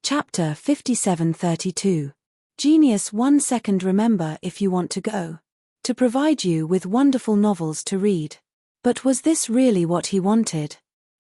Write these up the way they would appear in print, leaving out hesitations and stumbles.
Chapter 5732. Genius 1 second. Remember if you want to go. To provide you with wonderful novels to read. But was this really what he wanted?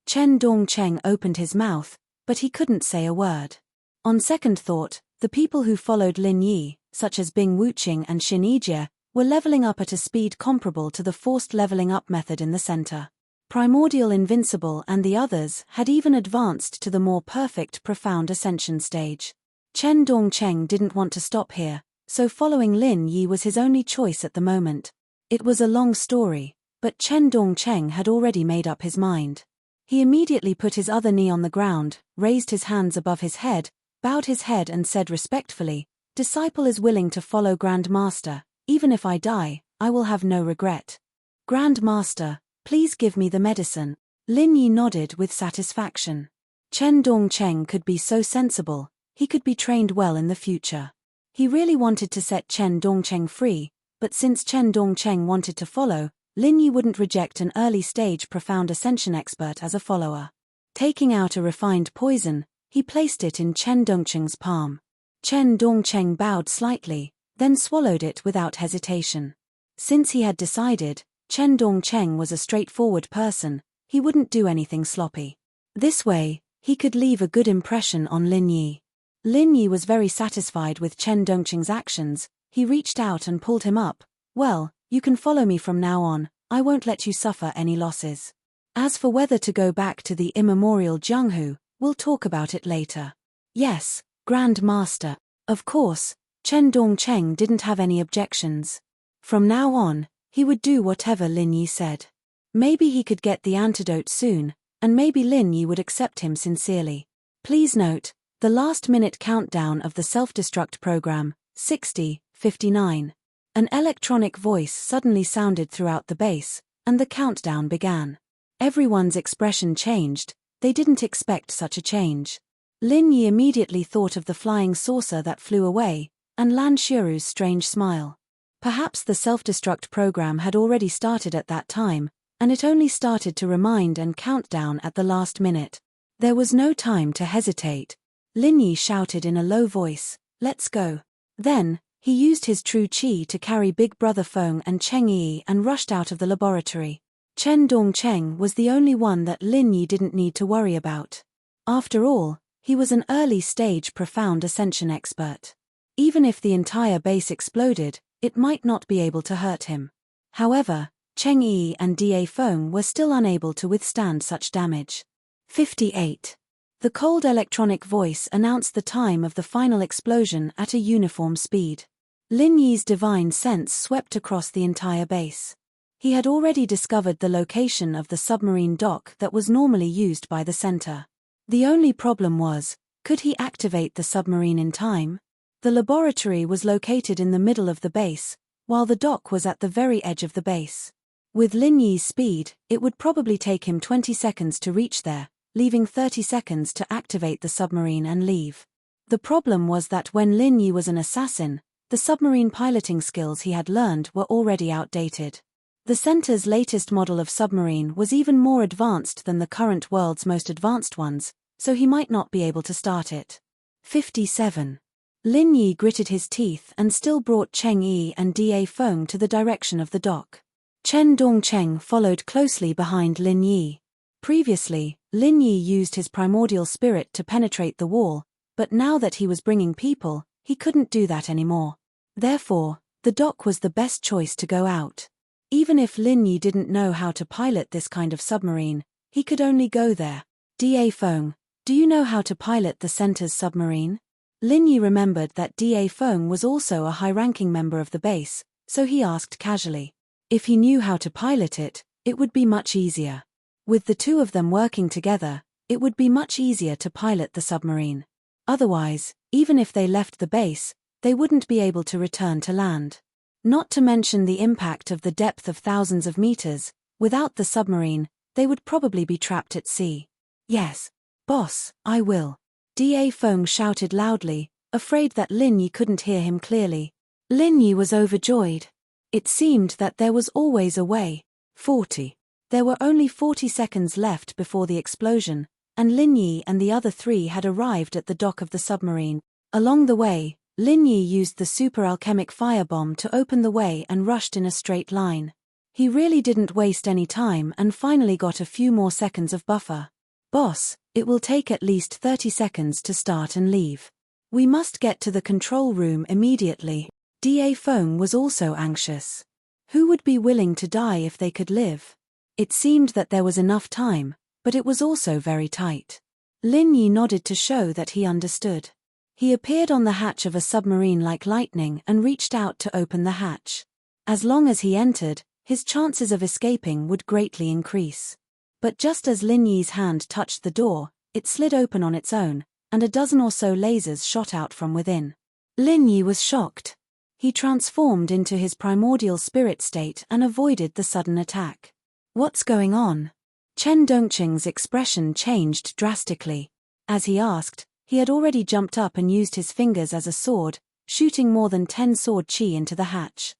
Chen Dongcheng opened his mouth, but he couldn't say a word. On second thought, the people who followed Lin Yi, such as Bing Wuqing and Xin Yijie, were leveling up at a speed comparable to the forced leveling up method in the center. Primordial Invincible and the others had even advanced to the more perfect Profound Ascension stage. Chen Dongcheng didn't want to stop here, so following Lin Yi was his only choice at the moment. It was a long story, but Chen Dongcheng had already made up his mind. He immediately put his other knee on the ground, raised his hands above his head, bowed his head and said respectfully, "Disciple is willing to follow Grand Master. Even if I die, I will have no regret. Grand Master, please give me the medicine." Lin Yi nodded with satisfaction. Chen Dongcheng could be so sensible, he could be trained well in the future. He really wanted to set Chen Dongcheng free, but since Chen Dongcheng wanted to follow, Lin Yi wouldn't reject an early-stage Profound Ascension expert as a follower. Taking out a refined poison, he placed it in Chen Dongcheng's palm. Chen Dongcheng bowed slightly, then swallowed it without hesitation. Since he had decided, Chen Dongcheng was a straightforward person, he wouldn't do anything sloppy. This way, he could leave a good impression on Lin Yi. Lin Yi was very satisfied with Chen Dongcheng's actions. He reached out and pulled him up. "Well, you can follow me from now on, I won't let you suffer any losses. As for whether to go back to the immemorial Jianghu, we'll talk about it later." "Yes, Grand Master." Of course, Chen Dongcheng didn't have any objections. From now on, he would do whatever Lin Yi said. Maybe he could get the antidote soon, and maybe Lin Yi would accept him sincerely. Please note, the last-minute countdown of the self-destruct program, 60:59. An electronic voice suddenly sounded throughout the base, and the countdown began. Everyone's expression changed, they didn't expect such a change. Lin Yi immediately thought of the flying saucer that flew away, and Lan Xiru's strange smile. Perhaps the self-destruct program had already started at that time, and it only started to remind and count down at the last minute. There was no time to hesitate. Lin Yi shouted in a low voice, "Let's go." Then, he used his true qi to carry Big Brother Feng and Cheng Yi and rushed out of the laboratory. Chen Dongcheng was the only one that Lin Yi didn't need to worry about. After all, he was an early-stage Profound Ascension expert. Even if the entire base exploded, it might not be able to hurt him. However, Cheng Yi and Da Feng were still unable to withstand such damage. 58. The cold electronic voice announced the time of the final explosion at a uniform speed. Lin Yi's divine sense swept across the entire base. He had already discovered the location of the submarine dock that was normally used by the center. The only problem was, could he activate the submarine in time? The laboratory was located in the middle of the base, while the dock was at the very edge of the base. With Lin Yi's speed, it would probably take him 20 seconds to reach there, leaving 30 seconds to activate the submarine and leave. The problem was that when Lin Yi was an assassin, the submarine piloting skills he had learned were already outdated. The center's latest model of submarine was even more advanced than the current world's most advanced ones, so he might not be able to start it. 57. Lin Yi gritted his teeth and still brought Cheng Yi and Da Feng to the direction of the dock. Chen Dongcheng followed closely behind Lin Yi. Previously, Lin Yi used his primordial spirit to penetrate the wall, but now that he was bringing people, he couldn't do that anymore. Therefore, the dock was the best choice to go out. Even if Lin Yi didn't know how to pilot this kind of submarine, he could only go there. Da Feng, do you know how to pilot the center's submarine? Lin Yi remembered that Da Feng was also a high-ranking member of the base, so he asked casually. If he knew how to pilot it, it would be much easier. With the two of them working together, it would be much easier to pilot the submarine. Otherwise, even if they left the base, they wouldn't be able to return to land. Not to mention the impact of the depth of thousands of meters, without the submarine, they would probably be trapped at sea. "Yes, boss, I will." Da Feng shouted loudly, afraid that Lin Yi couldn't hear him clearly. Lin Yi was overjoyed. It seemed that there was always a way. 40. There were only 40 seconds left before the explosion, and Lin Yi and the other three had arrived at the dock of the submarine. Along the way, Lin Yi used the super alchemic firebomb to open the way and rushed in a straight line. He really didn't waste any time and finally got a few more seconds of buffer. "Boss, it will take at least 30 seconds to start and leave. We must get to the control room immediately." Da Feng was also anxious. Who would be willing to die if they could live? It seemed that there was enough time, but it was also very tight. Lin Yi nodded to show that he understood. He appeared on the hatch of a submarine like lightning and reached out to open the hatch. As long as he entered, his chances of escaping would greatly increase. But just as Lin Yi's hand touched the door, it slid open on its own, and a dozen or so lasers shot out from within. Lin Yi was shocked. He transformed into his primordial spirit state and avoided the sudden attack. "What's going on?" Chen Dongqing's expression changed drastically. As he asked, he had already jumped up and used his fingers as a sword, shooting more than 10 sword chi into the hatch.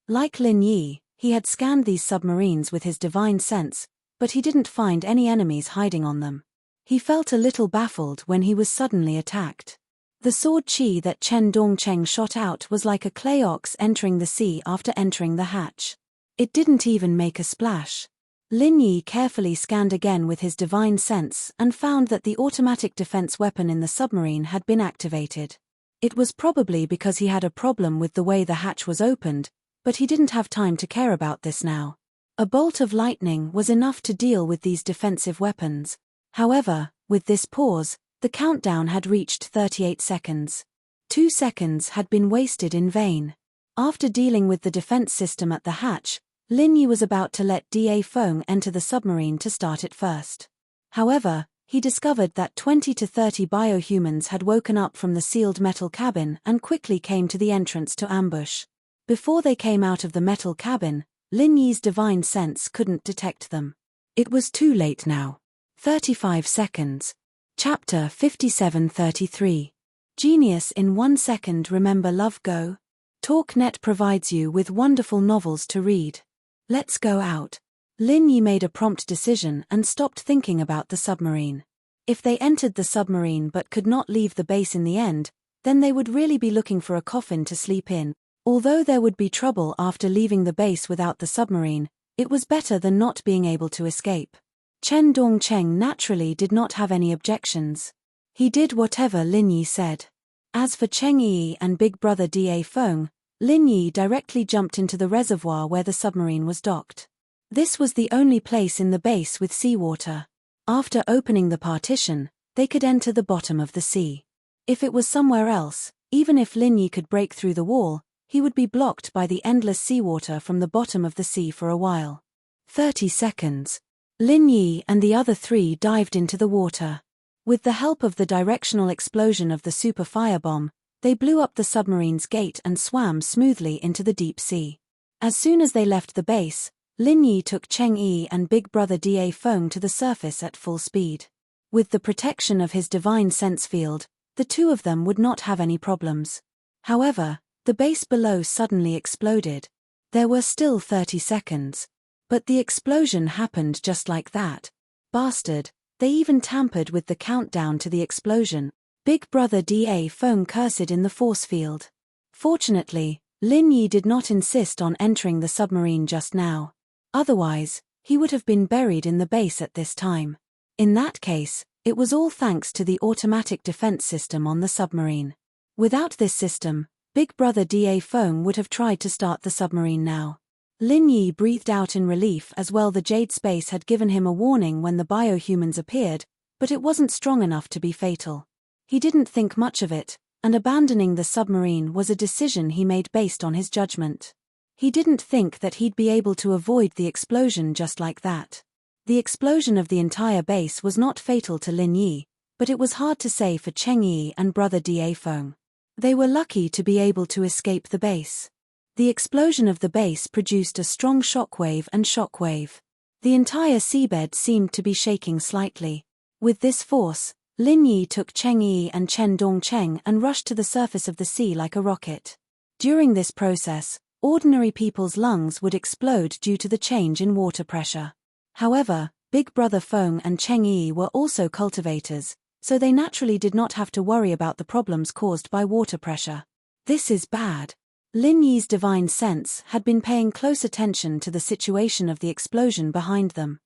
Like Lin Yi, he had scanned these submarines with his divine sense, but he didn't find any enemies hiding on them. He felt a little baffled when he was suddenly attacked. The sword chi that Chen Dongqing shot out was like a clay ox entering the sea after entering the hatch. It didn't even make a splash. Lin Yi carefully scanned again with his divine sense and found that the automatic defense weapon in the submarine had been activated. It was probably because he had a problem with the way the hatch was opened, but he didn't have time to care about this now. A bolt of lightning was enough to deal with these defensive weapons. However, with this pause, the countdown had reached 38 seconds. 2 seconds had been wasted in vain. After dealing with the defense system at the hatch, Lin Yi was about to let Da Feng enter the submarine to start it first. However, he discovered that 20 to 30 biohumans had woken up from the sealed metal cabin and quickly came to the entrance to ambush. Before they came out of the metal cabin, Lin Yi's divine sense couldn't detect them. It was too late now. 35 seconds. Chapter 57-33. Genius in 1 second. Remember Love Go? TalkNet provides you with wonderful novels to read. Let's go out. Lin Yi made a prompt decision and stopped thinking about the submarine. If they entered the submarine but could not leave the base in the end, then they would really be looking for a coffin to sleep in. Although there would be trouble after leaving the base without the submarine, it was better than not being able to escape. Chen Dongqing naturally did not have any objections. He did whatever Lin Yi said. As for Cheng Yi and big brother Da Feng, Lin Yi directly jumped into the reservoir where the submarine was docked. This was the only place in the base with seawater. After opening the partition, they could enter the bottom of the sea. If it was somewhere else, even if Lin Yi could break through the wall, he would be blocked by the endless seawater from the bottom of the sea for a while. 30 seconds. Lin Yi and the other three dived into the water. With the help of the directional explosion of the super firebomb, they blew up the submarine's gate and swam smoothly into the deep sea. As soon as they left the base, Lin Yi took Cheng Yi and big brother Da Feng to the surface at full speed. With the protection of his divine sense field, the two of them would not have any problems. However, the base below suddenly exploded. There were still 30 seconds. But the explosion happened just like that. Bastard, they even tampered with the countdown to the explosion. Big brother Da Feng cursed in the force field. Fortunately, Lin Yi did not insist on entering the submarine just now. Otherwise, he would have been buried in the base at this time. In that case, it was all thanks to the automatic defense system on the submarine. Without this system, big brother Da Feng would have tried to start the submarine now. Lin Yi breathed out in relief as well. The jade space had given him a warning when the biohumans appeared, but it wasn't strong enough to be fatal. He didn't think much of it, and abandoning the submarine was a decision he made based on his judgment. He didn't think that he'd be able to avoid the explosion just like that. The explosion of the entire base was not fatal to Lin Yi, but it was hard to say for Cheng Yi and brother Da Feng. They were lucky to be able to escape the base. The explosion of the base produced a strong shockwave and shockwave. The entire seabed seemed to be shaking slightly. With this force, Lin Yi took Cheng Yi and Chen Dongqing and rushed to the surface of the sea like a rocket. During this process, ordinary people's lungs would explode due to the change in water pressure. However, Big Brother Feng and Cheng Yi were also cultivators, so they naturally did not have to worry about the problems caused by water pressure. This is bad. Lin Yi's divine sense had been paying close attention to the situation of the explosion behind them.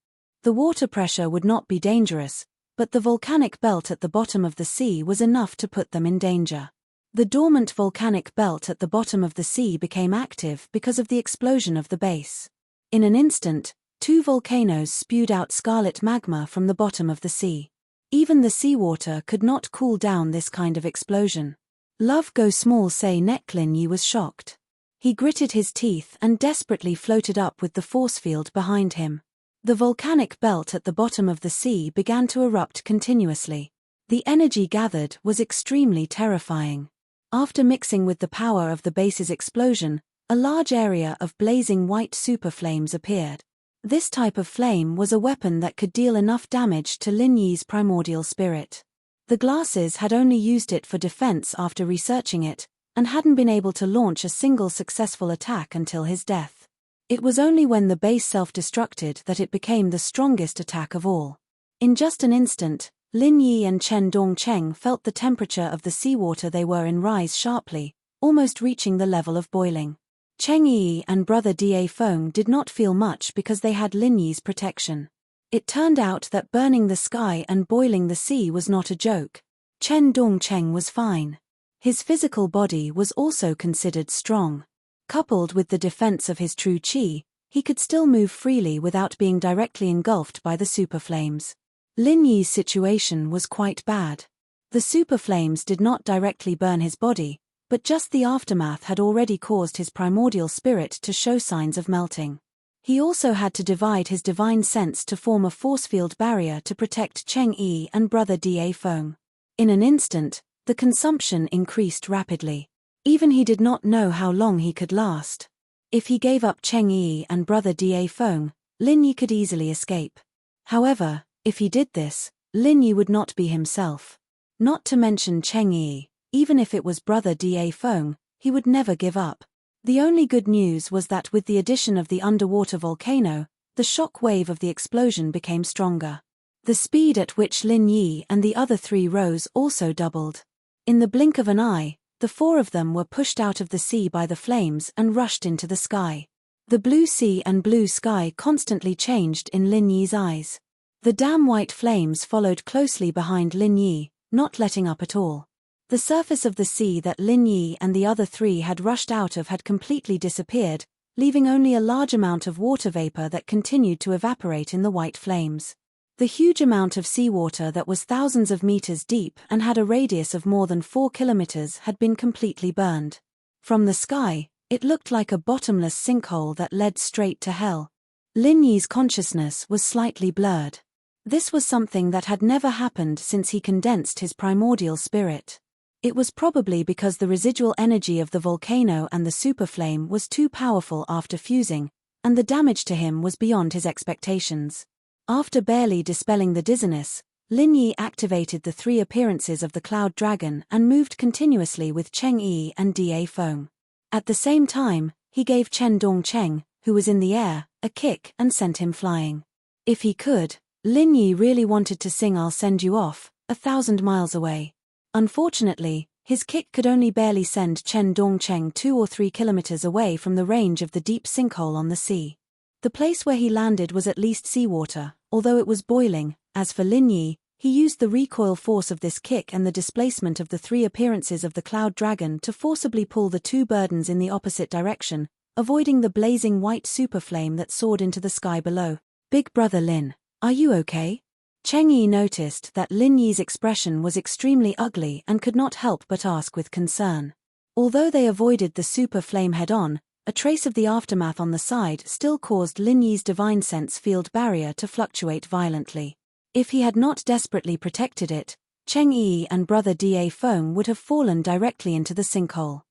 The water pressure would not be dangerous, but the volcanic belt at the bottom of the sea was enough to put them in danger. The dormant volcanic belt at the bottom of the sea became active because of the explosion of the base. In an instant, 2 volcanoes spewed out scarlet magma from the bottom of the sea. Even the seawater could not cool down this kind of explosion. Love Go Small Say Neck. Lin Yi was shocked. He gritted his teeth and desperately floated up with the force field behind him. The volcanic belt at the bottom of the sea began to erupt continuously. The energy gathered was extremely terrifying. After mixing with the power of the base's explosion, a large area of blazing white super flames appeared. This type of flame was a weapon that could deal enough damage to Lin Yi's primordial spirit. The glasses had only used it for defense after researching it, and hadn't been able to launch a single successful attack until his death. It was only when the base self-destructed that it became the strongest attack of all. In just an instant, Lin Yi and Chen Dongcheng felt the temperature of the seawater they were in rise sharply, almost reaching the level of boiling. Cheng Yi and brother Da Feng did not feel much because they had Lin Yi's protection. It turned out that burning the sky and boiling the sea was not a joke. Chen Dongcheng was fine. His physical body was also considered strong. Coupled with the defense of his true qi, he could still move freely without being directly engulfed by the super flames. Lin Yi's situation was quite bad. The super flames did not directly burn his body, but just the aftermath had already caused his primordial spirit to show signs of melting. He also had to divide his divine sense to form a force field barrier to protect Cheng Yi and brother Da Feng. In an instant, the consumption increased rapidly. Even he did not know how long he could last. If he gave up Cheng Yi and brother Da Feng, Lin Yi could easily escape. However, if he did this, Lin Yi would not be himself. Not to mention Cheng Yi. Even if it was brother Da Feng, he would never give up. The only good news was that with the addition of the underwater volcano, the shock wave of the explosion became stronger. The speed at which Lin Yi and the other 3 rose also doubled. In the blink of an eye, the 4 of them were pushed out of the sea by the flames and rushed into the sky. The blue sea and blue sky constantly changed in Lin Yi's eyes. The damn white flames followed closely behind Lin Yi, not letting up at all. The surface of the sea that Lin Yi and the other 3 had rushed out of had completely disappeared, leaving only a large amount of water vapor that continued to evaporate in the white flames. The huge amount of seawater that was thousands of meters deep and had a radius of more than 4 kilometers had been completely burned. From the sky, it looked like a bottomless sinkhole that led straight to hell. Lin Yi's consciousness was slightly blurred. This was something that had never happened since he condensed his primordial spirit. It was probably because the residual energy of the volcano and the superflame was too powerful after fusing, and the damage to him was beyond his expectations. After barely dispelling the dizziness, Lin Yi activated the 3 appearances of the Cloud Dragon and moved continuously with Cheng Yi and Da Feng. At the same time, he gave Chen Dongcheng, who was in the air, a kick and sent him flying. If he could, Lin Yi really wanted to sing "I'll Send You Off" 1,000 miles away. Unfortunately, his kick could only barely send Chen Dongcheng 2 or 3 kilometers away from the range of the deep sinkhole on the sea. The place where he landed was at least seawater, although it was boiling. As for Lin Yi, he used the recoil force of this kick and the displacement of the 3 appearances of the Cloud Dragon to forcibly pull the 2 burdens in the opposite direction, avoiding the blazing white superflame that soared into the sky below. "Big brother Lin, are you okay?" Cheng Yi noticed that Lin Yi's expression was extremely ugly and could not help but ask with concern. Although they avoided the super flame head-on, a trace of the aftermath on the side still caused Lin Yi's divine sense field barrier to fluctuate violently. If he had not desperately protected it, Cheng Yi and brother Da Feng would have fallen directly into the sinkhole.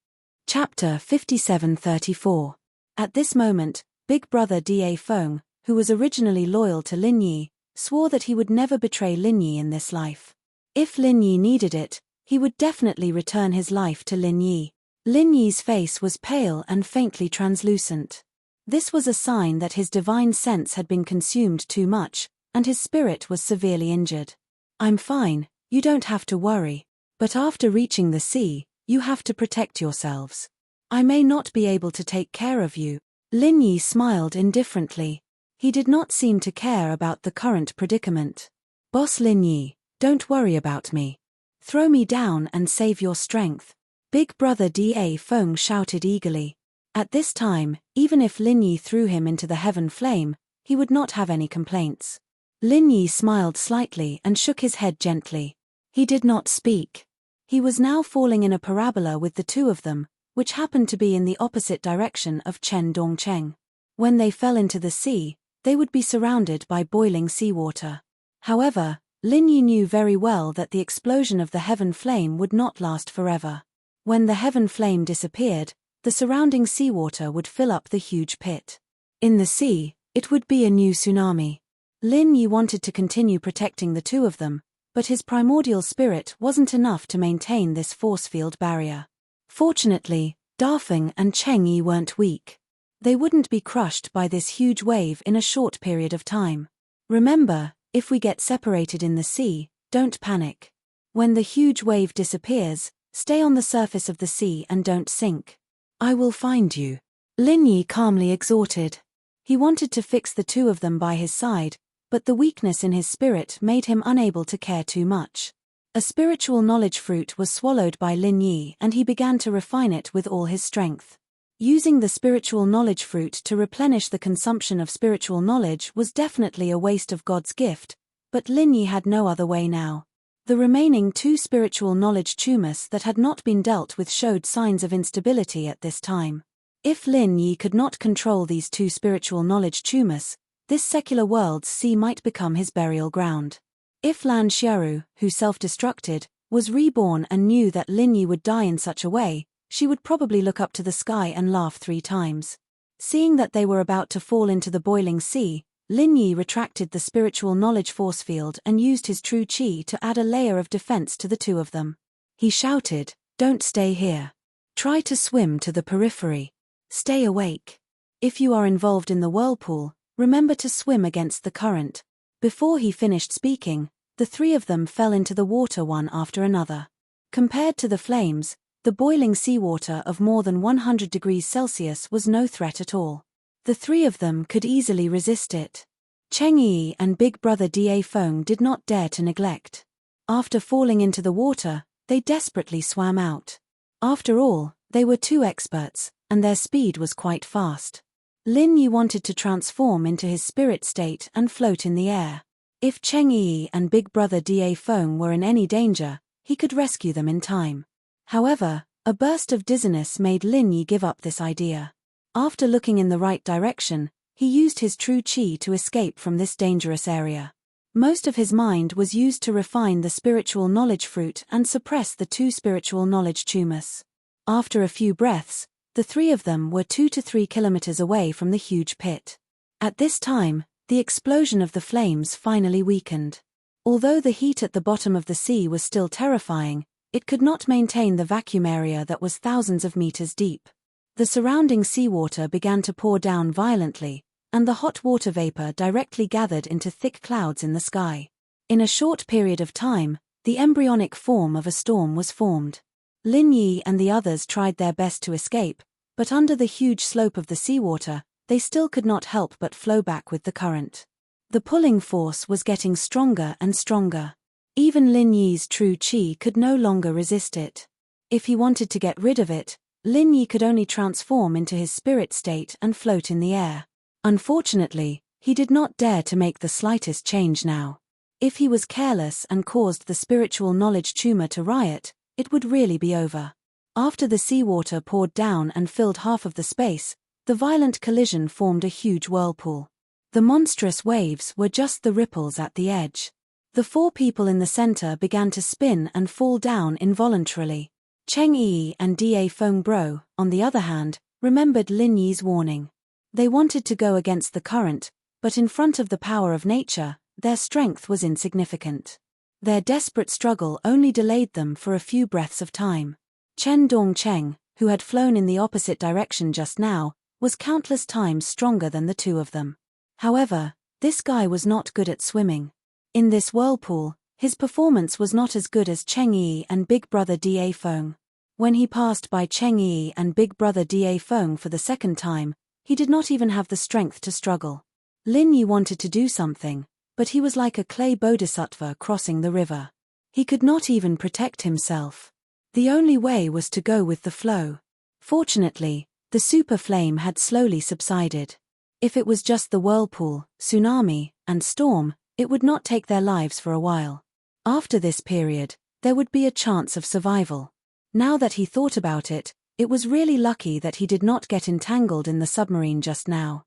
Chapter 57-34. At this moment, big brother Da Feng, who was originally loyal to Lin Yi, swore that he would never betray Lin Yi in this life. If Lin Yi needed it, he would definitely return his life to Lin Yi. Lin Yi's face was pale and faintly translucent. This was a sign that his divine sense had been consumed too much, and his spirit was severely injured. "I'm fine, you don't have to worry. But after reaching the sea, you have to protect yourselves. I may not be able to take care of you." Lin Yi smiled indifferently. He did not seem to care about the current predicament. "Boss Lin Yi, don't worry about me. Throw me down and save your strength." Big brother Da Feng shouted eagerly. At this time, even if Lin Yi threw him into the heaven flame, he would not have any complaints. Lin Yi smiled slightly and shook his head gently. He did not speak. He was now falling in a parabola with the two of them, which happened to be in the opposite direction of Chen Dongcheng. When they fell into the sea, they would be surrounded by boiling seawater. However, Lin Yi knew very well that the explosion of the heaven flame would not last forever. When the heaven flame disappeared, the surrounding seawater would fill up the huge pit. In the sea, it would be a new tsunami. Lin Yi wanted to continue protecting the two of them, but his primordial spirit wasn't enough to maintain this force field barrier. Fortunately, Dafeng and Cheng Yi weren't weak. They wouldn't be crushed by this huge wave in a short period of time. "Remember, if we get separated in the sea, don't panic. When the huge wave disappears, stay on the surface of the sea and don't sink. I will find you," Lin Yi calmly exhorted. He wanted to fix the two of them by his side, but the weakness in his spirit made him unable to care too much. A spiritual knowledge fruit was swallowed by Lin Yi and he began to refine it with all his strength. Using the spiritual knowledge fruit to replenish the consumption of spiritual knowledge was definitely a waste of God's gift, but Lin Yi had no other way now. The remaining two spiritual knowledge tumors that had not been dealt with showed signs of instability at this time. If Lin Yi could not control these two spiritual knowledge tumors, this secular world's sea might become his burial ground. If Lan Xiaoru, who self-destructed, was reborn and knew that Lin Yi would die in such a way, she would probably look up to the sky and laugh 3 times. Seeing that they were about to fall into the boiling sea, Lin Yi retracted the spiritual knowledge force field and used his true qi to add a layer of defense to the two of them. He shouted, "Don't stay here. Try to swim to the periphery. Stay awake. If you are involved in the whirlpool, remember to swim against the current." Before he finished speaking, the 3 of them fell into the water one after another. Compared to the flames, the boiling seawater of more than 100 degrees Celsius was no threat at all. The 3 of them could easily resist it. Cheng Yi and big brother Da Feng did not dare to neglect. After falling into the water, they desperately swam out. After all, they were 2 experts, and their speed was quite fast. Lin Yi wanted to transform into his spirit state and float in the air. If Cheng Yi and big brother Da Feng were in any danger, he could rescue them in time. However, a burst of dizziness made Lin Yi give up this idea. After looking in the right direction, he used his true qi to escape from this dangerous area. Most of his mind was used to refine the spiritual knowledge fruit and suppress the 2 spiritual knowledge tumors. After a few breaths, the 3 of them were 2 to 3 kilometers away from the huge pit. At this time, the explosion of the flames finally weakened. Although the heat at the bottom of the sea was still terrifying, it could not maintain the vacuum area that was thousands of meters deep. The surrounding seawater began to pour down violently, and the hot water vapor directly gathered into thick clouds in the sky. In a short period of time, the embryonic form of a storm was formed. Lin Yi and the others tried their best to escape, but under the huge slope of the seawater, they still could not help but flow back with the current. The pulling force was getting stronger and stronger. Even Lin Yi's true qi could no longer resist it. If he wanted to get rid of it, Lin Yi could only transform into his spirit state and float in the air. Unfortunately, he did not dare to make the slightest change now. If he was careless and caused the spiritual knowledge tumor to riot, it would really be over. After the seawater poured down and filled half of the space, the violent collision formed a huge whirlpool. The monstrous waves were just the ripples at the edge. The 4 people in the center began to spin and fall down involuntarily. Cheng Yi and Da Feng Bro, on the other hand, remembered Lin Yi's warning. They wanted to go against the current, but in front of the power of nature, their strength was insignificant. Their desperate struggle only delayed them for a few breaths of time. Chen Dongcheng, who had flown in the opposite direction just now, was countless times stronger than the 2 of them. However, This guy was not good at swimming. In this whirlpool, his performance was not as good as Cheng Yi and Big Brother Da Feng. When he passed by Cheng Yi and Big Brother Da Feng for the second time, he did not even have the strength to struggle. Lin Yi wanted to do something, but he was like a clay bodhisattva crossing the river. He could not even protect himself. The only way was to go with the flow. Fortunately, the super flame had slowly subsided. If it was just the whirlpool, tsunami, and storm, it would not take their lives for a while. After this period, there would be a chance of survival. Now that he thought about it, it was really lucky that he did not get entangled in the submarine just now.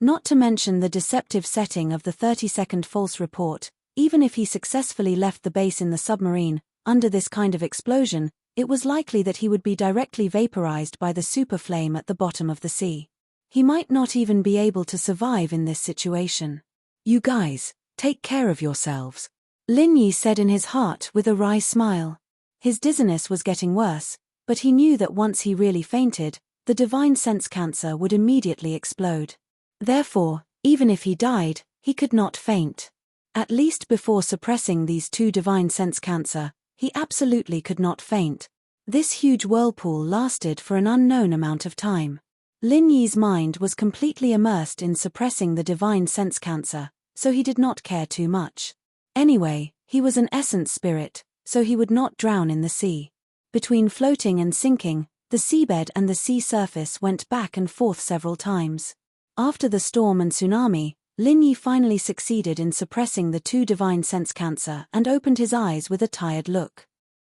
Not to mention the deceptive setting of the 30-second false report. Even if he successfully left the base in the submarine, under this kind of explosion, it was likely that he would be directly vaporized by the super flame at the bottom of the sea. He might not even be able to survive in this situation. You guys, take care of yourselves, Lin Yi said in his heart with a wry smile. His dizziness was getting worse, but he knew that once he really fainted, the divine sense cancer would immediately explode. Therefore, even if he died, he could not faint. At least before suppressing these two divine sense cancer, he absolutely could not faint. This huge whirlpool lasted for an unknown amount of time. Lin Yi's mind was completely immersed in suppressing the divine sense cancer, so he did not care too much. Anyway, he was an essence spirit, so he would not drown in the sea. Between floating and sinking, the seabed and the sea surface went back and forth several times. After the storm and tsunami, Lin Yi finally succeeded in suppressing the two divine sense cancer and opened his eyes with a tired look.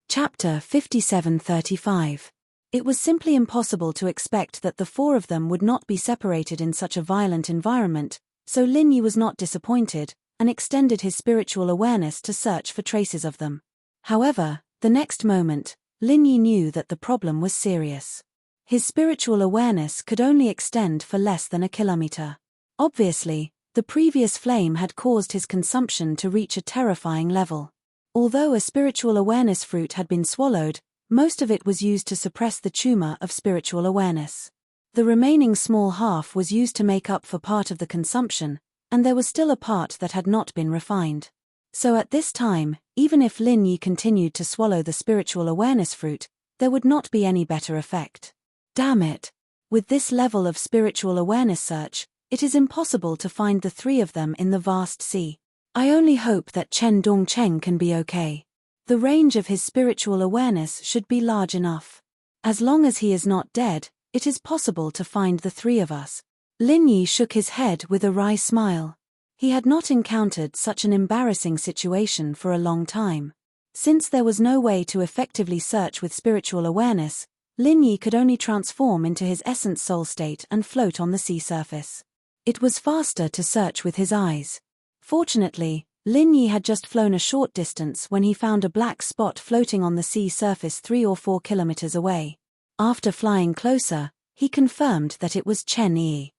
Chapter 57:35. It was simply impossible to expect that the four of them would not be separated in such a violent environment, so Lin Yi was not disappointed, and extended his spiritual awareness to search for traces of them. However, the next moment, Lin Yi knew that the problem was serious. His spiritual awareness could only extend for less than a kilometer. Obviously, the previous flame had caused his consumption to reach a terrifying level. Although a spiritual awareness fruit had been swallowed, most of it was used to suppress the tumor of spiritual awareness. The remaining small half was used to make up for part of the consumption, and there was still a part that had not been refined. So at this time, even if Lin Yi continued to swallow the spiritual awareness fruit, there would not be any better effect. Damn it! With this level of spiritual awareness search, it is impossible to find the three of them in the vast sea. I only hope that Chen Dongcheng can be okay. The range of his spiritual awareness should be large enough. As long as he is not dead, it is possible to find the three of us. Lin Yi shook his head with a wry smile. He had not encountered such an embarrassing situation for a long time. Since there was no way to effectively search with spiritual awareness, Lin Yi could only transform into his essence soul state and float on the sea surface. It was faster to search with his eyes. Fortunately, Lin Yi had just flown a short distance when he found a black spot floating on the sea surface 3 or 4 kilometers away. After flying closer, he confirmed that it was Chen Yi.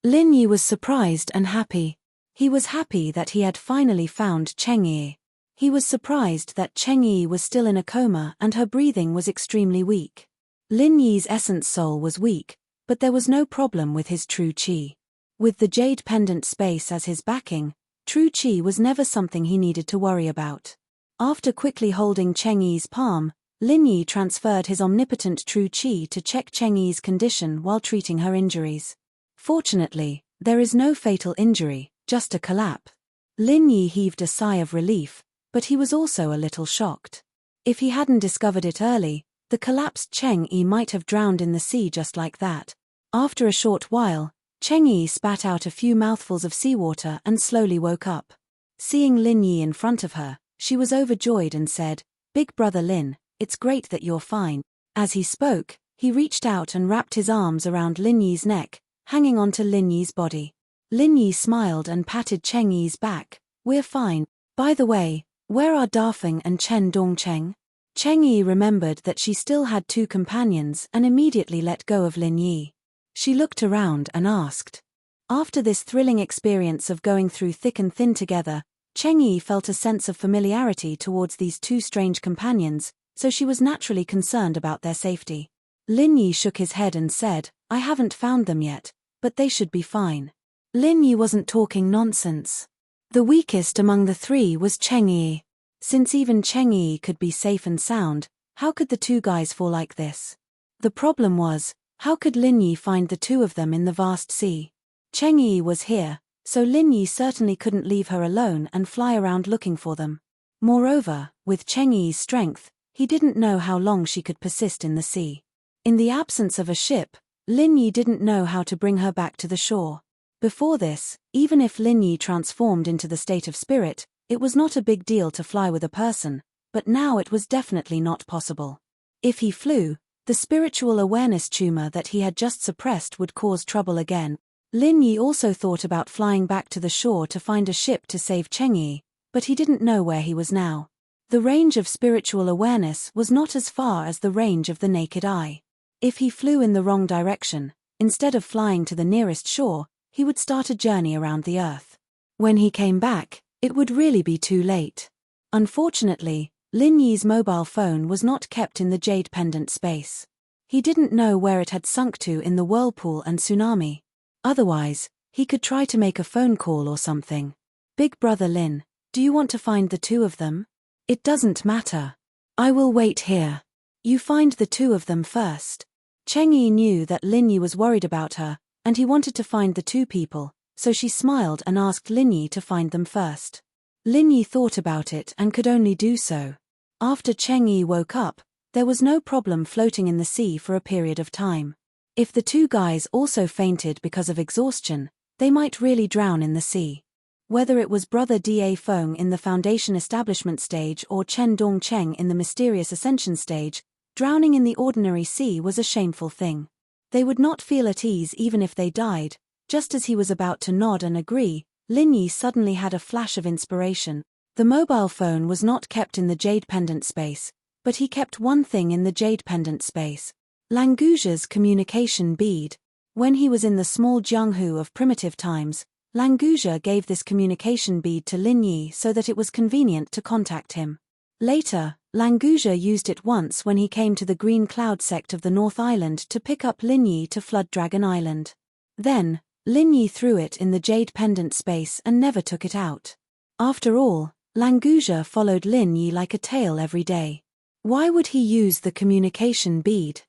Lin Yi was surprised and happy. He was happy that he had finally found Cheng Yi. He was surprised that Cheng Yi was still in a coma and her breathing was extremely weak. Lin Yi's essence soul was weak, but there was no problem with his true qi. With the jade pendant space as his backing, true qi was never something he needed to worry about. After quickly holding Cheng Yi's palm, Lin Yi transferred his omnipotent true qi to check Cheng Yi's condition while treating her injuries. Fortunately, there is no fatal injury, just a collapse. Lin Yi heaved a sigh of relief, but he was also a little shocked. If he hadn't discovered it early, the collapsed Cheng Yi might have drowned in the sea just like that. After a short while, Cheng Yi spat out a few mouthfuls of seawater and slowly woke up. Seeing Lin Yi in front of her, she was overjoyed and said, "Big brother Lin, it's great that you're fine." As he spoke, he reached out and wrapped his arms around Lin Yi's neck, hanging onto Lin Yi's body. Lin Yi smiled and patted Cheng Yi's back. "We're fine. By the way, where are Dafeng and Chen Dongcheng?" Cheng Yi remembered that she still had 2 companions and immediately let go of Lin Yi. She looked around and asked. After this thrilling experience of going through thick and thin together, Cheng Yi felt a sense of familiarity towards these 2 strange companions, so she was naturally concerned about their safety. Lin Yi shook his head and said, "I haven't found them yet, but they should be fine." Lin Yi wasn't talking nonsense. The weakest among the three was Cheng Yi. Since even Cheng Yi could be safe and sound, how could the two guys fall like this? The problem was, how could Lin Yi find the two of them in the vast sea? Cheng Yi was here, so Lin Yi certainly couldn't leave her alone and fly around looking for them. Moreover, with Cheng Yi's strength, he didn't know how long she could persist in the sea. In the absence of a ship, Lin Yi didn't know how to bring her back to the shore. Before this, even if Lin Yi transformed into the state of spirit, it was not a big deal to fly with a person, but now it was definitely not possible. If he flew, the spiritual awareness tumor that he had just suppressed would cause trouble again. Lin Yi also thought about flying back to the shore to find a ship to save Cheng Yi, but he didn't know where he was now. The range of spiritual awareness was not as far as the range of the naked eye. If he flew in the wrong direction, instead of flying to the nearest shore, he would start a journey around the earth. When he came back, it would really be too late. Unfortunately, Lin Yi's mobile phone was not kept in the jade pendant space. He didn't know where it had sunk to in the whirlpool and tsunami. Otherwise, he could try to make a phone call or something. Big brother Lin, do you want to find the two of them? It doesn't matter. I will wait here. You find the two of them first. Cheng Yi knew that Lin Yi was worried about her, and he wanted to find the two people, so she smiled and asked Lin Yi to find them first. Lin Yi thought about it and could only do so. After Cheng Yi woke up, there was no problem floating in the sea for a period of time. If the two guys also fainted because of exhaustion, they might really drown in the sea. Whether it was brother Da Feng in the Foundation establishment stage or Chen Dongcheng in the mysterious ascension stage, drowning in the ordinary sea was a shameful thing. They would not feel at ease even if they died. Just as he was about to nod and agree, Lin Yi suddenly had a flash of inspiration. The mobile phone was not kept in the jade pendant space, but he kept one thing in the jade pendant space. Langouja's communication bead. When he was in the small Jianghu of primitive times, Langouja gave this communication bead to Lin Yi so that it was convenient to contact him. Later, Langouja used it once when he came to the Green Cloud sect of the North Island to pick up Lin Yi to flood Dragon Island. Then, Lin Yi threw it in the jade pendant space and never took it out. After all, Langouja followed Lin Yi like a tail every day. Why would he use the communication bead?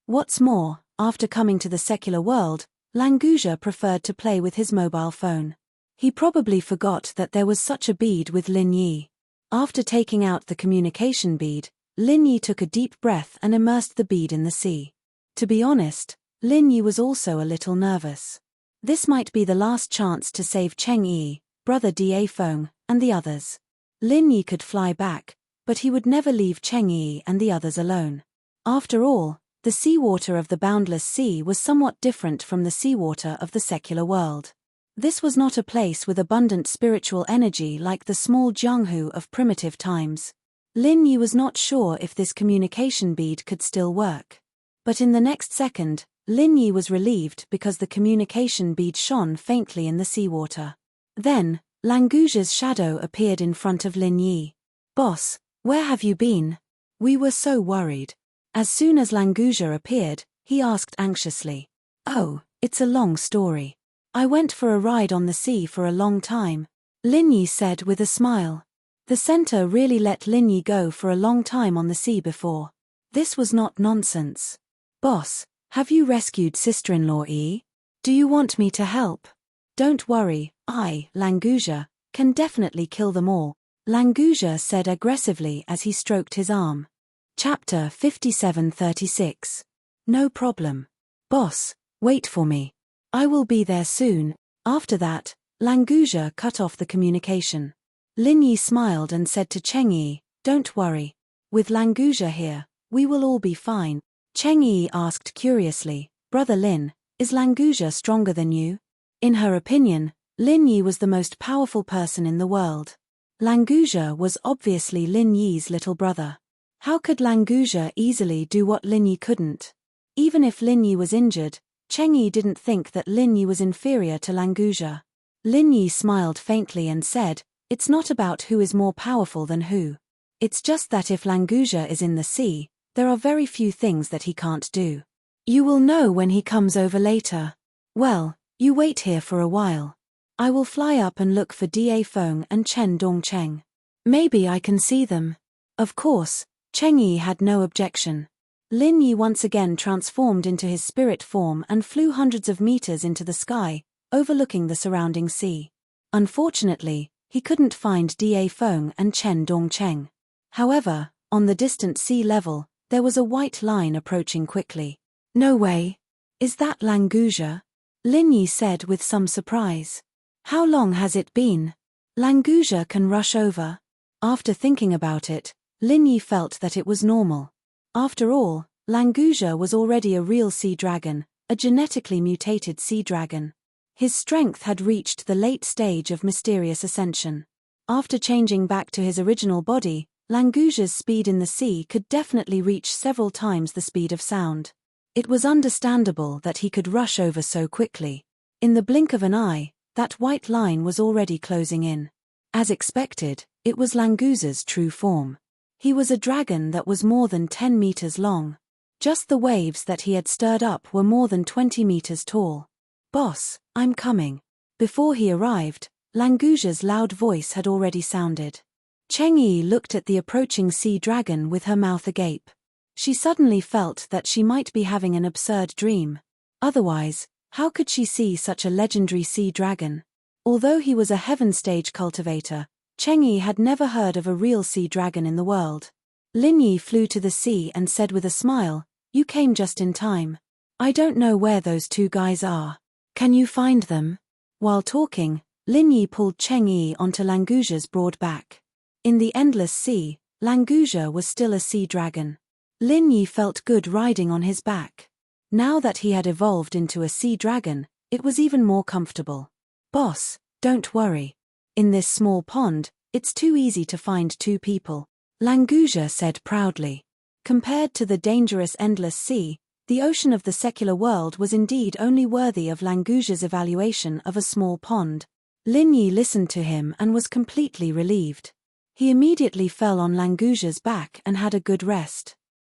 What's more, after coming to the secular world, Langouja preferred to play with his mobile phone. He probably forgot that there was such a bead with Lin Yi. After taking out the communication bead, Lin Yi took a deep breath and immersed the bead in the sea. To be honest, Lin Yi was also a little nervous. This might be the last chance to save Cheng Yi, brother Da Feng, and the others. Lin Yi could fly back, but he would never leave Cheng Yi and the others alone. After all, the seawater of the boundless sea was somewhat different from the seawater of the secular world. This was not a place with abundant spiritual energy like the small Jianghu of primitive times. Lin Yi was not sure if this communication bead could still work. But in the next second, Lin Yi was relieved because the communication bead shone faintly in the seawater. Then, Langouja's shadow appeared in front of Lin Yi. "Boss, where have you been? We were so worried." As soon as Langouja appeared, he asked anxiously. "Oh, it's a long story. I went for a ride on the sea for a long time," Lin Yi said with a smile. The center really let Lin Yi go for a long time on the sea before. This was not nonsense. "Boss, have you rescued sister-in-law Yi? Do you want me to help?" "Don't worry, I, Langouja, can definitely kill them all," Langouja said aggressively as he stroked his arm. Chapter 5736. No problem. "Boss, wait for me. I will be there soon." After that, Langouja cut off the communication. Lin Yi smiled and said to Cheng Yi, "Don't worry. With Langouja here, we will all be fine." Cheng Yi asked curiously, "Brother Lin, is Langouja stronger than you?" In her opinion, Lin Yi was the most powerful person in the world. Langouja was obviously Lin Yi's little brother. How could Langouja easily do what Lin Yi couldn't? Even if Lin Yi was injured, Cheng Yi didn't think that Lin Yi was inferior to Langouja. Lin Yi smiled faintly and said, "It's not about who is more powerful than who. It's just that if Langouja is in the sea, there are very few things that he can't do. You will know when he comes over later. Well, you wait here for a while. I will fly up and look for Da Feng and Chen Dongcheng. Maybe I can see them. Of course, Cheng Yi had no objection. Lin Yi once again transformed into his spirit form and flew hundreds of meters into the sky, overlooking the surrounding sea. Unfortunately, he couldn't find Da Feng and Chen Dongcheng. However, on the distant sea level, there was a white line approaching quickly. No way. Is that Languzhe? Lin Yi said with some surprise. How long has it been? Languzhe can rush over. After thinking about it, Lin Yi felt that it was normal. After all, Languzhe was already a real sea dragon, a genetically mutated sea dragon. His strength had reached the late stage of mysterious ascension. After changing back to his original body, Languzhe's speed in the sea could definitely reach several times the speed of sound. It was understandable that he could rush over so quickly. In the blink of an eye, that white line was already closing in. As expected, it was Languzhe's true form. He was a dragon that was more than 10 meters long. Just the waves that he had stirred up were more than 20 meters tall. Boss, I'm coming. Before he arrived, Languzhe's loud voice had already sounded. Cheng Yi looked at the approaching sea dragon with her mouth agape. She suddenly felt that she might be having an absurd dream. Otherwise, how could she see such a legendary sea dragon? Although he was a heaven stage cultivator, Cheng Yi had never heard of a real sea dragon in the world. Lin Yi flew to the sea and said with a smile, "You came just in time. I don't know where those two guys are. Can you find them?" While talking, Lin Yi pulled Cheng Yi onto Languzhe's broad back. In the endless sea, Languzhe was still a sea dragon. Lin Yi felt good riding on his back. Now that he had evolved into a sea dragon, it was even more comfortable. "Boss, don't worry. In this small pond, it's too easy to find two people," Languzhe said proudly. Compared to the dangerous endless sea, the ocean of the secular world was indeed only worthy of Languzhe's evaluation of a small pond. Lin Yi listened to him and was completely relieved. He immediately fell on Languzhe's back and had a good rest.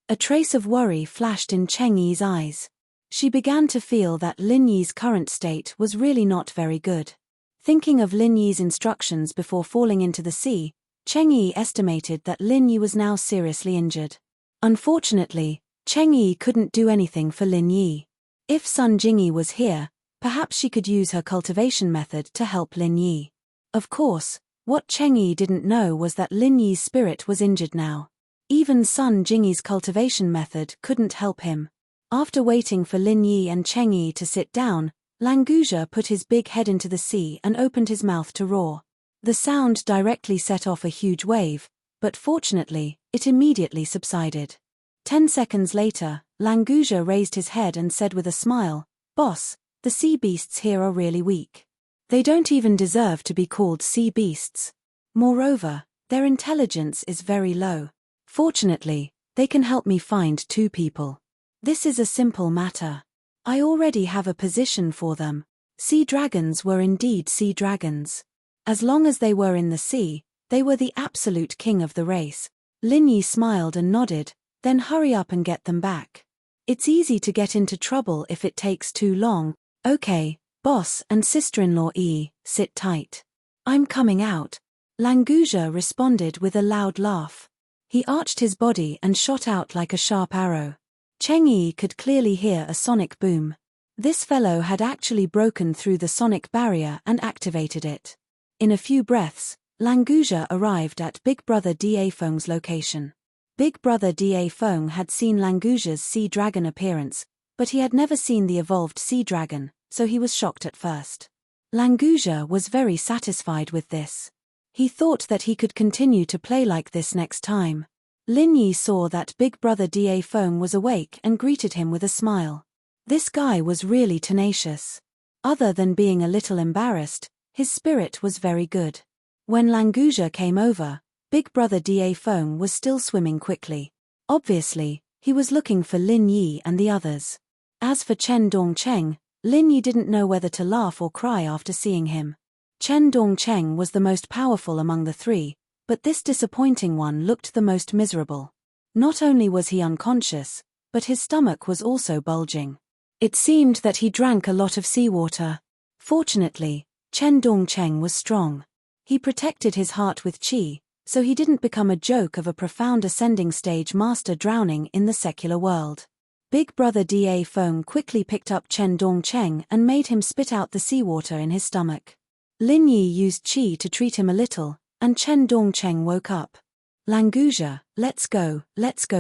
A trace of worry flashed in Cheng Yi's eyes. She began to feel that Lin Yi's current state was really not very good. Thinking of Lin Yi's instructions before falling into the sea, Cheng Yi estimated that Lin Yi was now seriously injured. Unfortunately, Cheng Yi couldn't do anything for Lin Yi. If Sun Jingyi was here, perhaps she could use her cultivation method to help Lin Yi. Of course, what Cheng Yi didn't know was that Lin Yi's spirit was injured now. Even Sun Jingyi's cultivation method couldn't help him. After waiting for Lin Yi and Cheng Yi to sit down, Languzhe put his big head into the sea and opened his mouth to roar. The sound directly set off a huge wave, but fortunately, it immediately subsided. 10 seconds later, Languzhe raised his head and said with a smile, "Boss, the sea beasts here are really weak. They don't even deserve to be called sea beasts. Moreover, their intelligence is very low. Fortunately, they can help me find two people. This is a simple matter. I already have a position for them." Sea dragons were indeed sea dragons. As long as they were in the sea, they were the absolute king of the race. Lin Yi smiled and nodded, "Then hurry up and get them back. It's easy to get into trouble if it takes too long." "Okay, boss and sister-in-law sit tight. I'm coming out." Languzhe responded with a loud laugh. He arched his body and shot out like a sharp arrow. Cheng Yi could clearly hear a sonic boom. This fellow had actually broken through the sonic barrier and activated it. In a few breaths, Languzhe arrived at Big Brother Da Feng's location. Big Brother Da Feng had seen Languzhe's sea dragon appearance, but he had never seen the evolved sea dragon, so he was shocked at first. Languzhe was very satisfied with this. He thought that he could continue to play like this next time. Lin Yi saw that Big Brother Da Feng was awake and greeted him with a smile. This guy was really tenacious. Other than being a little embarrassed, his spirit was very good. When Languzhe came over, Big Brother Da Feng was still swimming quickly. Obviously, he was looking for Lin Yi and the others. As for Chen Dongcheng, Lin Yi didn't know whether to laugh or cry after seeing him. Chen Dongcheng was the most powerful among the three, but this disappointing one looked the most miserable. Not only was he unconscious, but his stomach was also bulging. It seemed that he drank a lot of seawater. Fortunately, Chen Dongcheng was strong. He protected his heart with qi, so he didn't become a joke of a profound ascending stage master drowning in the secular world. Big Brother Da Feng quickly picked up Chen Dongcheng and made him spit out the seawater in his stomach. Lin Yi used qi to treat him a little, and Chen Dongcheng woke up. Langusia, let's go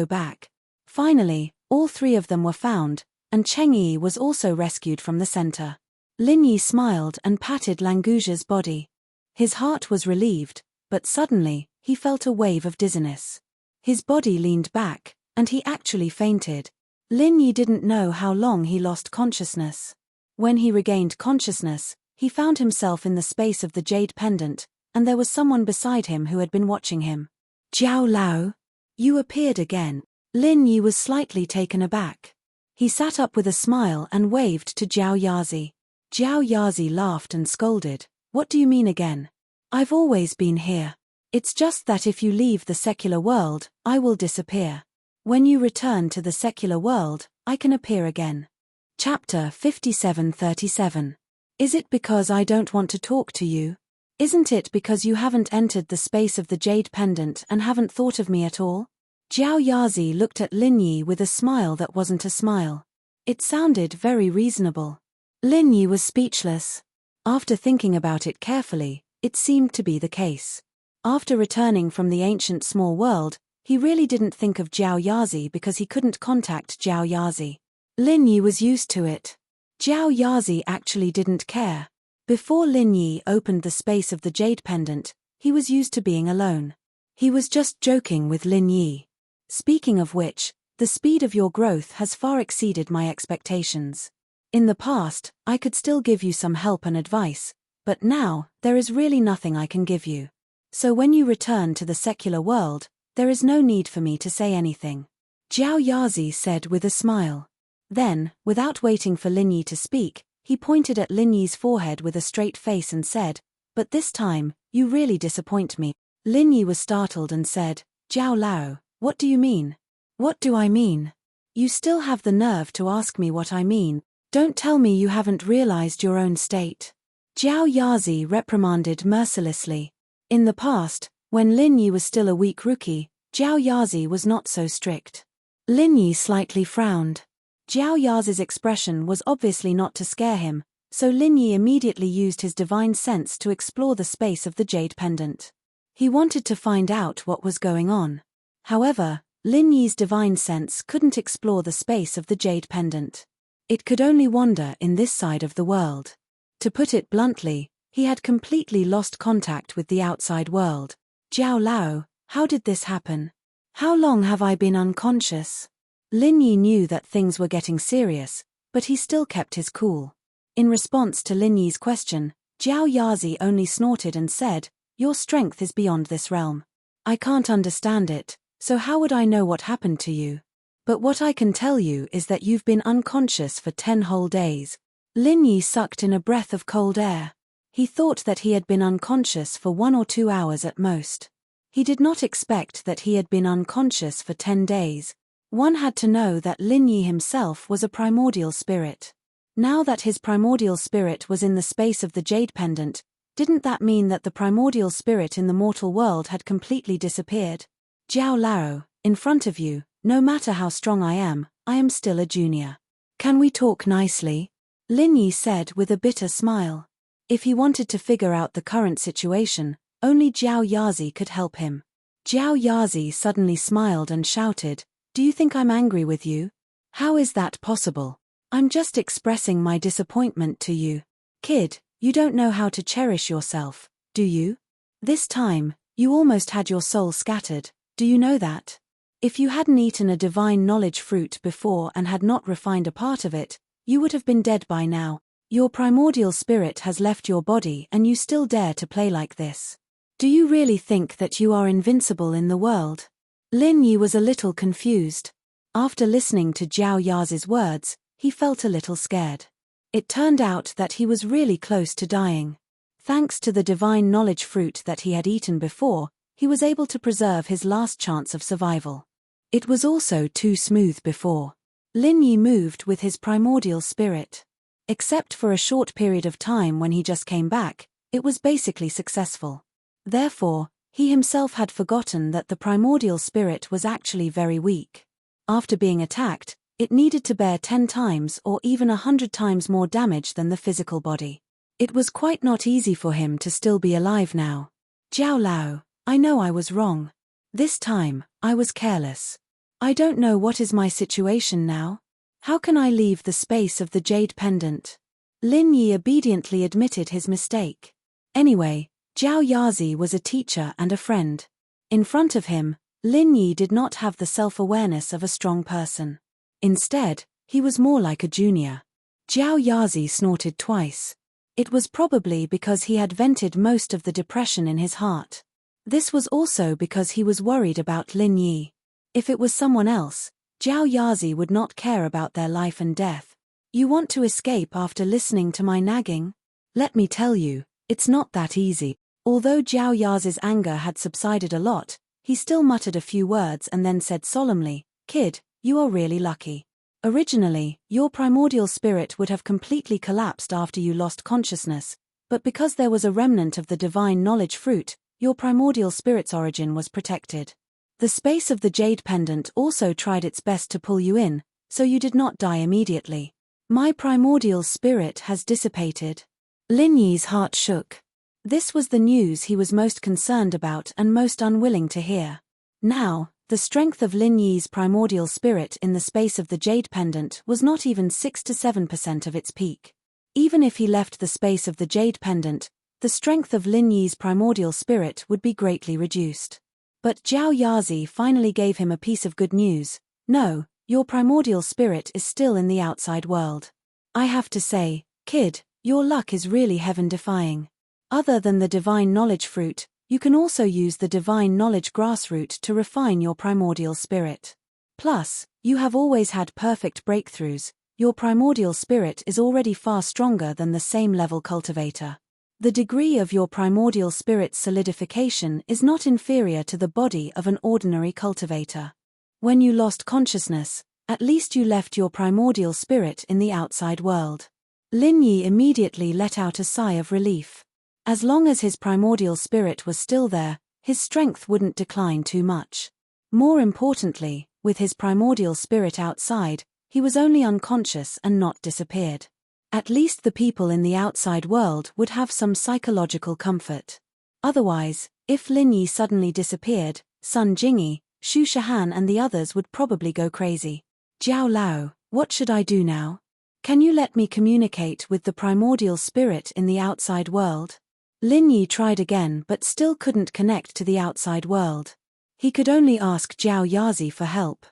back. Finally, all three of them were found, and Cheng Yi was also rescued from the center. Lin Yi smiled and patted Langusia's body. His heart was relieved, but suddenly, he felt a wave of dizziness. His body leaned back, and he actually fainted. Lin Yi didn't know how long he lost consciousness. When he regained consciousness, he found himself in the space of the jade pendant, and there was someone beside him who had been watching him. Jiao Lao, you appeared again. Lin Yi was slightly taken aback. He sat up with a smile and waved to Jiao Yazi. Jiao Yazi laughed and scolded. What do you mean again? I've always been here. It's just that if you leave the secular world, I will disappear. When you return to the secular world, I can appear again. Chapter 57:37. Is it because I don't want to talk to you? Isn't it because you haven't entered the space of the jade pendant and haven't thought of me at all? Jiao Yazi looked at Lin Yi with a smile that wasn't a smile. It sounded very reasonable. Lin Yi was speechless. After thinking about it carefully, it seemed to be the case. After returning from the ancient small world, he really didn't think of Jiao Yazi because he couldn't contact Jiao Yazi. Lin Yi was used to it. Jiao Yazi actually didn't care. Before Lin Yi opened the space of the jade pendant, he was used to being alone. He was just joking with Lin Yi. Speaking of which, the speed of your growth has far exceeded my expectations. In the past, I could still give you some help and advice, but now, there is really nothing I can give you. So when you return to the secular world, there is no need for me to say anything. Jiao Yazi said with a smile. Then, without waiting for Lin Yi to speak, he pointed at Lin Yi's forehead with a straight face and said, "But this time, you really disappoint me." Lin Yi was startled and said, "Jiao Lao, what do you mean?" "What do I mean? You still have the nerve to ask me what I mean. Don't tell me you haven't realized your own state." Jiao Yazi reprimanded mercilessly. In the past, when Lin Yi was still a weak rookie, Jiao Yazi was not so strict. Lin Yi slightly frowned. Jiao Yazi's expression was obviously not to scare him, so Lin Yi immediately used his divine sense to explore the space of the jade pendant. He wanted to find out what was going on. However, Lin Yi's divine sense couldn't explore the space of the jade pendant. It could only wander in this side of the world. To put it bluntly, he had completely lost contact with the outside world. "Jiao Lao, how did this happen? How long have I been unconscious?" Lin Yi knew that things were getting serious, but he still kept his cool. In response to Lin Yi's question, Jiao Yazi only snorted and said, "Your strength is beyond this realm. I can't understand it, so how would I know what happened to you? But what I can tell you is that you've been unconscious for 10 whole days." Lin Yi sucked in a breath of cold air. He thought that he had been unconscious for 1 or 2 hours at most. He did not expect that he had been unconscious for 10 days. One had to know that Lin Yi himself was a primordial spirit. Now that his primordial spirit was in the space of the jade pendant, didn't that mean that the primordial spirit in the mortal world had completely disappeared? "Jiao Lao, in front of you, no matter how strong I am still a junior. Can we talk nicely?" Lin Yi said with a bitter smile. If he wanted to figure out the current situation, only Jiao Yazi could help him. Jiao Yazi suddenly smiled and shouted, "Do you think I'm angry with you? How is that possible? I'm just expressing my disappointment to you. Kid, you don't know how to cherish yourself, do you? This time, you almost had your soul scattered, do you know that? If you hadn't eaten a divine knowledge fruit before and had not refined a part of it, you would have been dead by now. Your primordial spirit has left your body and you still dare to play like this. Do you really think that you are invincible in the world?" Lin Yi was a little confused. After listening to Jiao Yazi's words, he felt a little scared. It turned out that he was really close to dying. Thanks to the divine knowledge fruit that he had eaten before, he was able to preserve his last chance of survival. It was also too smooth before. Lin Yi moved with his primordial spirit. Except for a short period of time when he just came back, it was basically successful. Therefore, he himself had forgotten that the primordial spirit was actually very weak. After being attacked, it needed to bear 10 times or even 100 times more damage than the physical body. It was quite not easy for him to still be alive now. Jiao Lao, I know I was wrong. This time, I was careless. I don't know what is my situation now. How can I leave the space of the jade pendant? Lin Yi obediently admitted his mistake. Anyway, Jiao Yazi was a teacher and a friend. In front of him, Lin Yi did not have the self-awareness of a strong person. Instead, he was more like a junior. Jiao Yazi snorted twice. It was probably because he had vented most of the depression in his heart. This was also because he was worried about Lin Yi. If it was someone else, Jiao Yazi would not care about their life and death. You want to escape after listening to my nagging? Let me tell you, it's not that easy. Although Jiao Yazi's anger had subsided a lot, he still muttered a few words and then said solemnly, "Kid, you are really lucky. Originally, your primordial spirit would have completely collapsed after you lost consciousness, but because there was a remnant of the divine knowledge fruit, your primordial spirit's origin was protected. The space of the jade pendant also tried its best to pull you in, so you did not die immediately. My primordial spirit has dissipated." Lin Yi's heart shook. This was the news he was most concerned about and most unwilling to hear. Now, the strength of Lin Yi's primordial spirit in the space of the jade pendant was not even 6 to 7% of its peak. Even if he left the space of the jade pendant, the strength of Lin Yi's primordial spirit would be greatly reduced. But Jiao Yazi finally gave him a piece of good news. "No, your primordial spirit is still in the outside world. I have to say, kid, your luck is really heaven-defying. Other than the divine knowledge fruit, you can also use the divine knowledge grassroot to refine your primordial spirit. Plus, you have always had perfect breakthroughs. Your primordial spirit is already far stronger than the same level cultivator. The degree of your primordial spirit's solidification is not inferior to the body of an ordinary cultivator. When you lost consciousness, at least you left your primordial spirit in the outside world." Lin Yi immediately let out a sigh of relief. As long as his primordial spirit was still there, his strength wouldn't decline too much. More importantly, with his primordial spirit outside, he was only unconscious and not disappeared. At least the people in the outside world would have some psychological comfort. Otherwise, if Lin Yi suddenly disappeared, Sun Jingyi, Xu Shahan and the others would probably go crazy. "Jiao Lao, what should I do now? Can you let me communicate with the primordial spirit in the outside world?" Lin Yi tried again but still couldn't connect to the outside world. He could only ask Jiao Yazi for help.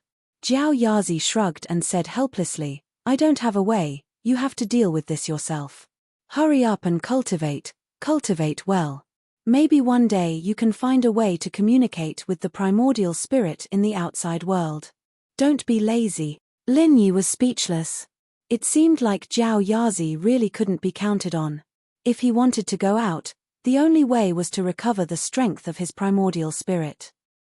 Jiao Yazi shrugged and said helplessly, "I don't have a way, you have to deal with this yourself. Hurry up and cultivate well. Maybe one day you can find a way to communicate with the primordial spirit in the outside world. Don't be lazy." Lin Yi was speechless. It seemed like Jiao Yazi really couldn't be counted on. If he wanted to go out, the only way was to recover the strength of his primordial spirit.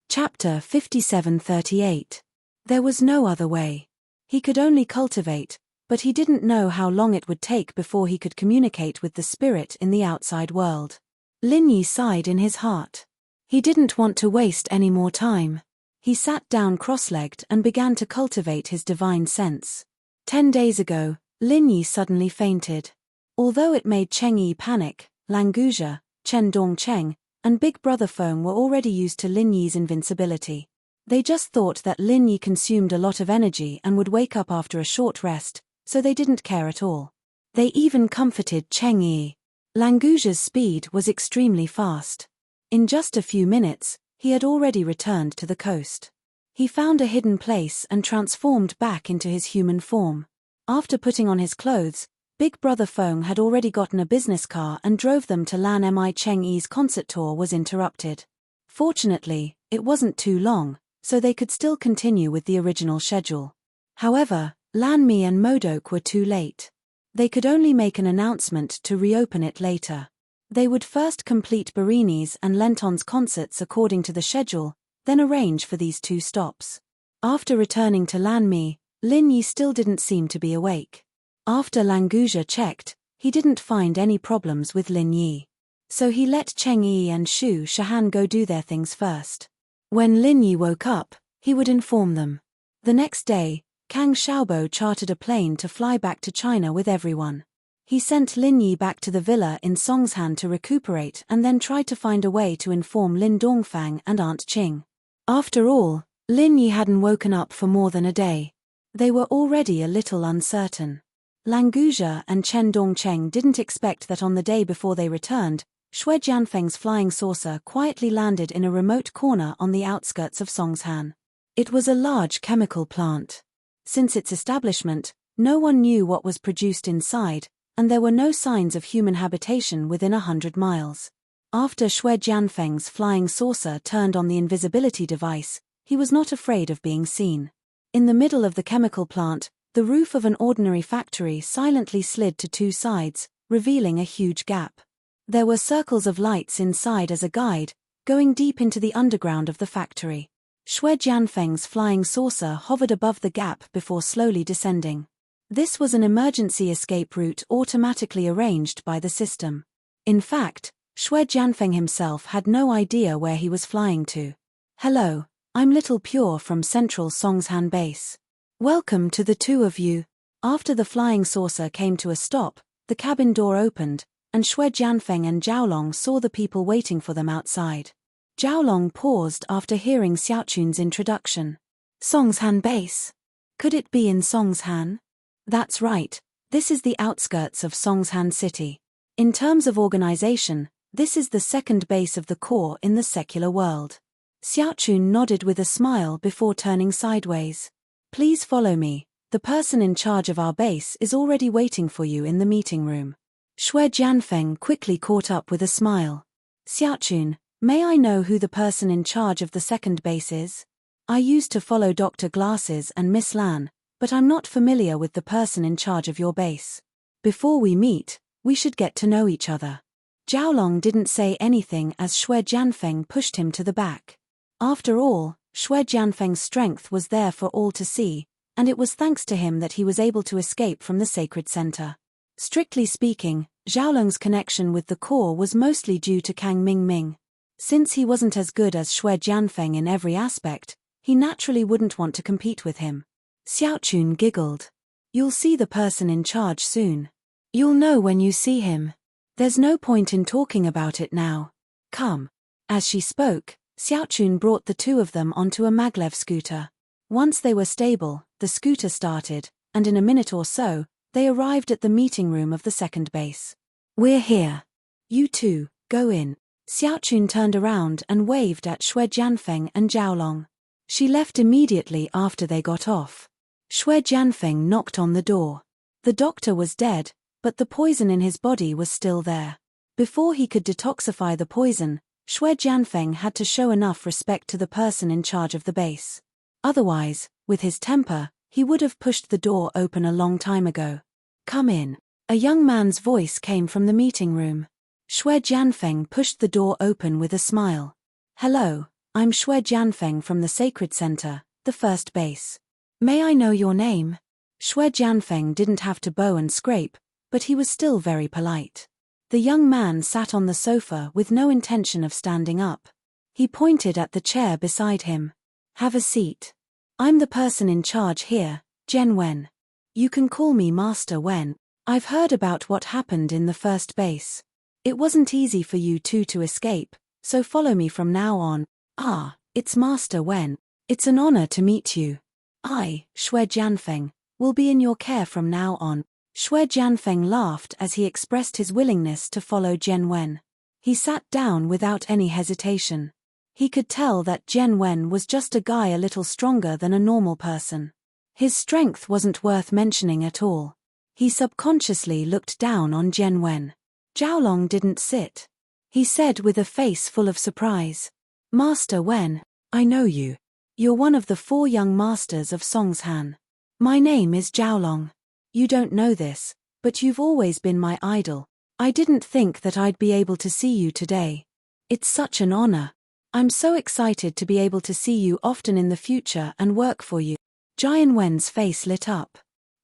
Chapter 57:38. There was no other way. He could only cultivate, but he didn't know how long it would take before he could communicate with the spirit in the outside world. Lin Yi sighed in his heart. He didn't want to waste any more time. He sat down cross-legged and began to cultivate his divine sense. 10 days ago, Lin Yi suddenly fainted. Although it made Cheng Yi panic, Languzha, Chen Dongcheng, and Big Brother Feng were already used to Lin Yi's invincibility. They just thought that Lin Yi consumed a lot of energy and would wake up after a short rest, so they didn't care at all. They even comforted Cheng Yi. Languzha's speed was extremely fast. In just a few minutes, he had already returned to the coast. He found a hidden place and transformed back into his human form. After putting on his clothes, Big Brother Feng had already gotten a business car and drove them to Lan Mi. Cheng Yi's concert tour was interrupted. Fortunately, it wasn't too long, so they could still continue with the original schedule. However, Lan Mi and Modok were too late. They could only make an announcement to reopen it later. They would first complete Barini's and Lenton's concerts according to the schedule, then arrange for these 2 stops. After returning to Lan Mi, Lin Yi still didn't seem to be awake. After Languja checked, he didn't find any problems with Lin Yi. So he let Cheng Yi and Shu Shahan go do their things first. When Lin Yi woke up, he would inform them. The next day, Kang Xiaobo chartered a plane to fly back to China with everyone. He sent Lin Yi back to the villa in Songshan to recuperate and then tried to find a way to inform Lin Dongfang and Aunt Qing. After all, Lin Yi hadn't woken up for more than a day. They were already a little uncertain. Languja and Chen Dongcheng didn't expect that on the day before they returned, Shui Jianfeng's flying saucer quietly landed in a remote corner on the outskirts of Songshan. It was a large chemical plant. Since its establishment, no one knew what was produced inside, and there were no signs of human habitation within 100 miles. After Shui Jianfeng's flying saucer turned on the invisibility device, he was not afraid of being seen. In the middle of the chemical plant, the roof of an ordinary factory silently slid to two sides, revealing a huge gap. There were circles of lights inside as a guide, going deep into the underground of the factory. Shui Jianfeng's flying saucer hovered above the gap before slowly descending. This was an emergency escape route automatically arranged by the system. In fact, Shui Jianfeng himself had no idea where he was flying to. "Hello, I'm Little Pure from Central Songshan Base. Welcome to the two of you." After the flying saucer came to a stop, the cabin door opened, and Shui Jianfeng and Zhaolong saw the people waiting for them outside. Zhaolong paused after hearing Xiaochun's introduction. "Songshan Base? Could it be in Songshan?" "That's right, this is the outskirts of Songshan City. In terms of organization, this is the second base of the Corps in the secular world." Xiaochun nodded with a smile before turning sideways. "Please follow me, the person in charge of our base is already waiting for you in the meeting room." Shui Jianfeng quickly caught up with a smile. "Xiaochun, may I know who the person in charge of the second base is? I used to follow Dr. Glasses and Miss Lan, but I'm not familiar with the person in charge of your base. Before we meet, we should get to know each other." Zhaolong didn't say anything as Shui Jianfeng pushed him to the back. After all, Shui Jianfeng's strength was there for all to see, and it was thanks to him that he was able to escape from the sacred center. Strictly speaking, Zhaolong's connection with the Corps was mostly due to Kang Mingming. Since he wasn't as good as Shui Jianfeng in every aspect, he naturally wouldn't want to compete with him. Xiaochun giggled. "You'll see the person in charge soon. You'll know when you see him. There's no point in talking about it now. Come." As she spoke, Xiaochun brought the two of them onto a maglev scooter. Once they were stable, the scooter started, and in a minute or so, they arrived at the meeting room of the second base. "We're here. You two, go in." Xiaochun turned around and waved at Shui Jianfeng and Zhaolong. She left immediately after they got off. Shui Jianfeng knocked on the door. The doctor was dead, but the poison in his body was still there. Before he could detoxify the poison, Shui Jianfeng had to show enough respect to the person in charge of the base. Otherwise, with his temper, he would have pushed the door open a long time ago. "Come in." A young man's voice came from the meeting room. Shui Jianfeng pushed the door open with a smile. "Hello, I'm Shui Jianfeng from the Sacred Center, the first base. May I know your name?" Shui Jianfeng didn't have to bow and scrape, but he was still very polite. The young man sat on the sofa with no intention of standing up. He pointed at the chair beside him. "Have a seat. I'm the person in charge here, Jen Wen. You can call me Master Wen. I've heard about what happened in the first base. It wasn't easy for you two to escape, so follow me from now on." "Ah, it's Master Wen. It's an honor to meet you. I, Shui Jianfeng, will be in your care from now on." Shui Jianfeng laughed as he expressed his willingness to follow Jen Wen. He sat down without any hesitation. He could tell that Jen Wen was just a guy a little stronger than a normal person. His strength wasn't worth mentioning at all. He subconsciously looked down on Jen Wen. Zhaolong didn't sit. He said with a face full of surprise, "Master Wen, I know you. You're one of the 4 young masters of Songshan. My name is Zhaolong. You don't know this, but you've always been my idol. I didn't think that I'd be able to see you today. It's such an honor. I'm so excited to be able to see you often in the future and work for you." Jian Wen's face lit up.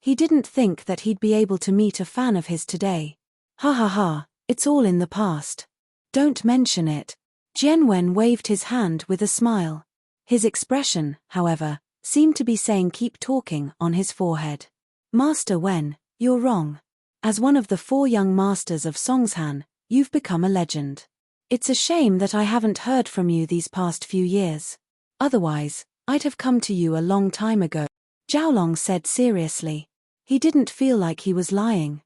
He didn't think that he'd be able to meet a fan of his today. Ha ha ha, it's all in the past. Don't mention it. Jianwen waved his hand with a smile. His expression, however, seemed to be saying keep talking on his forehead. Master Wen, you're wrong. As one of the 4 young masters of Songshan, you've become a legend. It's a shame that I haven't heard from you these past few years. Otherwise, I'd have come to you a long time ago, Zhaolong said seriously. He didn't feel like he was lying.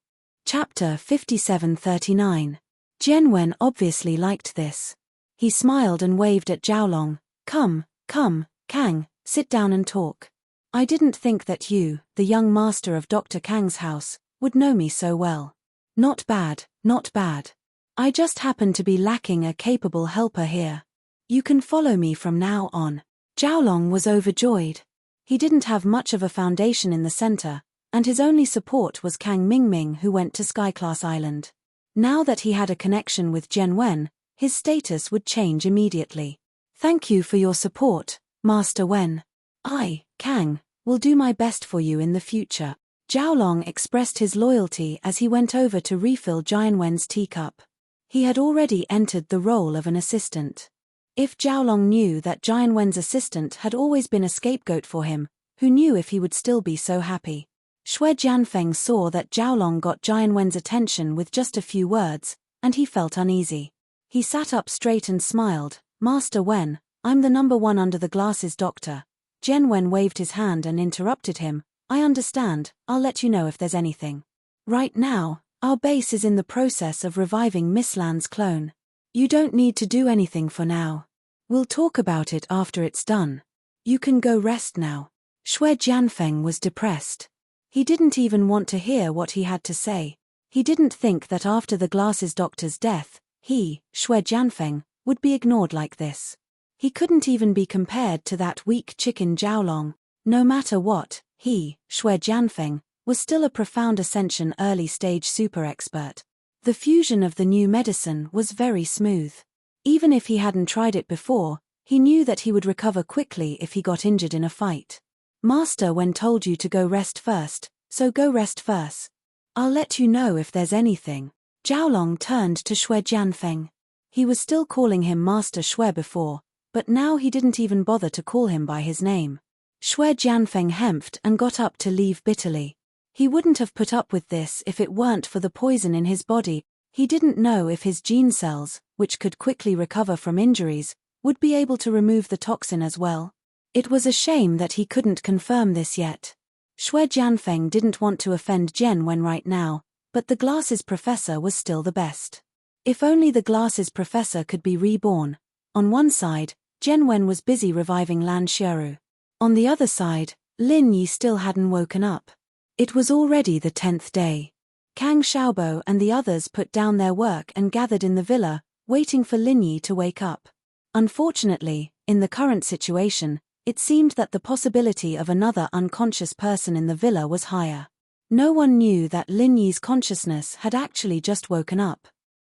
Chapter 5739. Jianwen obviously liked this. He smiled and waved at Zhaolong. Come, Kang, sit down and talk. I didn't think that you, the young master of Dr. Kang's house, would know me so well. Not bad, not bad. I just happen to be lacking a capable helper here. You can follow me from now on. Zhaolong was overjoyed. He didn't have much of a foundation in the center, and his only support was Kang Mingming, who went to Skyclass Island. Now that he had a connection with Jianwen, his status would change immediately. Thank you for your support, Master Wen. I, Kang, will do my best for you in the future. Zhaolong expressed his loyalty as he went over to refill Jianwen's teacup. He had already entered the role of an assistant. If Zhaolong knew that Jianwen's assistant had always been a scapegoat for him, who knew if he would still be so happy? Shui Jianfeng saw that Zhaolong got Jianwen's attention with just a few words, and he felt uneasy. He sat up straight and smiled. Master Wen, I'm the #1 under the glasses doctor. Jianwen waved his hand and interrupted him. I understand, I'll let you know if there's anything. Right now, our base is in the process of reviving Miss Lan's clone. You don't need to do anything for now. We'll talk about it after it's done. You can go rest now. Shui Jianfeng was depressed. He didn't even want to hear what he had to say. He didn't think that after the glasses doctor's death, he, Shui Jianfeng, would be ignored like this. He couldn't even be compared to that weak chicken Zhaolong. No matter what, he, Shui Jianfeng, was still a profound ascension early-stage super expert. The fusion of the new medicine was very smooth. Even if he hadn't tried it before, he knew that he would recover quickly if he got injured in a fight. Master Wen told you to go rest first, so go rest first. I'll let you know if there's anything. Zhaolong turned to Shui Jianfeng. He was still calling him Master Shui before, but now he didn't even bother to call him by his name. Shui Jianfeng hemphed and got up to leave bitterly. He wouldn't have put up with this if it weren't for the poison in his body. He didn't know if his gene cells, which could quickly recover from injuries, would be able to remove the toxin as well. It was a shame that he couldn't confirm this yet. Shui Jianfeng didn't want to offend Jianwen right now, but the glasses professor was still the best. If only the glasses professor could be reborn. On one side, Jianwen was busy reviving Lan Xiaoru. On the other side, Lin Yi still hadn't woken up. It was already the 10th day. Kang Xiaobo and the others put down their work and gathered in the villa, waiting for Lin Yi to wake up. Unfortunately, in the current situation, it seemed that the possibility of another unconscious person in the villa was higher. No one knew that Lin Yi's consciousness had actually just woken up.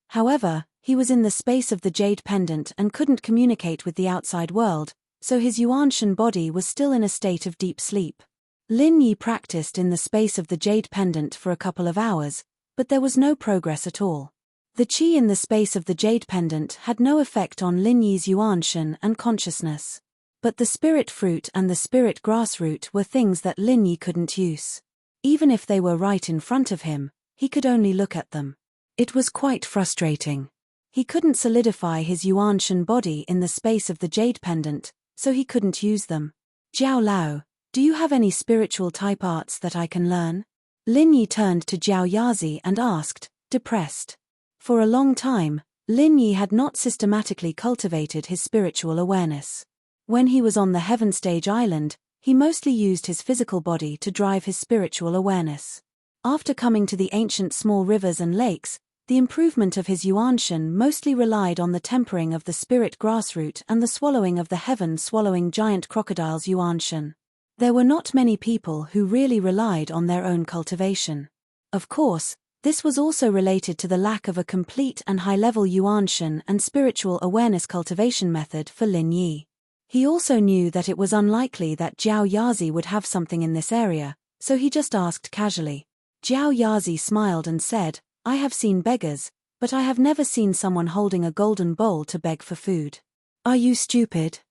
However, he was in the space of the jade pendant and couldn't communicate with the outside world, so his Yuanshan body was still in a state of deep sleep. Lin Yi practiced in the space of the jade pendant for a couple of hours, but there was no progress at all. The qi in the space of the jade pendant had no effect on Lin Yi's Yuanshan and consciousness. But the spirit fruit and the spirit grass root were things that Lin Yi couldn't use. Even if they were right in front of him, he could only look at them. It was quite frustrating. He couldn't solidify his Yuanshan body in the space of the jade pendant, so he couldn't use them. Jiao Lao, do you have any spiritual type arts that I can learn? Lin Yi turned to Jiao Yazi and asked, depressed. For a long time, Lin Yi had not systematically cultivated his spiritual awareness. When he was on the Heaven Stage Island, he mostly used his physical body to drive his spiritual awareness. After coming to the ancient small rivers and lakes, the improvement of his Yuanshan mostly relied on the tempering of the spirit grassroot and the swallowing of the heaven-swallowing giant crocodile's Yuanshan. There were not many people who really relied on their own cultivation. Of course, this was also related to the lack of a complete and high-level Yuanshan and spiritual awareness cultivation method for Lin Yi. He also knew that it was unlikely that Jiao Yazi would have something in this area, so he just asked casually. Jiao Yazi smiled and said, I have seen beggars, but I have never seen someone holding a golden bowl to beg for food. Are you stupid?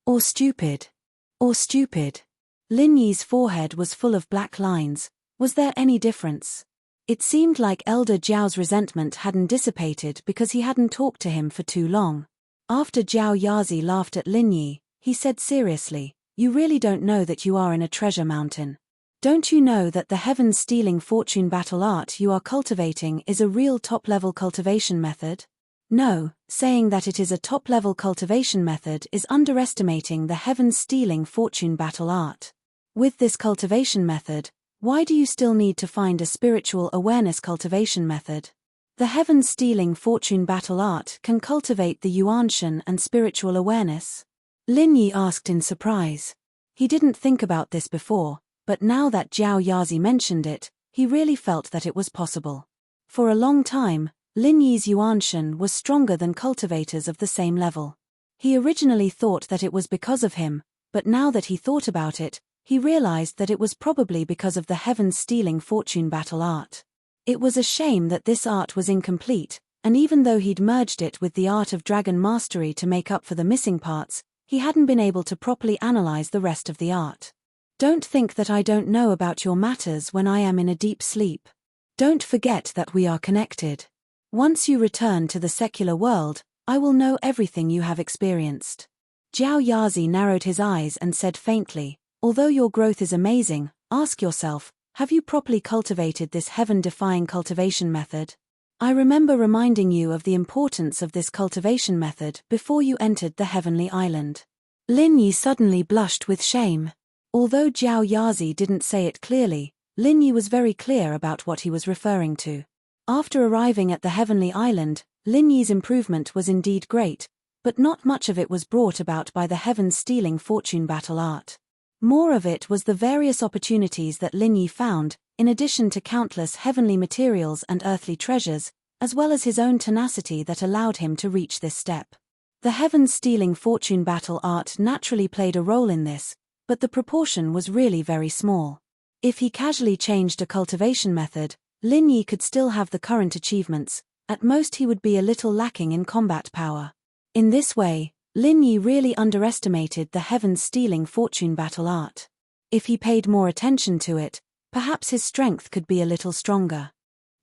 Or stupid? Or stupid? Lin Yi's forehead was full of black lines. Was there any difference? It seemed like Elder Jiao's resentment hadn't dissipated because he hadn't talked to him for too long. After Jiao Yazi laughed at Lin Yi, he said seriously, You really don't know that you are in a treasure mountain. Don't you know that the heaven-stealing fortune battle art you are cultivating is a real top-level cultivation method? No, saying that it is a top-level cultivation method is underestimating the heaven-stealing fortune battle art. With this cultivation method, why do you still need to find a spiritual awareness cultivation method? The heaven-stealing fortune battle art can cultivate the Yuanshan and spiritual awareness. Lin Yi asked in surprise. He didn't think about this before, but now that Jiao Yazi mentioned it, he really felt that it was possible. For a long time, Lin Yi's Yuanshan was stronger than cultivators of the same level. He originally thought that it was because of him, but now that he thought about it, he realized that it was probably because of the heaven-stealing fortune battle art. It was a shame that this art was incomplete, and even though he'd merged it with the art of dragon mastery to make up for the missing parts, he hadn't been able to properly analyze the rest of the art. Don't think that I don't know about your matters when I am in a deep sleep. Don't forget that we are connected. Once you return to the secular world, I will know everything you have experienced. Jiao Yazi narrowed his eyes and said faintly, Although your growth is amazing, ask yourself, have you properly cultivated this heaven-defying cultivation method? I remember reminding you of the importance of this cultivation method before you entered the heavenly island. Lin Yi suddenly blushed with shame. Although Jiao Yazi didn't say it clearly, Lin Yi was very clear about what he was referring to. After arriving at the heavenly island, Lin Yi's improvement was indeed great, but not much of it was brought about by the heaven-stealing fortune battle art. More of it was the various opportunities that Lin Yi found, in addition to countless heavenly materials and earthly treasures, as well as his own tenacity that allowed him to reach this step. The heaven-stealing fortune battle art naturally played a role in this, but the proportion was really very small. If he casually changed a cultivation method, Lin Yi could still have the current achievements, at most he would be a little lacking in combat power. In this way, Lin Yi really underestimated the heaven-stealing fortune battle art. If he paid more attention to it, perhaps his strength could be a little stronger.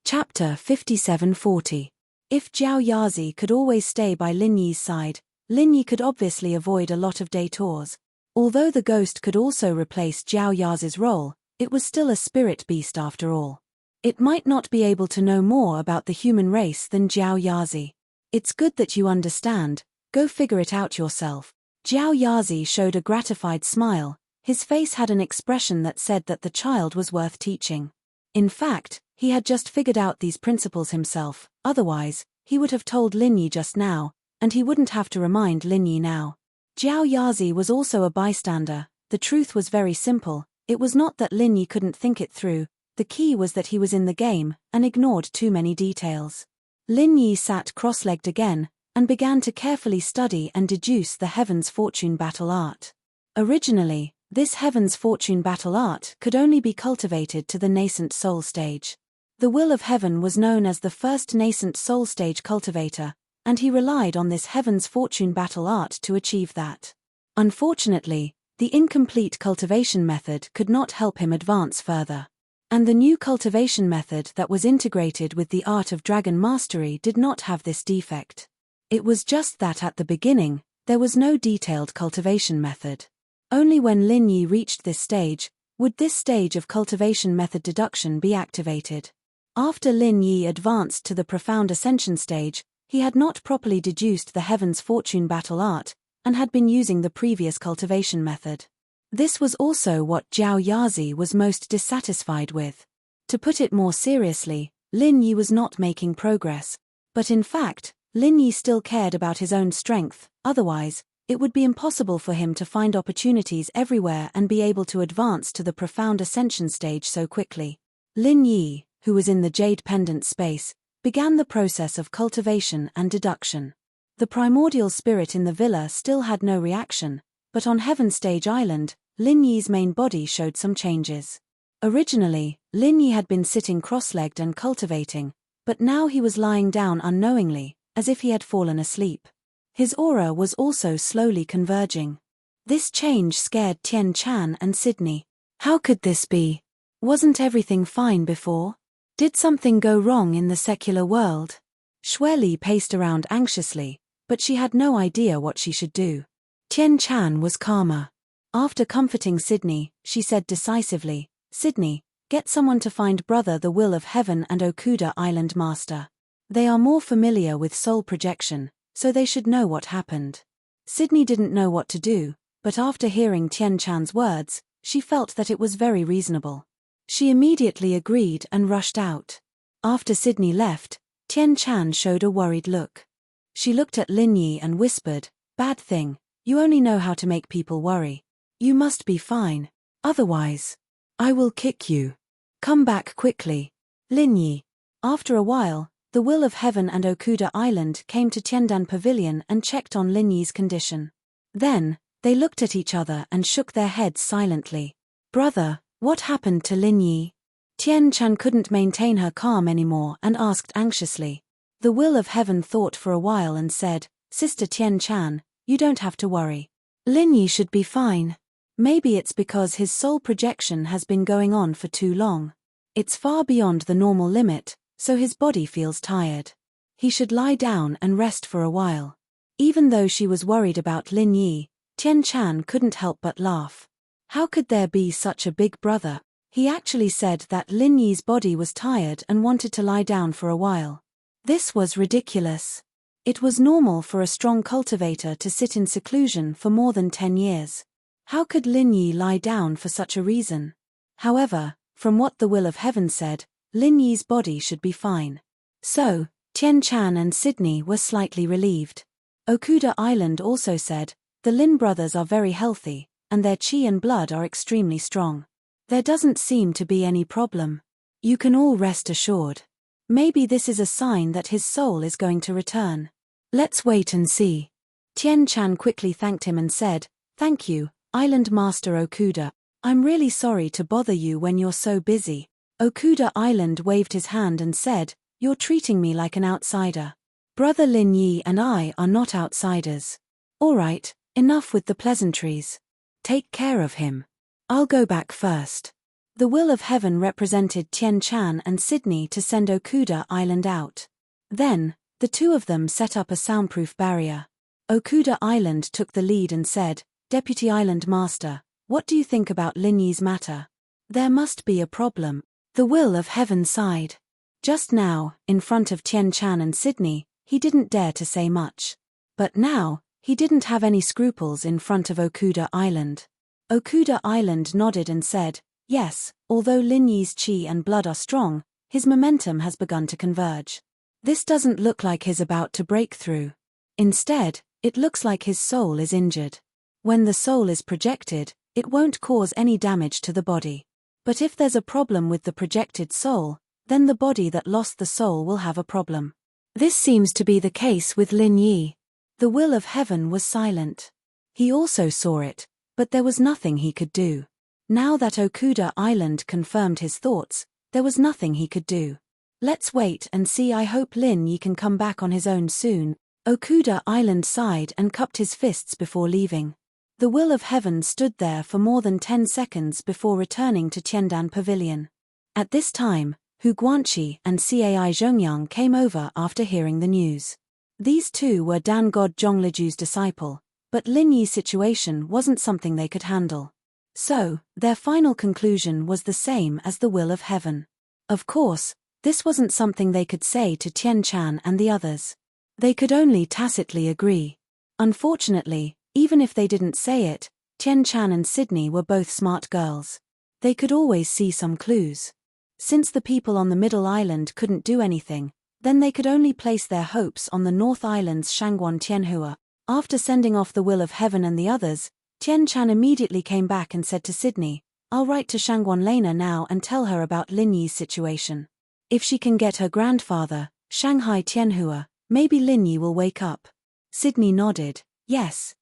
Chapter 5740. If Jiao Yazi could always stay by Lin Yi's side, Lin Yi could obviously avoid a lot of detours. Although the ghost could also replace Jiao Yazi's role, it was still a spirit beast after all. It might not be able to know more about the human race than Jiao Yazi. It's good that you understand. Go figure it out yourself. Jiao Yazi showed a gratified smile. His face had an expression that said that the child was worth teaching. In fact, he had just figured out these principles himself, otherwise, he would have told Lin Yi just now, and he wouldn't have to remind Lin Yi now. Jiao Yazi was also a bystander. The truth was very simple. It was not that Lin Yi couldn't think it through, the key was that he was in the game, and ignored too many details. Lin Yi sat cross-legged again, and began to carefully study and deduce the Heaven's Fortune Battle art. Originally, this Heaven's Fortune Battle art could only be cultivated to the nascent soul stage. The Will of Heaven was known as the first nascent soul stage cultivator, and he relied on this Heaven's Fortune Battle art to achieve that. Unfortunately, the incomplete cultivation method could not help him advance further. And the new cultivation method that was integrated with the art of dragon mastery did not have this defect. It was just that at the beginning, there was no detailed cultivation method. Only when Lin Yi reached this stage, would this stage of cultivation method deduction be activated. After Lin Yi advanced to the profound ascension stage, he had not properly deduced the Heaven's Fortune Battle art, and had been using the previous cultivation method. This was also what Jiao Yazi was most dissatisfied with. To put it more seriously, Lin Yi was not making progress. But in fact, Lin Yi still cared about his own strength, otherwise, it would be impossible for him to find opportunities everywhere and be able to advance to the profound ascension stage so quickly. Lin Yi, who was in the Jade Pendant space, began the process of cultivation and deduction. The primordial spirit in the villa still had no reaction, but on Heaven Stage Island, Lin Yi's main body showed some changes. Originally, Lin Yi had been sitting cross-legged and cultivating, but now he was lying down unknowingly, as if he had fallen asleep. His aura was also slowly converging. This change scared Tian Chan and Sydney. How could this be? Wasn't everything fine before? Did something go wrong in the secular world? Xue Li paced around anxiously, but she had no idea what she should do. Tian Chan was calmer. After comforting Sydney, she said decisively, "Sydney, get someone to find Brother the Will of Heaven and Okuda Island Master. They are more familiar with soul projection, so they should know what happened." Sydney didn't know what to do, but after hearing Tian Chan's words, she felt that it was very reasonable. She immediately agreed and rushed out. After Sydney left, Tian Chan showed a worried look. She looked at Lin Yi and whispered, "Bad thing, you only know how to make people worry. You must be fine. Otherwise, I will kick you. Come back quickly." Lin Yi. After a while, the Will of Heaven and Okuda Island came to Tiandan Pavilion and checked on Lin Yi's condition. Then, they looked at each other and shook their heads silently. "Brother, what happened to Lin Yi?" Tian Chan couldn't maintain her calm anymore and asked anxiously. The Will of Heaven thought for a while and said, "Sister Tian Chan, you don't have to worry. Lin Yi should be fine. Maybe it's because his soul projection has been going on for too long. It's far beyond the normal limit, so his body feels tired. He should lie down and rest for a while." Even though she was worried about Lin Yi, Tian Chan couldn't help but laugh. How could there be such a big brother? He actually said that Lin Yi's body was tired and wanted to lie down for a while. This was ridiculous. It was normal for a strong cultivator to sit in seclusion for more than 10 years. How could Lin Yi lie down for such a reason? However, from what the Will of Heaven said, Lin Yi's body should be fine. So, Tian Chan and Sydney were slightly relieved. Okuda Island also said, "The Lin brothers are very healthy, and their qi and blood are extremely strong. There doesn't seem to be any problem. You can all rest assured. Maybe this is a sign that his soul is going to return. Let's wait and see." Tian Chan quickly thanked him and said, "Thank you, Island Master Okuda. I'm really sorry to bother you when you're so busy." Okuda Island waved his hand and said, "You're treating me like an outsider. Brother Lin Yi and I are not outsiders. All right, enough with the pleasantries. Take care of him. I'll go back first." The Will of Heaven represented Tian Chan and Sydney to send Okuda Island out. Then, the two of them set up a soundproof barrier. Okuda Island took the lead and said, "Deputy Island Master, what do you think about Lin Yi's matter? There must be a problem." The Will of Heaven sighed. Just now, in front of Tian Chan and Sydney, he didn't dare to say much. But now, he didn't have any scruples in front of Okuda Island. Okuda Island nodded and said, "Yes, although Lin Yi's qi and blood are strong, his momentum has begun to converge. This doesn't look like he's about to break through. Instead, it looks like his soul is injured. When the soul is projected, it won't cause any damage to the body. But if there's a problem with the projected soul, then the body that lost the soul will have a problem. This seems to be the case with Lin Yi." The Will of Heaven was silent. He also saw it, but there was nothing he could do. Now that Okuda Island confirmed his thoughts, there was nothing he could do. "Let's wait and see. I hope Lin Yi can come back on his own soon." Okuda Island sighed and cupped his fists before leaving. The Will of Heaven stood there for more than 10 seconds before returning to Tiandan Pavilion. At this time, Hu Guanqi and Cai Zhongyang came over after hearing the news. These two were Dan God Zhongliju's disciple, but Lin Yi's situation wasn't something they could handle. So, their final conclusion was the same as the Will of Heaven. Of course, this wasn't something they could say to Tian Chan and the others. They could only tacitly agree. Unfortunately, even if they didn't say it, Tian Chan and Sydney were both smart girls. They could always see some clues. Since the people on the Middle Island couldn't do anything, then they could only place their hopes on the North Island's Shangguan Tianhua. After sending off the Will of Heaven and the others, Tian Chan immediately came back and said to Sydney, "I'll write to Shangguan Lena now and tell her about Lin Yi's situation. If she can get her grandfather, Shanghai Tianhua, maybe Lin Yi will wake up." Sydney nodded. Yes.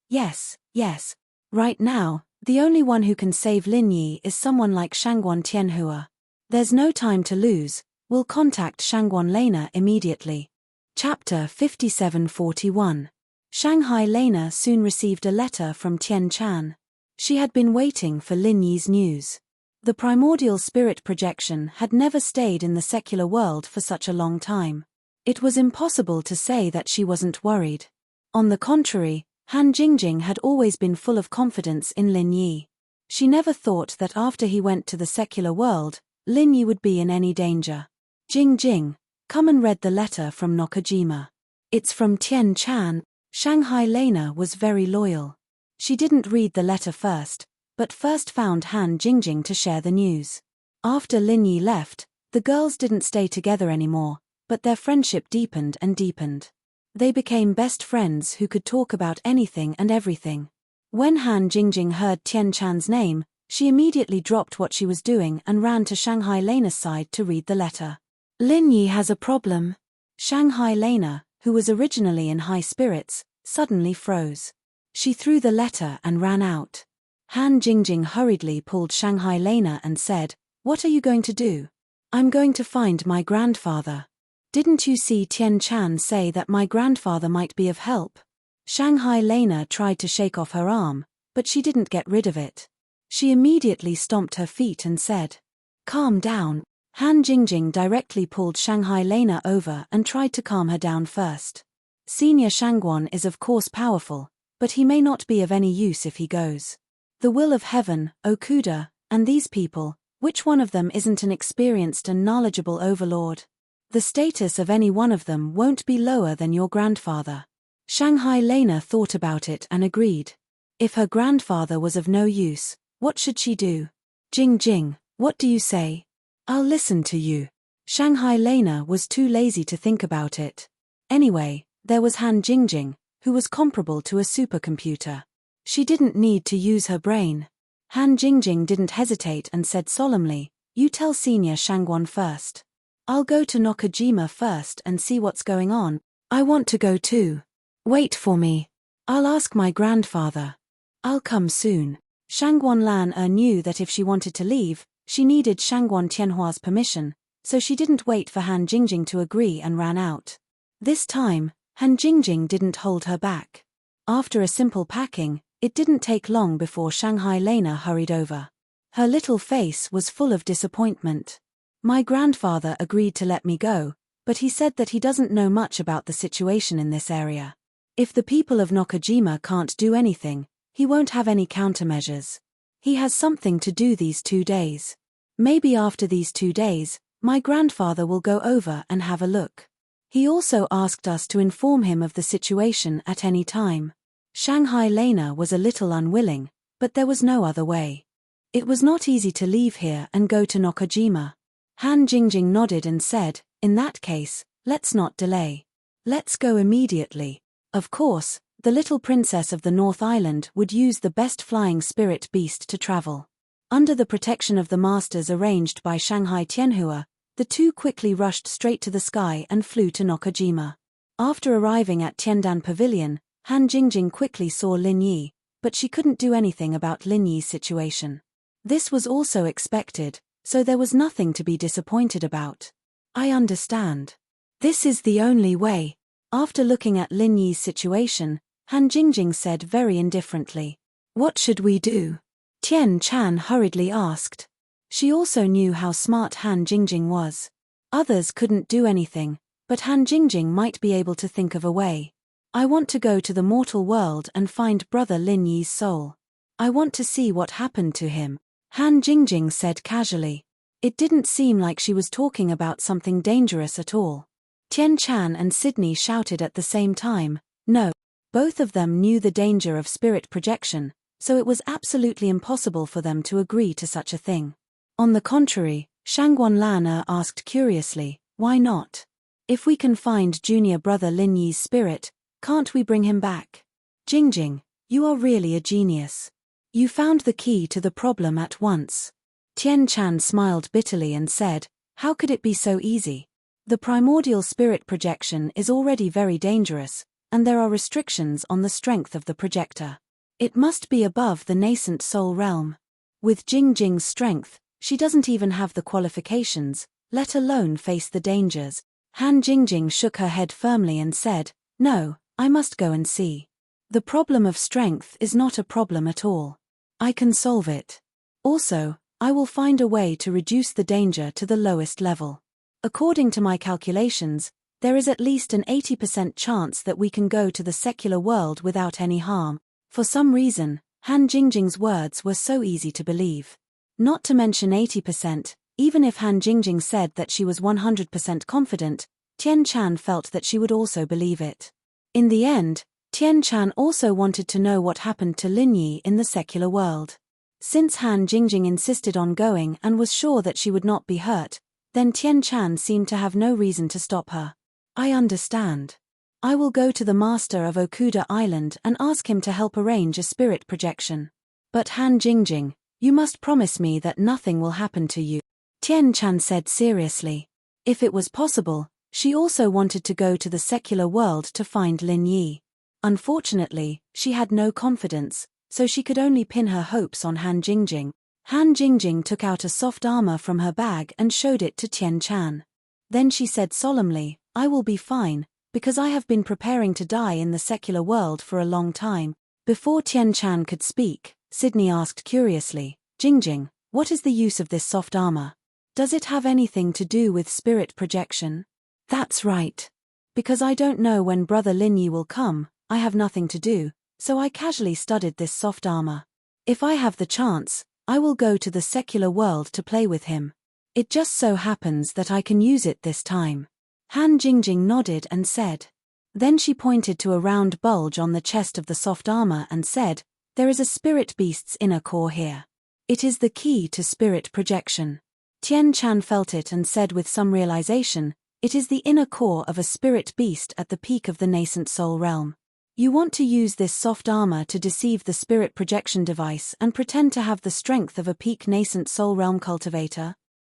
Right now, The only one who can save Lin Yi is someone like Shangguan Tianhua. There's no time to lose, we'll contact Shangguan Lena immediately. Chapter 5741. Shanghai Lena soon received a letter from Tian Chan. She had been waiting for Lin Yi's news. The primordial spirit projection had never stayed in the secular world for such a long time. It was impossible to say that she wasn't worried. On the contrary, Han Jingjing had always been full of confidence in Lin Yi. She never thought that after he went to the secular world, Lin Yi would be in any danger. Jing, come and read the letter from Nakajima. It's from Tian Chan. Shanghai Lena was very loyal. She didn't read the letter first, but first found Han Jingjing to share the news. After Lin Yi left, the girls didn't stay together anymore, but their friendship deepened and deepened. They became best friends who could talk about anything and everything. When Han Jingjing heard Tian Chan's name, she immediately dropped what she was doing and ran to Shanghai Lena's side to read the letter. Lin Yi has a problem. Shanghai Lena, who was originally in high spirits, suddenly froze. She threw the letter and ran out. Han Jingjing hurriedly pulled Shanghai Lena and said, "What are you going to do?" "I'm going to find my grandfather." "Didn't you see Tian Chan say that my grandfather might be of help?" Shanghai Lena tried to shake off her arm, but she didn't get rid of it. She immediately stomped her feet and said, "Calm down." Han Jingjing directly pulled Shanghai Lena over and tried to calm her down first. Senior Shangguan is of course powerful, but he may not be of any use if he goes. The will of heaven, Okuda, and these people, which one of them isn't an experienced and knowledgeable overlord? The status of any one of them won't be lower than your grandfather. Shanghai Lena thought about it and agreed. If her grandfather was of no use, what should she do? Jing, what do you say? I'll listen to you. Shanghai Lena was too lazy to think about it. Anyway, there was Han Jingjing, who was comparable to a supercomputer. She didn't need to use her brain. Han Jingjing didn't hesitate and said solemnly, "You tell Senior Shangguan first. I'll go to Nakajima first and see what's going on. I want to go too. Wait for me. I'll ask my grandfather. I'll come soon." Shangguan Lan knew that if she wanted to leave, she needed Shangguan Tianhua's permission, so she didn't wait for Han Jingjing to agree and ran out. This time, Han Jingjing didn't hold her back. After a simple packing, it didn't take long before Shanghai Lena hurried over. Her little face was full of disappointment. "My grandfather agreed to let me go, but he said that he doesn't know much about the situation in this area. If the people of Nakajima can't do anything, he won't have any countermeasures. He has something to do these 2 days. Maybe after these 2 days, my grandfather will go over and have a look. He also asked us to inform him of the situation at any time." Shanghai Lena was a little unwilling, but there was no other way. It was not easy to leave here and go to Nakajima. Han Jingjing nodded and said, "In that case, let's not delay. Let's go immediately." Of course, the little princess of the North Island would use the best flying spirit beast to travel. Under the protection of the masters arranged by Shanghai Tianhua, the two quickly rushed straight to the sky and flew to Nakajima. After arriving at Tiandan Pavilion, Han Jingjing quickly saw Lin Yi, but she couldn't do anything about Lin Yi's situation. This was also expected, so there was nothing to be disappointed about. "I understand. This is the only way." After looking at Lin Yi's situation, Han Jingjing said very indifferently, "What should we do?" Tian Chan hurriedly asked. She also knew how smart Han Jingjing was. Others couldn't do anything, but Han Jingjing might be able to think of a way. "I want to go to the mortal world and find brother Lin Yi's soul. I want to see what happened to him," Han Jingjing said casually. It didn't seem like she was talking about something dangerous at all. Tian Chan and Sydney shouted at the same time, "No." Both of them knew the danger of spirit projection, so it was absolutely impossible for them to agree to such a thing. On the contrary, Shangguan Lan asked curiously, "Why not? If we can find junior brother Lin Yi's spirit, can't we bring him back?" "Jingjing, you are really a genius. You found the key to the problem at once." Tian Chan smiled bitterly and said, "How could it be so easy? The primordial spirit projection is already very dangerous, and there are restrictions on the strength of the projector. It must be above the nascent soul realm. With Jingjing's strength, she doesn't even have the qualifications, let alone face the dangers. Han Jingjing shook her head firmly and said, "No, I must go and see. The problem of strength is not a problem at all. I can solve it. Also, I will find a way to reduce the danger to the lowest level. According to my calculations, there is at least an 80% chance that we can go to the secular world without any harm." For some reason, Han Jingjing's words were so easy to believe. Not to mention 80%, even if Han Jingjing said that she was 100% confident, Tian Chan felt that she would also believe it. In the end, Tian Chan also wanted to know what happened to Lin Yi in the secular world. Since Han Jingjing insisted on going and was sure that she would not be hurt, then Tian Chan seemed to have no reason to stop her. "I understand. I will go to the master of Okuda Island and ask him to help arrange a spirit projection. But Han Jingjing, you must promise me that nothing will happen to you," Tian Chan said seriously. If it was possible, she also wanted to go to the secular world to find Lin Yi. Unfortunately, she had no confidence, so she could only pin her hopes on Han Jingjing. Han Jingjing took out a soft armor from her bag and showed it to Tian Chan. Then she said solemnly, "I will be fine, because I have been preparing to die in the secular world for a long time." Before Tian Chan could speak, Sydney asked curiously, "Jingjing, what is the use of this soft armor? Does it have anything to do with spirit projection?" "That's right. Because I don't know when Brother Lin Yi will come, I have nothing to do, so I casually studied this soft armor. If I have the chance, I will go to the secular world to play with him. It just so happens that I can use it this time." Han Jingjing nodded and said. Then she pointed to a round bulge on the chest of the soft armor and said, "There is a spirit beast's inner core here. It is the key to spirit projection." Tian Chan felt it and said with some realization, "It is the inner core of a spirit beast at the peak of the nascent soul realm. You want to use this soft armor to deceive the spirit projection device and pretend to have the strength of a peak nascent soul realm cultivator?"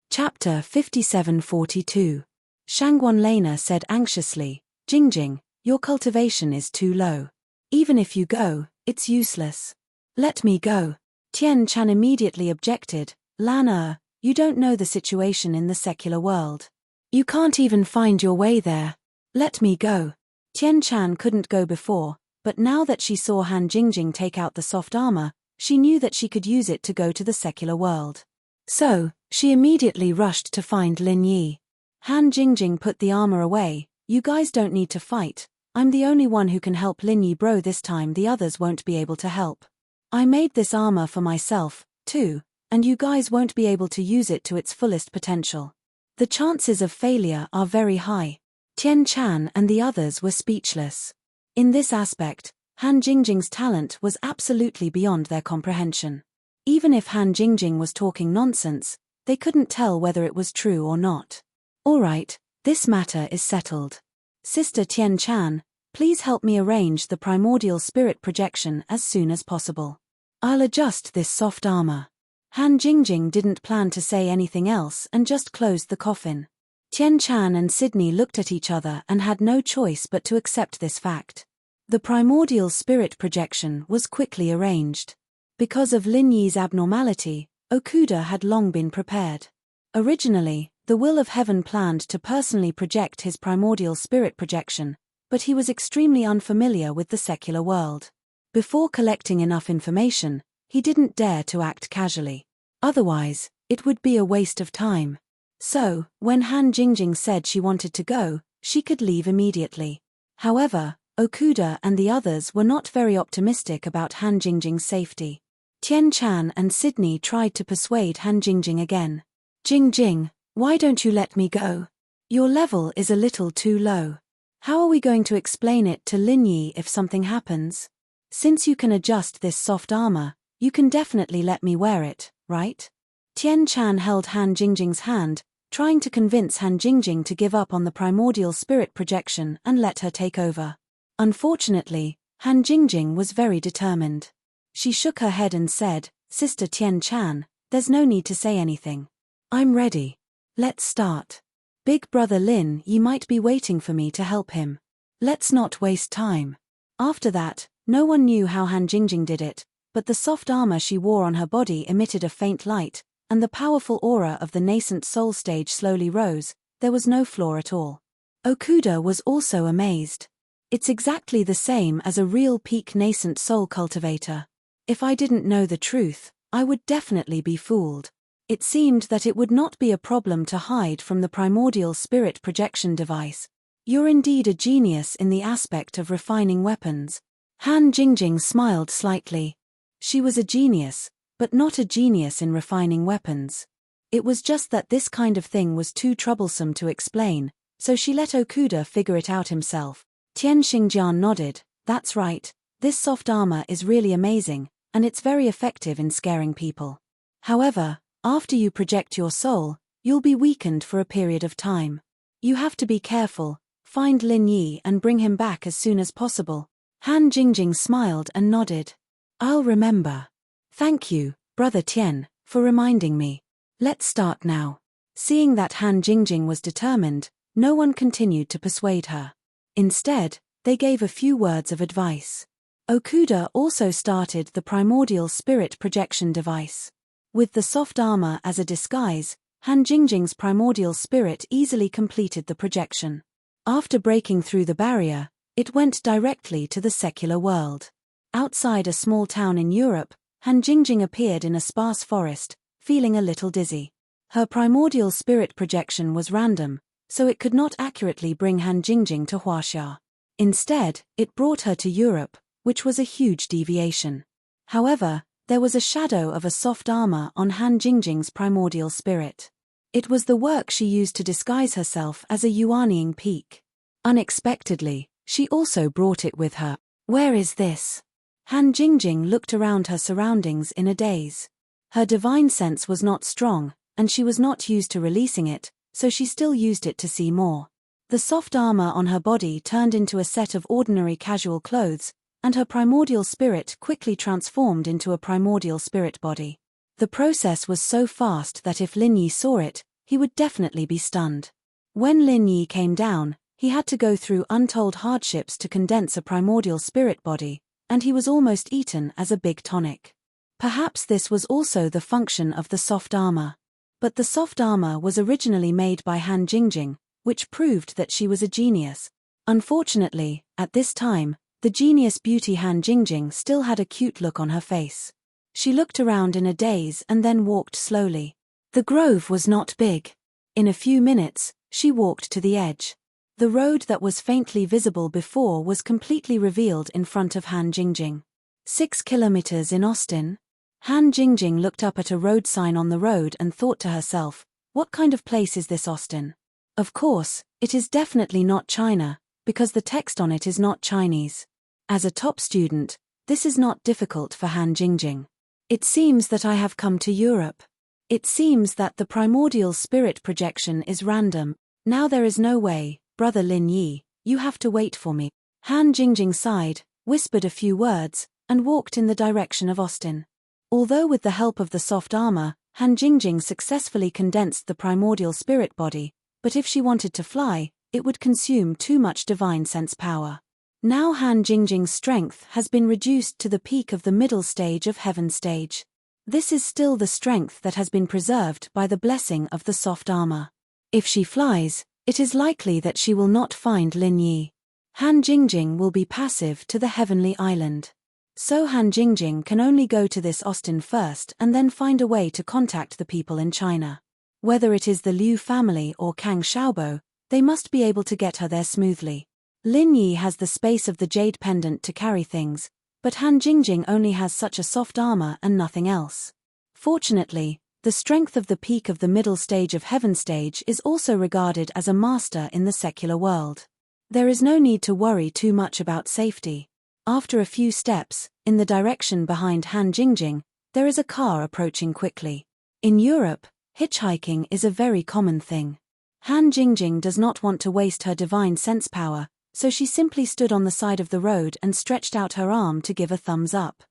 Chapter 5742. Shangguan Lena said anxiously, "Jingjing, your cultivation is too low. Even if you go, it's useless." "Let me go." Tian Chan immediately objected, "Lan you don't know the situation in the secular world. You can't even find your way there. Let me go." Tian Chan couldn't go before, but now that she saw Han Jingjing take out the soft armor, she knew that she could use it to go to the secular world. So, she immediately rushed to find Lin Yi. Han Jingjing put the armor away. "You guys don't need to fight. I'm the only one who can help Lin Yi bro this time. The others won't be able to help. I made this armor for myself, too, and you guys won't be able to use it to its fullest potential. The chances of failure are very high." Tian Chan and the others were speechless. In this aspect, Han Jingjing's talent was absolutely beyond their comprehension. Even if Han Jingjing was talking nonsense, they couldn't tell whether it was true or not. "All right, this matter is settled. Sister Tian Chan, please help me arrange the primordial spirit projection as soon as possible. I'll adjust this soft armor." Han Jingjing didn't plan to say anything else and just closed the coffin. Tian Chan and Sydney looked at each other and had no choice but to accept this fact. The primordial spirit projection was quickly arranged. Because of Lin Yi's abnormality, Okuda had long been prepared. Originally, the Will of Heaven planned to personally project his primordial spirit projection, but he was extremely unfamiliar with the secular world. Before collecting enough information, he didn't dare to act casually. Otherwise, it would be a waste of time. So, when Han Jingjing said she wanted to go, she could leave immediately. However, Okuda and the others were not very optimistic about Han Jingjing's safety. Tian Chan and Sydney tried to persuade Han Jingjing again. "Jingjing, why don't you let me go? Your level is a little too low. How are we going to explain it to Lin Yi if something happens? Since you can adjust this soft armor, you can definitely let me wear it, right?" Tian Chan held Han Jingjing's hand, trying to convince Han Jingjing to give up on the primordial spirit projection and let her take over. Unfortunately, Han Jingjing was very determined. She shook her head and said, "Sister Tian Chan, there's no need to say anything. I'm ready. Let's start. Big brother Lin Yi might be waiting for me to help him. Let's not waste time." After that, No one knew how Han Jingjing did it, but the soft armor she wore on her body emitted a faint light, and the powerful aura of the nascent soul stage slowly rose. There was no flaw at all. Okuda was also amazed. It's exactly the same as a real peak nascent soul cultivator. If I didn't know the truth, I would definitely be fooled. It seemed that it would not be a problem to hide from the primordial spirit projection device. You're indeed a genius in the aspect of refining weapons. Han Jingjing smiled slightly. She was a genius, but not a genius in refining weapons. It was just that this kind of thing was too troublesome to explain, so she let Okuda figure it out himself. Tian Xingjian nodded. That's right, this soft armor is really amazing, and it's very effective in scaring people. However, after you project your soul, you'll be weakened for a period of time. You have to be careful, find Lin Yi and bring him back as soon as possible. Han Jingjing smiled and nodded. I'll remember. Thank you, Brother Tian, for reminding me. Let's start now. Seeing that Han Jingjing was determined, no one continued to persuade her. Instead, they gave a few words of advice. Okuda also started the primordial spirit projection device. With the soft armor as a disguise, Han Jingjing's primordial spirit easily completed the projection. After breaking through the barrier, it went directly to the secular world. Outside a small town in Europe, Han Jingjing appeared in a sparse forest, feeling a little dizzy. Her primordial spirit projection was random, so it could not accurately bring Han Jingjing to Huaxia. Instead, it brought her to Europe, which was a huge deviation. However, there was a shadow of a soft armor on Han Jingjing's primordial spirit. It was the work she used to disguise herself as a Yuanying peak. Unexpectedly, she also brought it with her. Where is this? Han Jingjing looked around her surroundings in a daze. Her divine sense was not strong, and she was not used to releasing it, so she still used it to see more. The soft armor on her body turned into a set of ordinary casual clothes, and her primordial spirit quickly transformed into a primordial spirit body. The process was so fast that if Lin Yi saw it, he would definitely be stunned. When Lin Yi came down, he had to go through untold hardships to condense a primordial spirit body, and he was almost eaten as a big tonic. Perhaps this was also the function of the soft armor. But the soft armor was originally made by Han Jingjing, which proved that she was a genius. Unfortunately, at this time, the genius beauty Han Jingjing still had a cute look on her face. She looked around in a daze and then walked slowly. The grove was not big. In a few minutes, she walked to the edge. The road that was faintly visible before was completely revealed in front of Han Jingjing. 6 kilometers in Austin? Han Jingjing looked up at a road sign on the road and thought to herself, what kind of place is this Austin? Of course, it is definitely not China, because the text on it is not Chinese. As a top student, this is not difficult for Han Jingjing. It seems that I have come to Europe. It seems that the primordial spirit projection is random. Now there is no way, Brother Lin Yi, you have to wait for me. Han Jingjing sighed, whispered a few words, and walked in the direction of Austin. Although with the help of the soft armor, Han Jingjing successfully condensed the primordial spirit body, but if she wanted to fly, it would consume too much divine sense power. Now Han Jingjing's strength has been reduced to the peak of the middle stage of heaven stage. This is still the strength that has been preserved by the blessing of the soft armor. If she flies, it is likely that she will not find Lin Yi. Han Jingjing will be passive to the heavenly island. So Han Jingjing can only go to this Austin first and then find a way to contact the people in China. Whether it is the Liu family or Kang Xiaobo, they must be able to get her there smoothly. Lin Yi has the space of the jade pendant to carry things, but Han Jingjing only has such a soft armor and nothing else. Fortunately, the strength of the peak of the middle stage of heaven stage is also regarded as a master in the secular world. There is no need to worry too much about safety. After a few steps, in the direction behind Han Jingjing, there is a car approaching quickly. In Europe, hitchhiking is a very common thing. Han Jingjing does not want to waste her divine sense power, so she simply stood on the side of the road and stretched out her arm to give a thumbs up.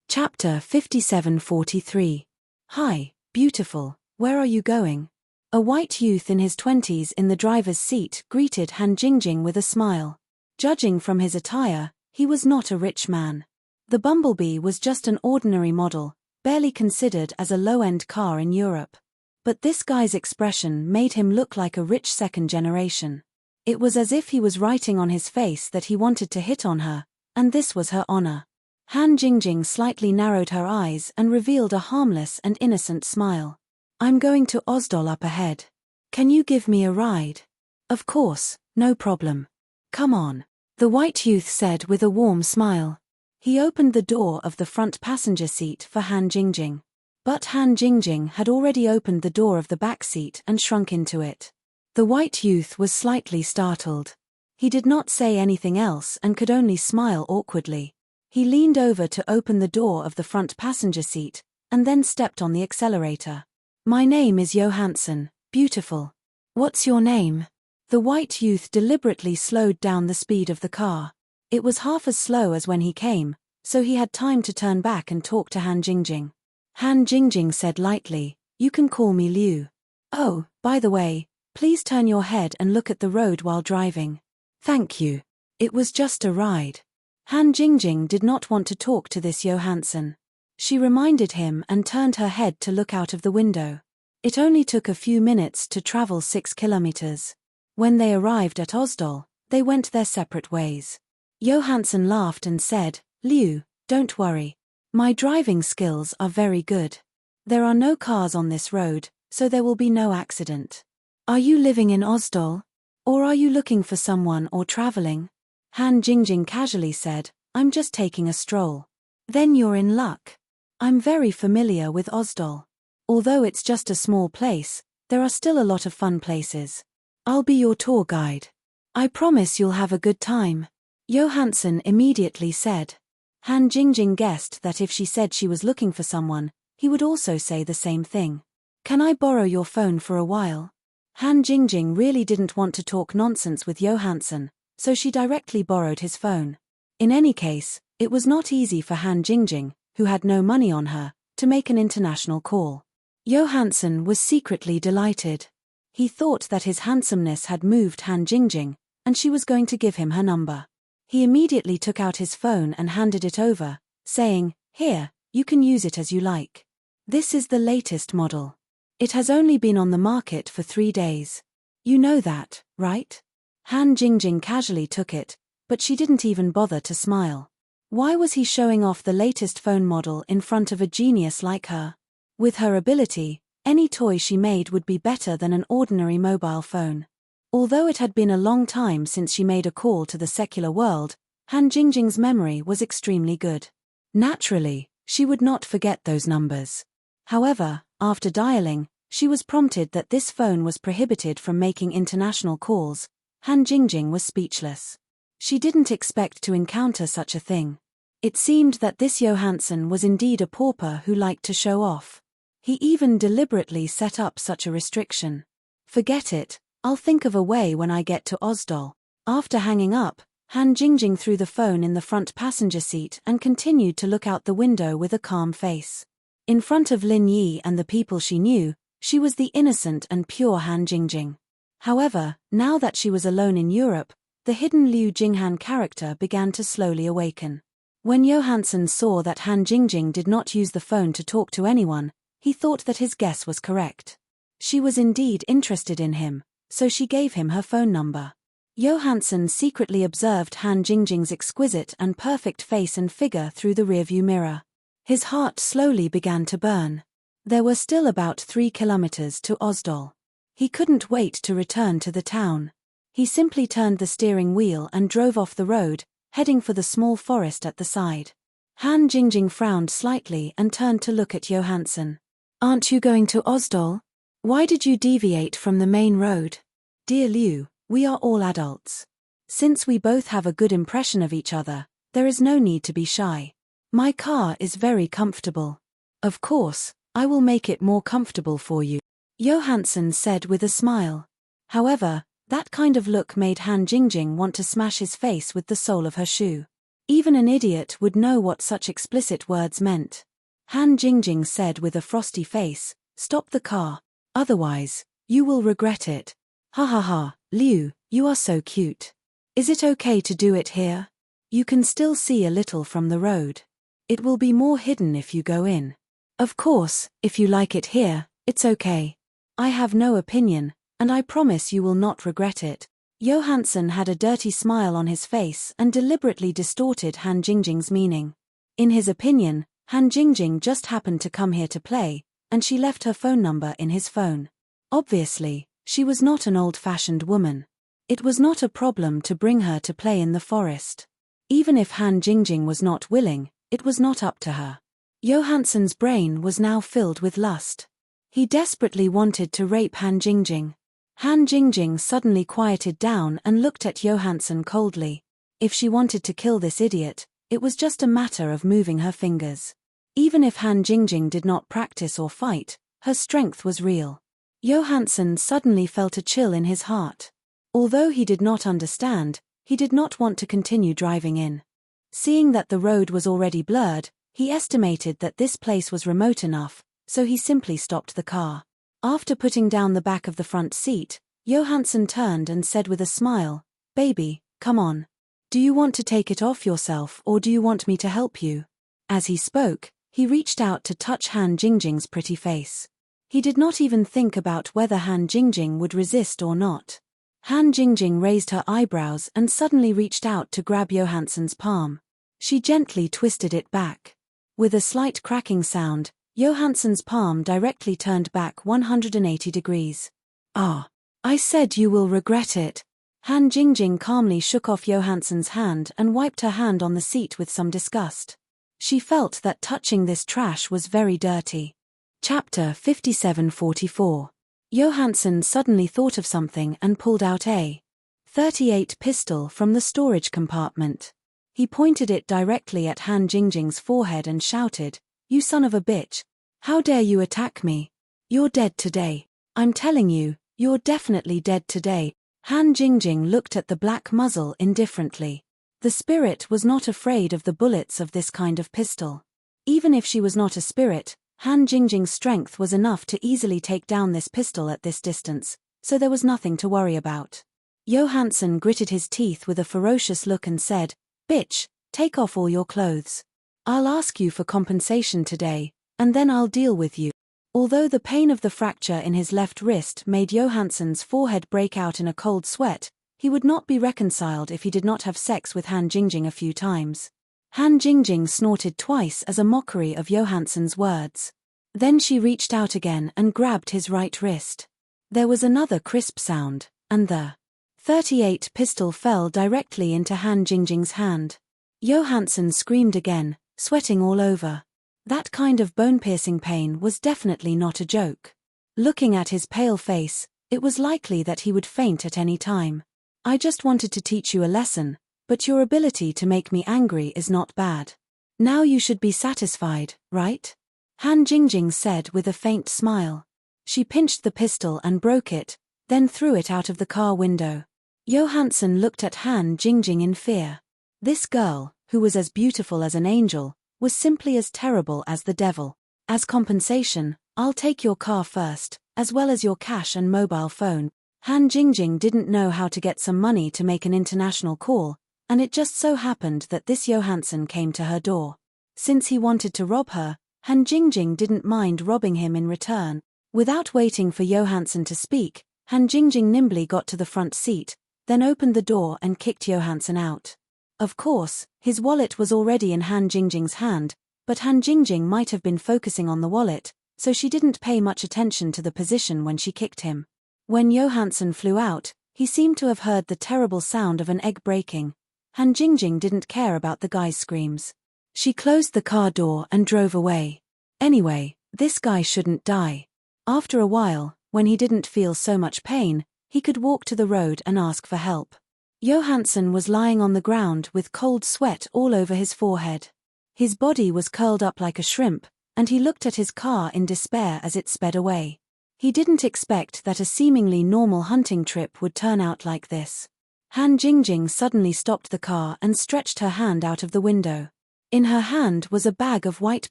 Chapter 5743. Hi, beautiful, where are you going? A white youth in his 20s in the driver's seat greeted Han Jingjing with a smile. Judging from his attire, He was not a rich man. The Bumblebee was just an ordinary model, barely considered as a low-end car in Europe. But this guy's expression made him look like a rich second generation. It was as if he was writing on his face that he wanted to hit on her, and this was her honor. Han Jingjing slightly narrowed her eyes and revealed a harmless and innocent smile. I'm going to Osdol up ahead. Can you give me a ride? Of course, no problem. Come on, the white youth said with a warm smile. He opened the door of the front passenger seat for Han Jingjing. But Han Jingjing had already opened the door of the back seat and shrunk into it. The white youth was slightly startled. He did not say anything else and could only smile awkwardly. He leaned over to open the door of the front passenger seat, and then stepped on the accelerator. My name is Johansson, beautiful. What's your name? The white youth deliberately slowed down the speed of the car. It was half as slow as when he came, so he had time to turn back and talk to Han Jingjing. Han Jingjing said lightly, you can call me Liu. Oh, by the way, please turn your head and look at the road while driving. Thank you. It was just a ride. Han Jingjing did not want to talk to this Johansson. She reminded him and turned her head to look out of the window. It only took a few minutes to travel 6 kilometers. When they arrived at Osdol, they went their separate ways. Johansson laughed and said, Liu, don't worry. My driving skills are very good. There are no cars on this road, so there will be no accident. Are you living in Osdol? Or are you looking for someone or traveling? Han Jingjing casually said, I'm just taking a stroll. Then you're in luck. I'm very familiar with Osdol. Although it's just a small place, there are still a lot of fun places. I'll be your tour guide. I promise you'll have a good time. Johansson immediately said. Han Jingjing guessed that if she said she was looking for someone, he would also say the same thing. Can I borrow your phone for a while? Han Jingjing really didn't want to talk nonsense with Johansson, so she directly borrowed his phone. In any case, it was not easy for Han Jingjing, who had no money on her, to make an international call. Johansson was secretly delighted. He thought that his handsomeness had moved Han Jingjing, and she was going to give him her number. He immediately took out his phone and handed it over, saying, Here, you can use it as you like. This is the latest model. It has only been on the market for 3 days. You know that, right? Han Jingjing casually took it, but she didn't even bother to smile. Why was he showing off the latest phone model in front of a genius like her? With her ability, any toy she made would be better than an ordinary mobile phone. Although it had been a long time since she made a call to the secular world, Han Jingjing's memory was extremely good. Naturally, she would not forget those numbers. However, after dialing, she was prompted that this phone was prohibited from making international calls. Han Jingjing was speechless. She didn't expect to encounter such a thing. It seemed that this Johansson was indeed a pauper who liked to show off. He even deliberately set up such a restriction. Forget it, I'll think of a way when I get to Osdol. After hanging up, Han Jingjing threw the phone in the front passenger seat and continued to look out the window with a calm face. In front of Lin Yi and the people she knew, she was the innocent and pure Han Jingjing. However, now that she was alone in Europe, the hidden Liu Jinghan character began to slowly awaken. When Johansson saw that Han Jingjing did not use the phone to talk to anyone, he thought that his guess was correct. She was indeed interested in him, so she gave him her phone number. Johansson secretly observed Han Jingjing's exquisite and perfect face and figure through the rearview mirror. His heart slowly began to burn. There were still about 3 kilometers to Osdol. He couldn't wait to return to the town. He simply turned the steering wheel and drove off the road, heading for the small forest at the side. Han Jingjing frowned slightly and turned to look at Johansson. Aren't you going to Osdol? Why did you deviate from the main road? Dear Liu, we are all adults. Since we both have a good impression of each other, there is no need to be shy. My car is very comfortable. Of course, I will make it more comfortable for you, Johansson said with a smile. However, that kind of look made Han Jingjing want to smash his face with the sole of her shoe. Even an idiot would know what such explicit words meant. Han Jingjing said with a frosty face, Stop the car. Otherwise, you will regret it. Ha ha ha, Liu, you are so cute. Is it okay to do it here? You can still see a little from the road. It will be more hidden if you go in. Of course, if you like it here, it's okay. I have no opinion, and I promise you will not regret it. Johansson had a dirty smile on his face and deliberately distorted Han Jingjing's meaning. In his opinion, Han Jingjing just happened to come here to play, and she left her phone number in his phone. Obviously, she was not an old-fashioned woman. It was not a problem to bring her to play in the forest. Even if Han Jingjing was not willing, it was not up to her. Johansson's brain was now filled with lust. He desperately wanted to rape Han Jingjing. Han Jingjing suddenly quieted down and looked at Johansson coldly. If she wanted to kill this idiot, it was just a matter of moving her fingers. Even if Han Jingjing did not practice or fight, her strength was real. Johansson suddenly felt a chill in his heart. Although he did not understand, he did not want to continue driving in. Seeing that the road was already blurred, he estimated that this place was remote enough, so he simply stopped the car. After putting down the back of the front seat, Johansson turned and said with a smile, "Baby, come on. Do you want to take it off yourself or do you want me to help you?" As he spoke, he reached out to touch Han Jingjing's pretty face. He did not even think about whether Han Jingjing would resist or not. Han Jingjing raised her eyebrows and suddenly reached out to grab Johansson's palm. She gently twisted it back. With a slight cracking sound, Johansson's palm directly turned back 180 degrees. "Ah, I said you will regret it." Han Jingjing calmly shook off Johansson's hand and wiped her hand on the seat with some disgust. She felt that touching this trash was very dirty. Chapter 57:44. Johansson suddenly thought of something and pulled out a .38 pistol from the storage compartment. He pointed it directly at Han Jingjing's forehead and shouted, "You son of a bitch. How dare you attack me? You're dead today. I'm telling you, you're definitely dead today." Han Jingjing looked at the black muzzle indifferently. The spirit was not afraid of the bullets of this kind of pistol. Even if she was not a spirit, Han Jingjing's strength was enough to easily take down this pistol at this distance, so there was nothing to worry about. Johansson gritted his teeth with a ferocious look and said, "Bitch, take off all your clothes. I'll ask you for compensation today, and then I'll deal with you." Although the pain of the fracture in his left wrist made Johansson's forehead break out in a cold sweat, he would not be reconciled if he did not have sex with Han Jingjing a few times. Han Jingjing snorted twice as a mockery of Johansson's words. Then she reached out again and grabbed his right wrist. There was another crisp sound, and the .38 pistol fell directly into Han Jingjing's hand. Johansson screamed again, sweating all over. That kind of bone-piercing pain was definitely not a joke. Looking at his pale face, it was likely that he would faint at any time. "I just wanted to teach you a lesson, but your ability to make me angry is not bad. Now you should be satisfied, right?" Han Jingjing said with a faint smile. She pinched the pistol and broke it, then threw it out of the car window. Johansson looked at Han Jingjing in fear. This girl, who was as beautiful as an angel, was simply as terrible as the devil. "As compensation, I'll take your car first, as well as your cash and mobile phone." Han Jingjing didn't know how to get some money to make an international call, and it just so happened that this Johansson came to her door. Since he wanted to rob her, Han Jingjing didn't mind robbing him in return. Without waiting for Johansson to speak, Han Jingjing nimbly got to the front seat, then opened the door and kicked Johansson out. Of course, his wallet was already in Han Jingjing's hand, but Han Jingjing might have been focusing on the wallet, so she didn't pay much attention to the position when she kicked him. When Johansson flew out, he seemed to have heard the terrible sound of an egg breaking. Han Jingjing didn't care about the guy's screams. She closed the car door and drove away. Anyway, this guy shouldn't die. After a while, when he didn't feel so much pain, he could walk to the road and ask for help. Johansson was lying on the ground with cold sweat all over his forehead. His body was curled up like a shrimp, and he looked at his car in despair as it sped away. He didn't expect that a seemingly normal hunting trip would turn out like this. Han Jingjing suddenly stopped the car and stretched her hand out of the window. In her hand was a bag of white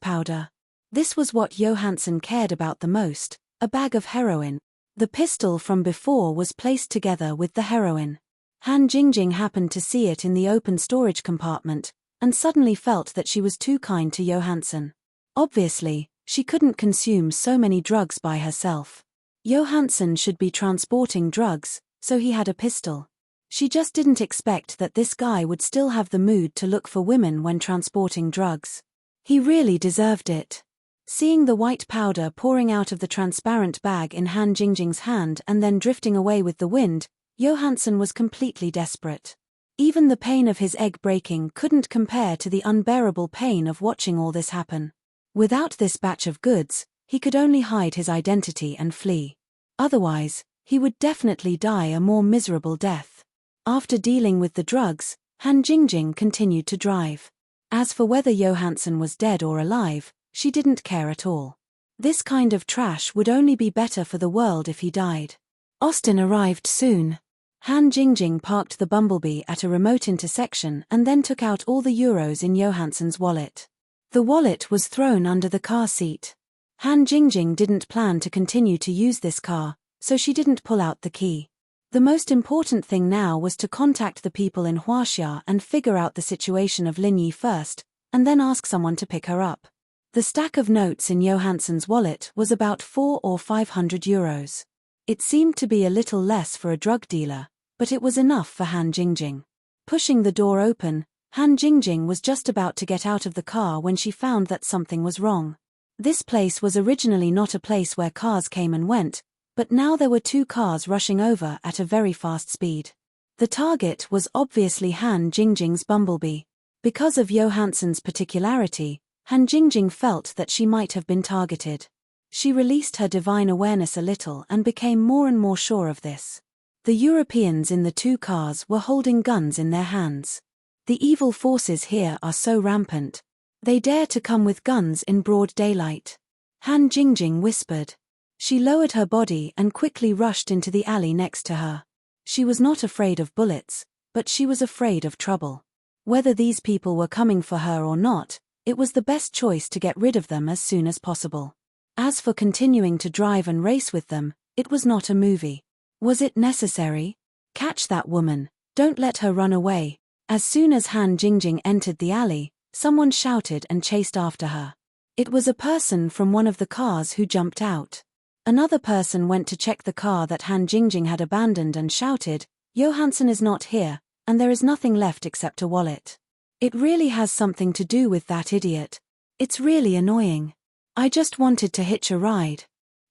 powder. This was what Johansson cared about the most, a bag of heroin. The pistol from before was placed together with the heroin. Han Jingjing happened to see it in the open storage compartment, and suddenly felt that she was too kind to Johansson. Obviously, she couldn't consume so many drugs by herself. Johansson should be transporting drugs, so he had a pistol. She just didn't expect that this guy would still have the mood to look for women when transporting drugs. He really deserved it. Seeing the white powder pouring out of the transparent bag in Han Jingjing's hand and then drifting away with the wind, Johansson was completely desperate. Even the pain of his egg breaking couldn't compare to the unbearable pain of watching all this happen. Without this batch of goods, he could only hide his identity and flee. Otherwise, he would definitely die a more miserable death. After dealing with the drugs, Han Jingjing continued to drive. As for whether Johansson was dead or alive, she didn't care at all. This kind of trash would only be better for the world if he died. Austin arrived soon. Han Jingjing parked the bumblebee at a remote intersection and then took out all the euros in Johansson's wallet. The wallet was thrown under the car seat. Han Jingjing didn't plan to continue to use this car, so she didn't pull out the key. The most important thing now was to contact the people in Huaxia and figure out the situation of Lin Yi first, and then ask someone to pick her up. The stack of notes in Johansson's wallet was about 400 or 500 euros. It seemed to be a little less for a drug dealer, but it was enough for Han Jingjing. Pushing the door open, Han Jingjing was just about to get out of the car when she found that something was wrong. This place was originally not a place where cars came and went, but now there were two cars rushing over at a very fast speed. The target was obviously Han Jingjing's bumblebee. Because of Johansson's particularity, Han Jingjing felt that she might have been targeted. She released her divine awareness a little and became more and more sure of this. The Europeans in the two cars were holding guns in their hands. The evil forces here are so rampant. They dare to come with guns in broad daylight. Han Jingjing whispered. She lowered her body and quickly rushed into the alley next to her. She was not afraid of bullets, but she was afraid of trouble. Whether these people were coming for her or not, it was the best choice to get rid of them as soon as possible. As for continuing to drive and race with them, it was not a movie. Was it necessary? Catch that woman, don't let her run away. As soon as Han Jingjing entered the alley, someone shouted and chased after her. It was a person from one of the cars who jumped out. Another person went to check the car that Han Jingjing had abandoned and shouted, "Johansson is not here, and there is nothing left except a wallet. It really has something to do with that idiot. It's really annoying. I just wanted to hitch a ride.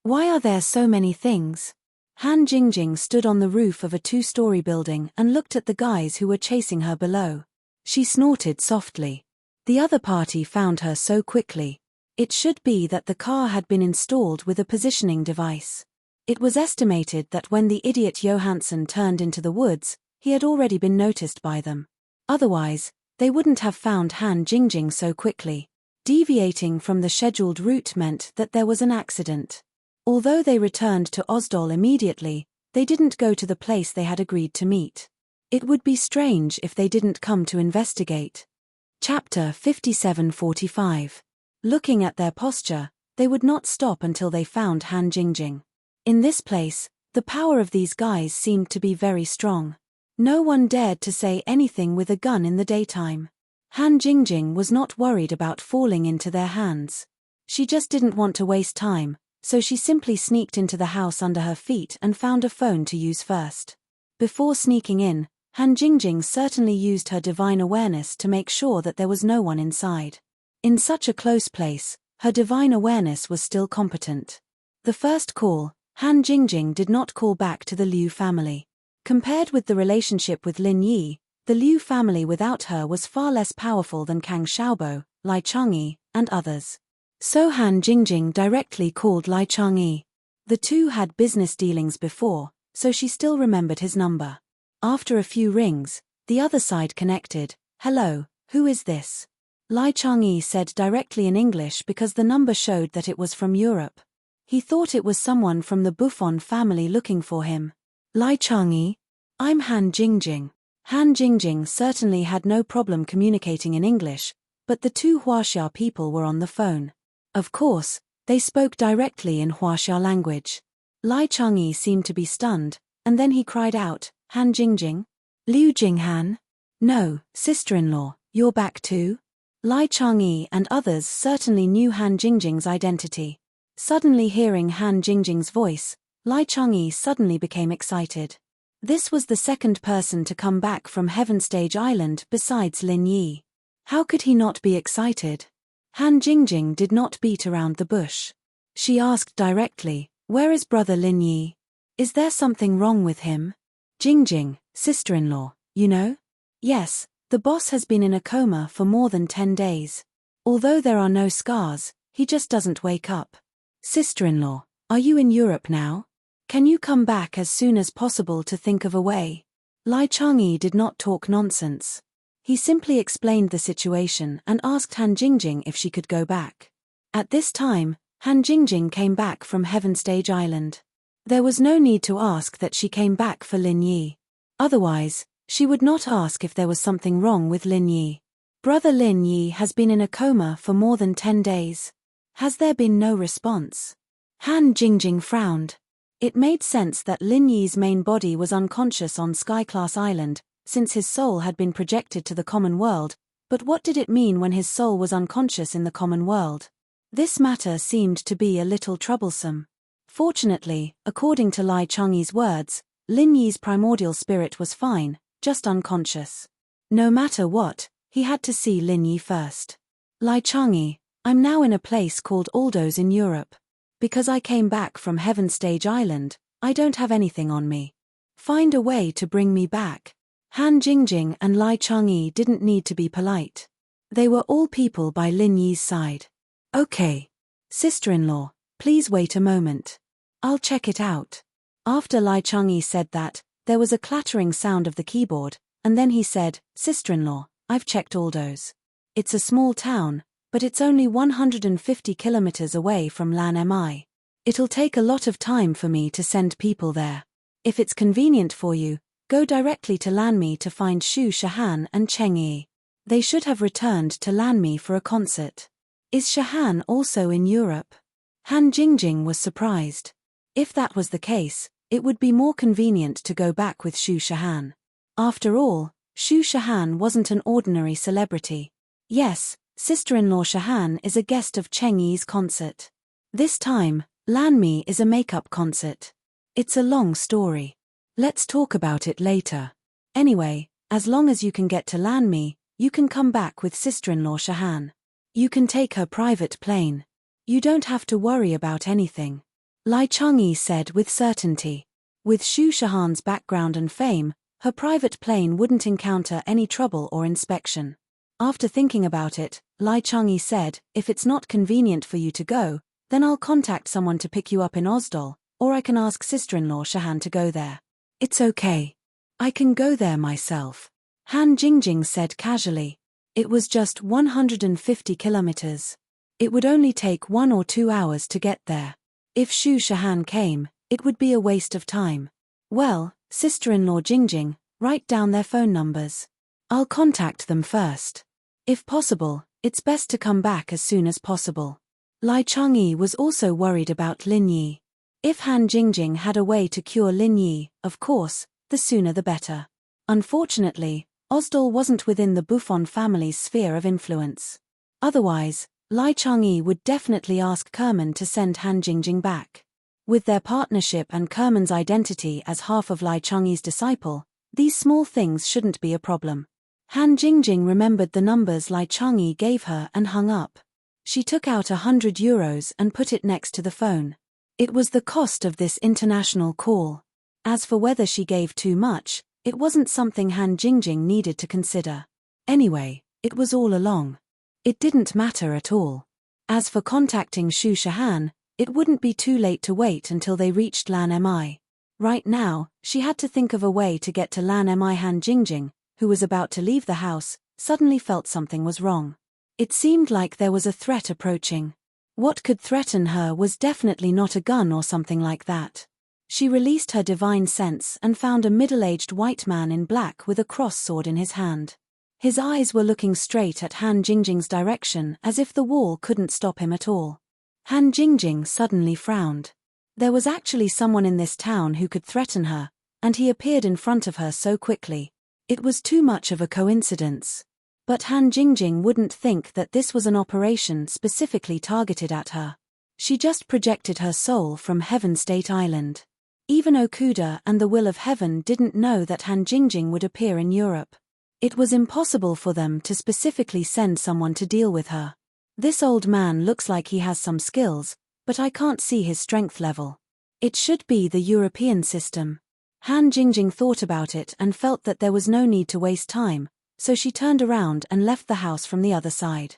Why are there so many things?" Han Jingjing stood on the roof of a two-story building and looked at the guys who were chasing her below. She snorted softly. The other party found her so quickly. It should be that the car had been installed with a positioning device. It was estimated that when the idiot Johansson turned into the woods, he had already been noticed by them. Otherwise, they wouldn't have found Han Jingjing so quickly. Deviating from the scheduled route meant that there was an accident. Although they returned to Osdol immediately, they didn't go to the place they had agreed to meet. It would be strange if they didn't come to investigate. Chapter 57:45. Looking at their posture, they would not stop until they found Han Jingjing. In this place, the power of these guys seemed to be very strong. No one dared to say anything with a gun in the daytime. Han Jingjing was not worried about falling into their hands. She just didn't want to waste time, so she simply sneaked into the house under her feet and found a phone to use first. Before sneaking in, Han Jingjing certainly used her divine awareness to make sure that there was no one inside. In such a close place, her divine awareness was still competent. The first call, Han Jingjing did not call back to the Liu family. Compared with the relationship with Lin Yi, the Liu family without her was far less powerful than Kang Xiaobo, Lai Changyi, and others. So Han Jingjing directly called Lai Changyi. The two had business dealings before, so she still remembered his number. After a few rings, the other side connected. "Hello, who is this?" Lai Changyi said directly in English because the number showed that it was from Europe. He thought it was someone from the Buffon family looking for him. "Lai Changyi? I'm Han Jingjing." Han Jingjing certainly had no problem communicating in English, but the two Huaxia people were on the phone. Of course, they spoke directly in Huaxia language. Lai Changyi seemed to be stunned, and then he cried out, "Han Jingjing? Liu Jinghan? No, sister-in-law, you're back too? Lai Chang'e and others certainly knew Han Jingjing's identity. Suddenly hearing Han Jingjing's voice, Lai Chang'e suddenly became excited. This was the second person to come back from Heaven Stage Island besides Lin Yi. How could he not be excited? Han Jingjing did not beat around the bush. She asked directly, "Where is brother Lin Yi? Is there something wrong with him?" "Jingjing, sister-in-law, you know?" "Yes, the boss has been in a coma for more than 10 days. Although there are no scars, he just doesn't wake up." "Sister-in-law, are you in Europe now? Can you come back as soon as possible to think of a way?" Lai Chang'e did not talk nonsense. He simply explained the situation and asked Han Jingjing if she could go back. At this time, Han Jingjing came back from Heaven Stage Island. There was no need to ask that she came back for Lin Yi. Otherwise, she would not ask if there was something wrong with Lin Yi. Brother Lin Yi has been in a coma for more than 10 days. Has there been no response? Han Jingjing frowned. It made sense that Lin Yi's main body was unconscious on Sky-class Island, since his soul had been projected to the common world, but what did it mean when his soul was unconscious in the common world? This matter seemed to be a little troublesome. Fortunately, according to Lai Chang'e's words, Lin Yi's primordial spirit was fine, just unconscious. No matter what, he had to see Lin Yi first. "Lai Chang'e, I'm now in a place called Aldo's in Europe. Because I came back from Heaven Stage Island, I don't have anything on me. Find a way to bring me back." Han Jingjing and Lai Chang'e didn't need to be polite. They were all people by Lin Yi's side. "Okay. Sister-in-law, please wait a moment. I'll check it out." After Lai Chang'e said that, there was a clattering sound of the keyboard, and then he said, "Sister-in-law, I've checked Aldo's. It's a small town, but it's only 150 kilometers away from Lan Mi. It'll take a lot of time for me to send people there. If it's convenient for you, go directly to Lanmi to find Xu Shahan and Cheng Yi. They should have returned to Lanmi for a concert." "Is Shahan also in Europe?" Han Jingjing was surprised. If that was the case, it would be more convenient to go back with Xu Shahan. After all, Xu Shahan wasn't an ordinary celebrity. "Yes, sister-in-law Shahan is a guest of Cheng Yi's concert. This time, Lanmi is a makeup concert. It's a long story. Let's talk about it later. Anyway, as long as you can get to Lanmi, you can come back with sister-in-law Shahan. You can take her private plane. You don't have to worry about anything," Lai Chang'e said with certainty. With Xu Shahan's background and fame, her private plane wouldn't encounter any trouble or inspection. After thinking about it, Lai Chang'e said, "If it's not convenient for you to go, then I'll contact someone to pick you up in Osdol, or I can ask sister-in-law Shahan to go there." "It's okay. I can go there myself," Han Jingjing said casually. It was just 150 kilometers. It would only take 1 or 2 hours to get there. If Xu Shahan came, it would be a waste of time. "Well, sister-in-law Jingjing, write down their phone numbers. I'll contact them first. If possible, it's best to come back as soon as possible." Lai Chang'e was also worried about Lin Yi. If Han Jingjing had a way to cure Lin Yi, of course, the sooner the better. Unfortunately, Osdol wasn't within the Buffon family's sphere of influence. Otherwise, Lai Chang'e would definitely ask Kerman to send Han Jingjing back. With their partnership and Kerman's identity as half of Lai Chang'e's disciple, these small things shouldn't be a problem. Han Jingjing remembered the numbers Lai Chang'e gave her and hung up. She took out €100 and put it next to the phone. It was the cost of this international call. As for whether she gave too much, it wasn't something Han Jingjing needed to consider. Anyway, it was all along. It didn't matter at all. As for contacting Xu Shahan, it wouldn't be too late to wait until they reached Lan Mi. Right now, she had to think of a way to get to Lan Mi. Han Jingjing, who was about to leave the house, suddenly felt something was wrong. It seemed like there was a threat approaching. What could threaten her was definitely not a gun or something like that. She released her divine sense and found a middle-aged white man in black with a cross sword in his hand. His eyes were looking straight at Han Jingjing's direction as if the wall couldn't stop him at all. Han Jingjing suddenly frowned. There was actually someone in this town who could threaten her, and he appeared in front of her so quickly. It was too much of a coincidence. But Han Jingjing wouldn't think that this was an operation specifically targeted at her. She just projected her soul from Heaven State Island. Even Okuda and the Will of Heaven didn't know that Han Jingjing would appear in Europe. It was impossible for them to specifically send someone to deal with her. This old man looks like he has some skills, but I can't see his strength level. It should be the European system. Han Jingjing thought about it and felt that there was no need to waste time, so she turned around and left the house from the other side.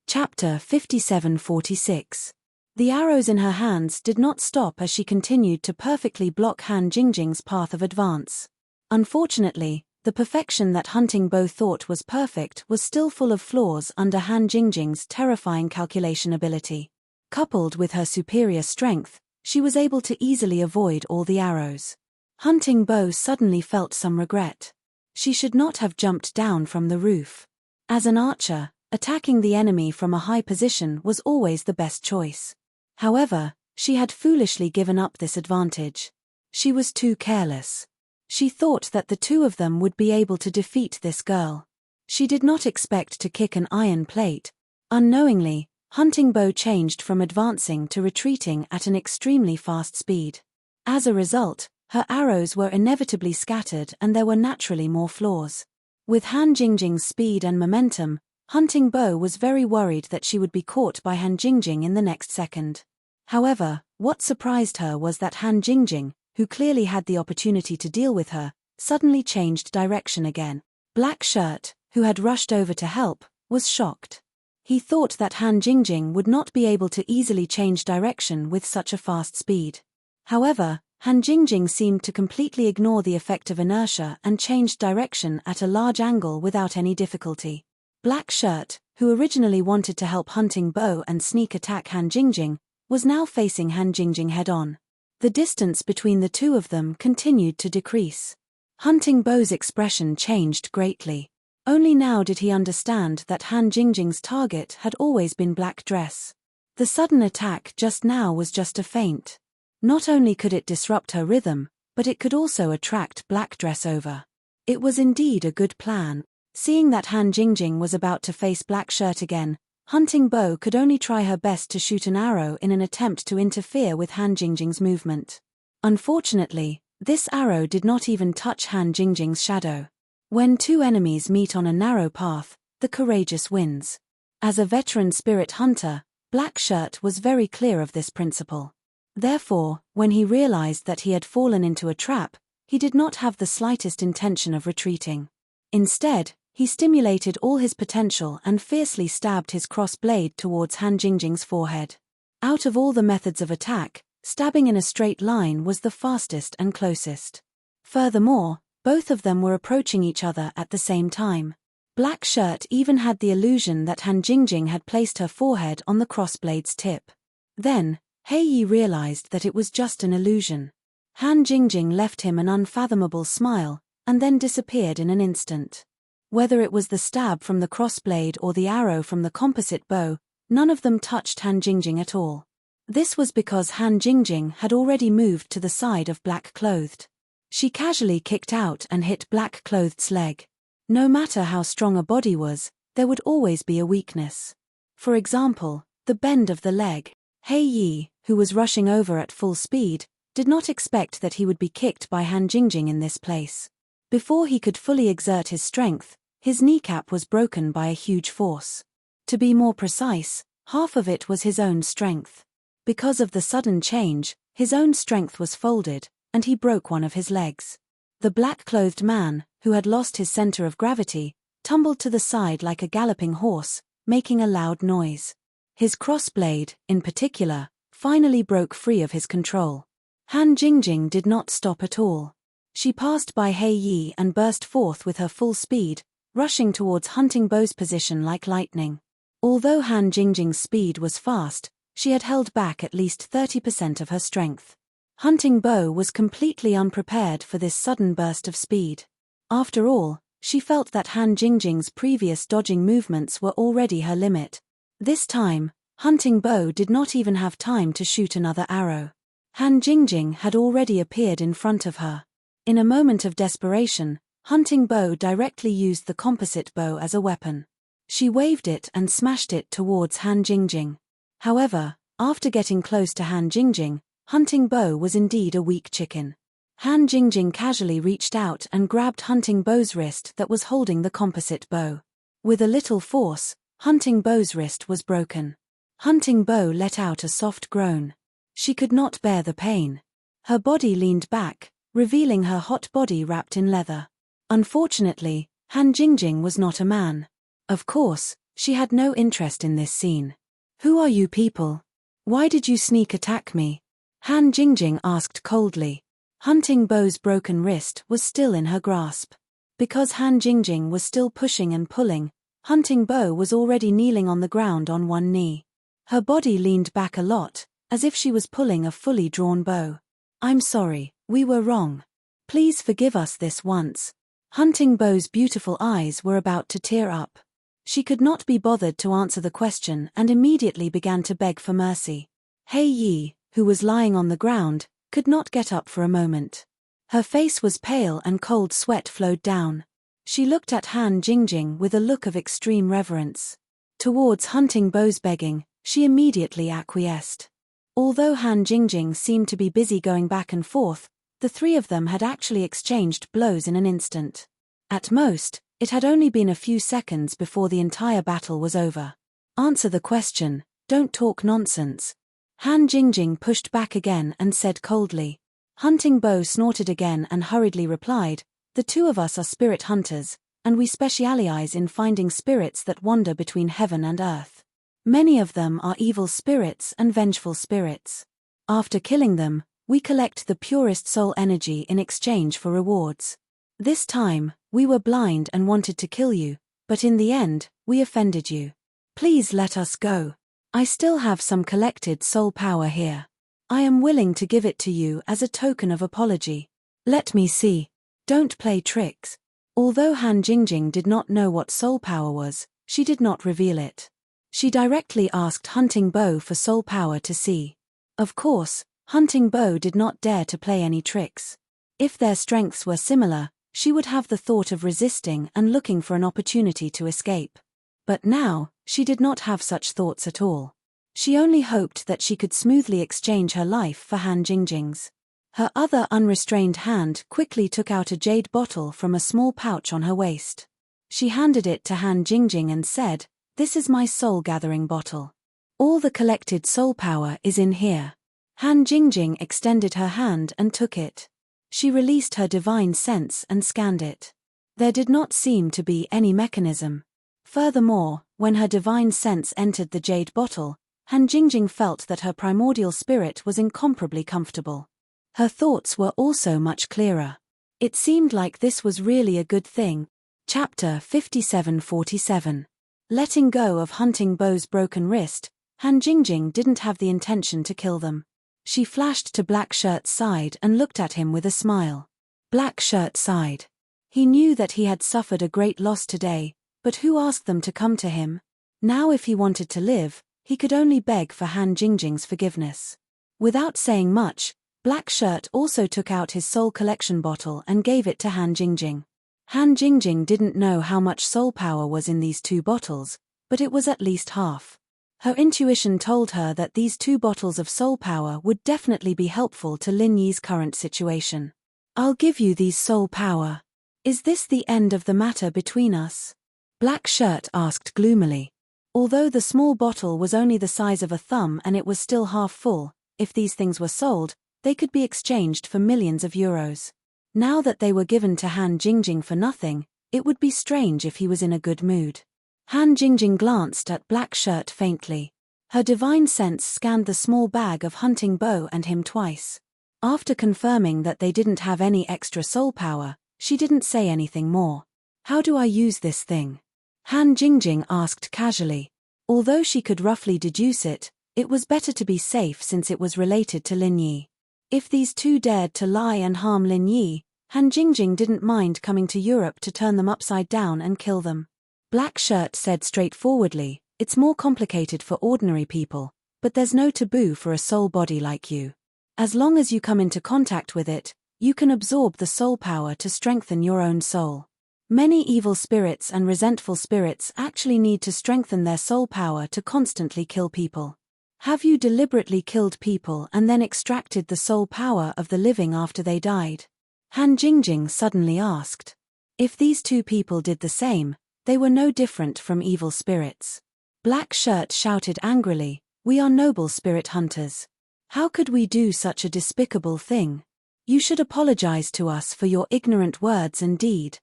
Chapter 57-46. The arrows in her hands did not stop as she continued to perfectly block Han Jingjing's path of advance. Unfortunately, the perfection that Hunting Bow thought was perfect was still full of flaws under Han Jingjing's terrifying calculation ability. Coupled with her superior strength, she was able to easily avoid all the arrows. Hunting Bow suddenly felt some regret. She should not have jumped down from the roof. As an archer, attacking the enemy from a high position was always the best choice. However, she had foolishly given up this advantage. She was too careless. She thought that the two of them would be able to defeat this girl. She did not expect to kick an iron plate. Unknowingly, Hunting Bow changed from advancing to retreating at an extremely fast speed. As a result, her arrows were inevitably scattered and there were naturally more flaws. With Han Jingjing's speed and momentum, Hunting Bow was very worried that she would be caught by Han Jingjing in the next second. However, what surprised her was that Han Jingjing, who clearly had the opportunity to deal with her, suddenly changed direction again. Black Shirt, who had rushed over to help, was shocked. He thought that Han Jingjing would not be able to easily change direction with such a fast speed. However, Han Jingjing seemed to completely ignore the effect of inertia and changed direction at a large angle without any difficulty. Black Shirt, who originally wanted to help Hunting Bow and sneak attack Han Jingjing, was now facing Han Jingjing head-on. The distance between the two of them continued to decrease. Hunting Bow's expression changed greatly. Only now did he understand that Han Jingjing's target had always been Black Dress. The sudden attack just now was just a feint. Not only could it disrupt her rhythm, but it could also attract Black Dress over. It was indeed a good plan. Seeing that Han Jingjing was about to face Black Shirt again, Hunting Bow could only try her best to shoot an arrow in an attempt to interfere with Han Jingjing's movement. Unfortunately, this arrow did not even touch Han Jingjing's shadow. When two enemies meet on a narrow path, the courageous wins. As a veteran spirit hunter, Black Shirt was very clear of this principle. Therefore, when he realized that he had fallen into a trap, he did not have the slightest intention of retreating. Instead, he stimulated all his potential and fiercely stabbed his cross blade towards Han Jingjing's forehead. Out of all the methods of attack, stabbing in a straight line was the fastest and closest. Furthermore, both of them were approaching each other at the same time. Black Shirt even had the illusion that Han Jingjing had placed her forehead on the crossblade's tip. Then, Heiyi realized that it was just an illusion. Han Jingjing left him an unfathomable smile, and then disappeared in an instant. Whether it was the stab from the crossblade or the arrow from the composite bow, none of them touched Han Jingjing at all. This was because Han Jingjing had already moved to the side of Black Clothed. She casually kicked out and hit Black Clothed's leg. No matter how strong a body was, there would always be a weakness. For example, the bend of the leg. Heiyi, who was rushing over at full speed, did not expect that he would be kicked by Han Jingjing in this place. Before he could fully exert his strength, his kneecap was broken by a huge force. To be more precise, half of it was his own strength. Because of the sudden change, his own strength was folded, and he broke one of his legs. The black-clothed man, who had lost his center of gravity, tumbled to the side like a galloping horse, making a loud noise. His crossblade, in particular, finally broke free of his control. Han Jingjing did not stop at all. She passed by Heiyi and burst forth with her full speed, rushing towards Hunting Bow's position like lightning. Although Han Jingjing's speed was fast, she had held back at least 30% of her strength. Hunting Bow was completely unprepared for this sudden burst of speed. After all, she felt that Han Jingjing's previous dodging movements were already her limit. This time, Hunting Bow did not even have time to shoot another arrow. Han Jingjing had already appeared in front of her. In a moment of desperation, Hunting Bow directly used the composite bow as a weapon. She waved it and smashed it towards Han Jingjing. However, after getting close to Han Jingjing, Hunting Bow was indeed a weak chicken. Han Jingjing casually reached out and grabbed Hunting Bow's wrist that was holding the composite bow. With a little force, Hunting Bow's wrist was broken. Hunting Bow let out a soft groan. She could not bear the pain. Her body leaned back, revealing her hot body wrapped in leather. Unfortunately, Han Jingjing was not a man. Of course, she had no interest in this scene. "Who are you people? Why did you sneak attack me?" Han Jingjing asked coldly. Hunting Bow's broken wrist was still in her grasp. Because Han Jingjing was still pushing and pulling, Hunting Bow was already kneeling on the ground on one knee. Her body leaned back a lot, as if she was pulling a fully drawn bow. "I'm sorry, we were wrong. Please forgive us this once." Hunting Bow's beautiful eyes were about to tear up. She could not be bothered to answer the question and immediately began to beg for mercy. Hei Yi, who was lying on the ground, could not get up for a moment. Her face was pale and cold sweat flowed down. She looked at Han Jingjing with a look of extreme reverence. Towards Hunting Bow's begging, she immediately acquiesced. Although Han Jingjing seemed to be busy going back and forth, the three of them had actually exchanged blows in an instant. At most, it had only been a few seconds before the entire battle was over. "Answer the question, don't talk nonsense." Han Jingjing pushed back again and said coldly. Hunting Bow snorted again and hurriedly replied, "The two of us are spirit hunters, and we specialize in finding spirits that wander between heaven and earth. Many of them are evil spirits and vengeful spirits. After killing them, we collect the purest soul energy in exchange for rewards. This time, we were blind and wanted to kill you, but in the end, we offended you. Please let us go. I still have some collected soul power here. I am willing to give it to you as a token of apology. Let me see. Don't play tricks." Although Han Jingjing did not know what soul power was, she did not reveal it. She directly asked Hunting Bow for soul power to see. Of course, Hunting Bow did not dare to play any tricks. If their strengths were similar, she would have the thought of resisting and looking for an opportunity to escape. But now, she did not have such thoughts at all. She only hoped that she could smoothly exchange her life for Han Jingjing's. Her other unrestrained hand quickly took out a jade bottle from a small pouch on her waist. She handed it to Han Jingjing and said, "This is my soul-gathering bottle. All the collected soul power is in here." Han Jingjing extended her hand and took it. She released her divine sense and scanned it. There did not seem to be any mechanism. Furthermore, when her divine sense entered the jade bottle, Han Jingjing felt that her primordial spirit was incomparably comfortable. Her thoughts were also much clearer. It seemed like this was really a good thing. Chapter 57-47. Letting go of Hunting Bow's broken wrist, Han Jingjing didn't have the intention to kill them. She flashed to Black Shirt's side and looked at him with a smile. Black Shirt sighed. He knew that he had suffered a great loss today, but who asked them to come to him? Now if he wanted to live, he could only beg for Han Jingjing's forgiveness. Without saying much, Black Shirt also took out his soul collection bottle and gave it to Han Jingjing. Han Jingjing didn't know how much soul power was in these two bottles, but it was at least half. Her intuition told her that these two bottles of soul power would definitely be helpful to Lin Yi's current situation. "I'll give you these soul power. Is this the end of the matter between us?" Black Shirt asked gloomily. Although the small bottle was only the size of a thumb and it was still half full, if these things were sold, they could be exchanged for millions of euros. Now that they were given to Han Jingjing for nothing, it would be strange if he was in a good mood. Han Jingjing glanced at Black Shirt faintly. Her divine sense scanned the small bag of Hunting Bow and him twice. After confirming that they didn't have any extra soul power, she didn't say anything more. "How do I use this thing?" Han Jingjing asked casually. Although she could roughly deduce it, it was better to be safe since it was related to Lin Yi. If these two dared to lie and harm Lin Yi, Han Jingjing didn't mind coming to Europe to turn them upside down and kill them. Black Shirt said straightforwardly, "It's more complicated for ordinary people, but there's no taboo for a soul body like you. As long as you come into contact with it, You can absorb the soul power to strengthen your own soul. Many evil spirits and resentful spirits actually need to strengthen their soul power to constantly kill people. Have you deliberately killed people and then extracted the soul power of the living after they died? Han Jingjing suddenly asked. If these two people did the same, they were no different from evil spirits. Black Shirt shouted angrily, "We are noble spirit hunters. How could we do such a despicable thing? You should apologize to us for your ignorant words and deed."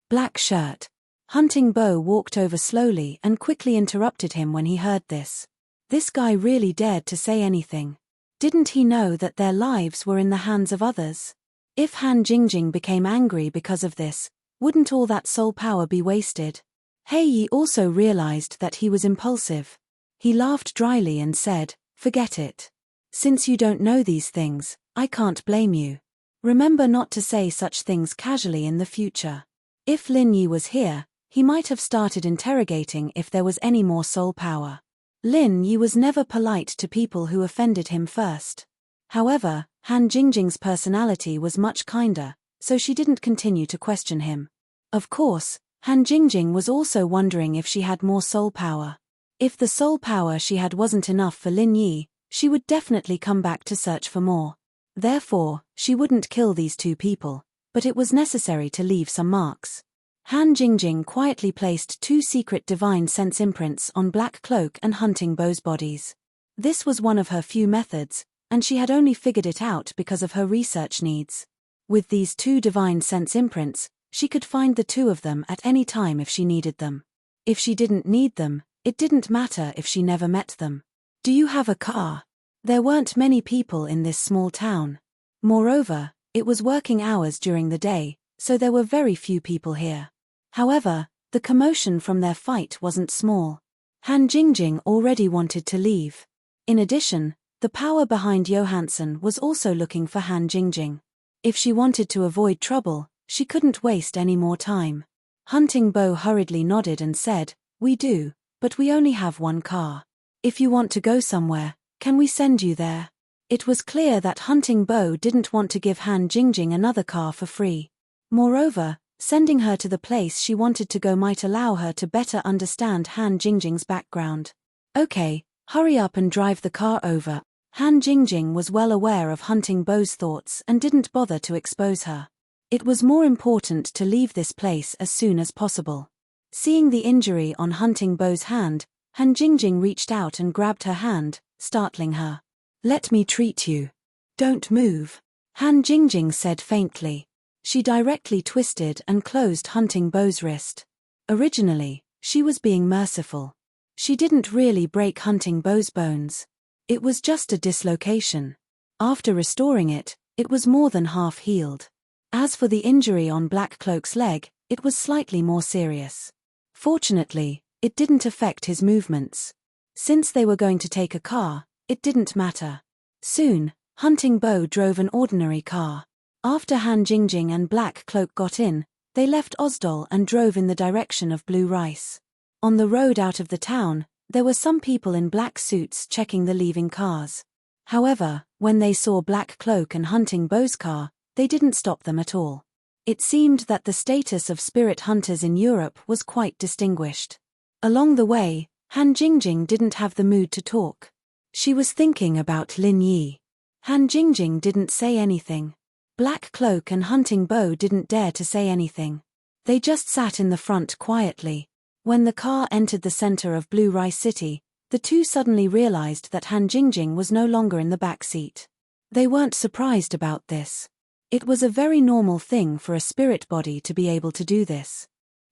Black Shirt. Hunting Bow walked over slowly and quickly interrupted him when he heard this. This guy really dared to say anything. Didn't he know that their lives were in the hands of others? If Han Jingjing became angry because of this, wouldn't all that soul power be wasted? He Yi also realized that he was impulsive. He laughed dryly and said, "Forget it. Since you don't know these things, I can't blame you. Remember not to say such things casually in the future." If Lin Yi was here, he might have started interrogating if there was any more soul power. Lin Yi was never polite to people who offended him first. However, Han Jingjing's personality was much kinder, so she didn't continue to question him. Of course, Han Jingjing was also wondering if she had more soul power. If the soul power she had wasn't enough for Lin Yi, she would definitely come back to search for more. Therefore, she wouldn't kill these two people, but it was necessary to leave some marks. Han Jingjing quietly placed 2 secret divine sense imprints on Black Cloak and Hunting Bow's bodies. This was one of her few methods, and she had only figured it out because of her research needs. With these 2 divine sense imprints, she could find the 2 of them at any time if she needed them. If she didn't need them, it didn't matter if she never met them. "Do you have a car?" There weren't many people in this small town. Moreover, it was working hours during the day, so there were very few people here. However, the commotion from their fight wasn't small. Han Jingjing already wanted to leave. In addition, the power behind Johansson was also looking for Han Jingjing. If she wanted to avoid trouble, she couldn't waste any more time. Hunting Bow hurriedly nodded and said, "We do, but we only have 1 car. If you want to go somewhere, can we send you there?" It was clear that Hunting Bow didn't want to give Han Jingjing another car for free. Moreover, sending her to the place she wanted to go might allow her to better understand Han Jingjing's background. "Okay, hurry up and drive the car over." Han Jingjing was well aware of Hunting Bow's thoughts and didn't bother to expose her. It was more important to leave this place as soon as possible. Seeing the injury on Hunting Bow's hand, Han Jingjing reached out and grabbed her hand, startling her. "Let me treat you. Don't move," Han Jingjing said faintly. She directly twisted and closed Hunting Bow's wrist. Originally, she was being merciful. She didn't really break Hunting Bow's bones. It was just a dislocation. After restoring it, it was more than half healed. As for the injury on Black Cloak's leg, it was slightly more serious. Fortunately, it didn't affect his movements. Since they were going to take a car, it didn't matter. Soon, Hunting Bow drove an ordinary car. After Han Jingjing and Black Cloak got in, they left Osdol and drove in the direction of Blue Rice. On the road out of the town, there were some people in black suits checking the leaving cars. However, when they saw Black Cloak and Hunting Bow's car, they didn't stop them at all. It seemed that the status of spirit hunters in Europe was quite distinguished. Along the way, Han Jingjing didn't have the mood to talk. She was thinking about Lin Yi. Han Jingjing didn't say anything. Black Cloak and Hunting Bow didn't dare to say anything. They just sat in the front quietly. When the car entered the center of Blue Rice City, the two suddenly realized that Han Jingjing was no longer in the back seat. They weren't surprised about this. It was a very normal thing for a spirit body to be able to do this.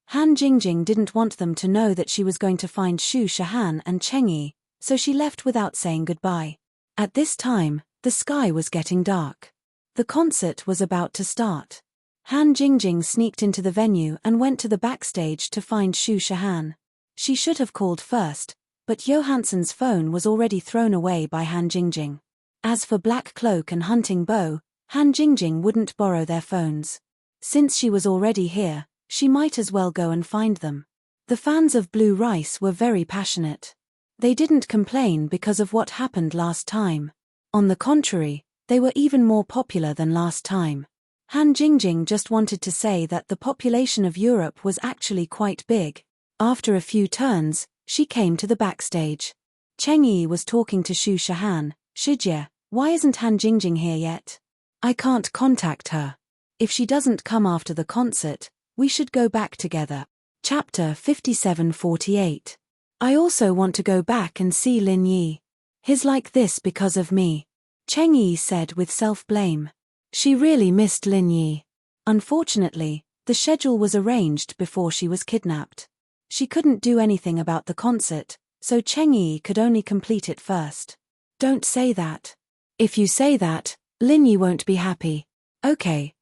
Han Jingjing didn't want them to know that she was going to find Shu Shahan and Cheng Yi, so she left without saying goodbye. At this time, the sky was getting dark. The concert was about to start. Han Jingjing sneaked into the venue and went to the backstage to find Shu Shahan. She should have called first, but Johansson's phone was already thrown away by Han Jingjing. As for Black Cloak and Hunting Bow, Han Jingjing wouldn't borrow their phones. Since she was already here, she might as well go and find them. The fans of Blue Rice were very passionate. They didn't complain because of what happened last time. On the contrary, they were even more popular than last time. Han Jingjing just wanted to say that the population of Europe was actually quite big. After a few turns, she came to the backstage. Cheng Yi was talking to Xu Shahan. Shijie, why isn't Han Jingjing here yet? I can't contact her. If she doesn't come after the concert, we should go back together. Chapter 57-48. I also want to go back and see Lin Yi. He's like this because of me. Cheng Yi said with self-blame. She really missed Lin Yi. Unfortunately, the schedule was arranged before she was kidnapped. She couldn't do anything about the concert, so Cheng Yi could only complete it first. Don't say that. If you say that, Lin Yi won't be happy. Okay,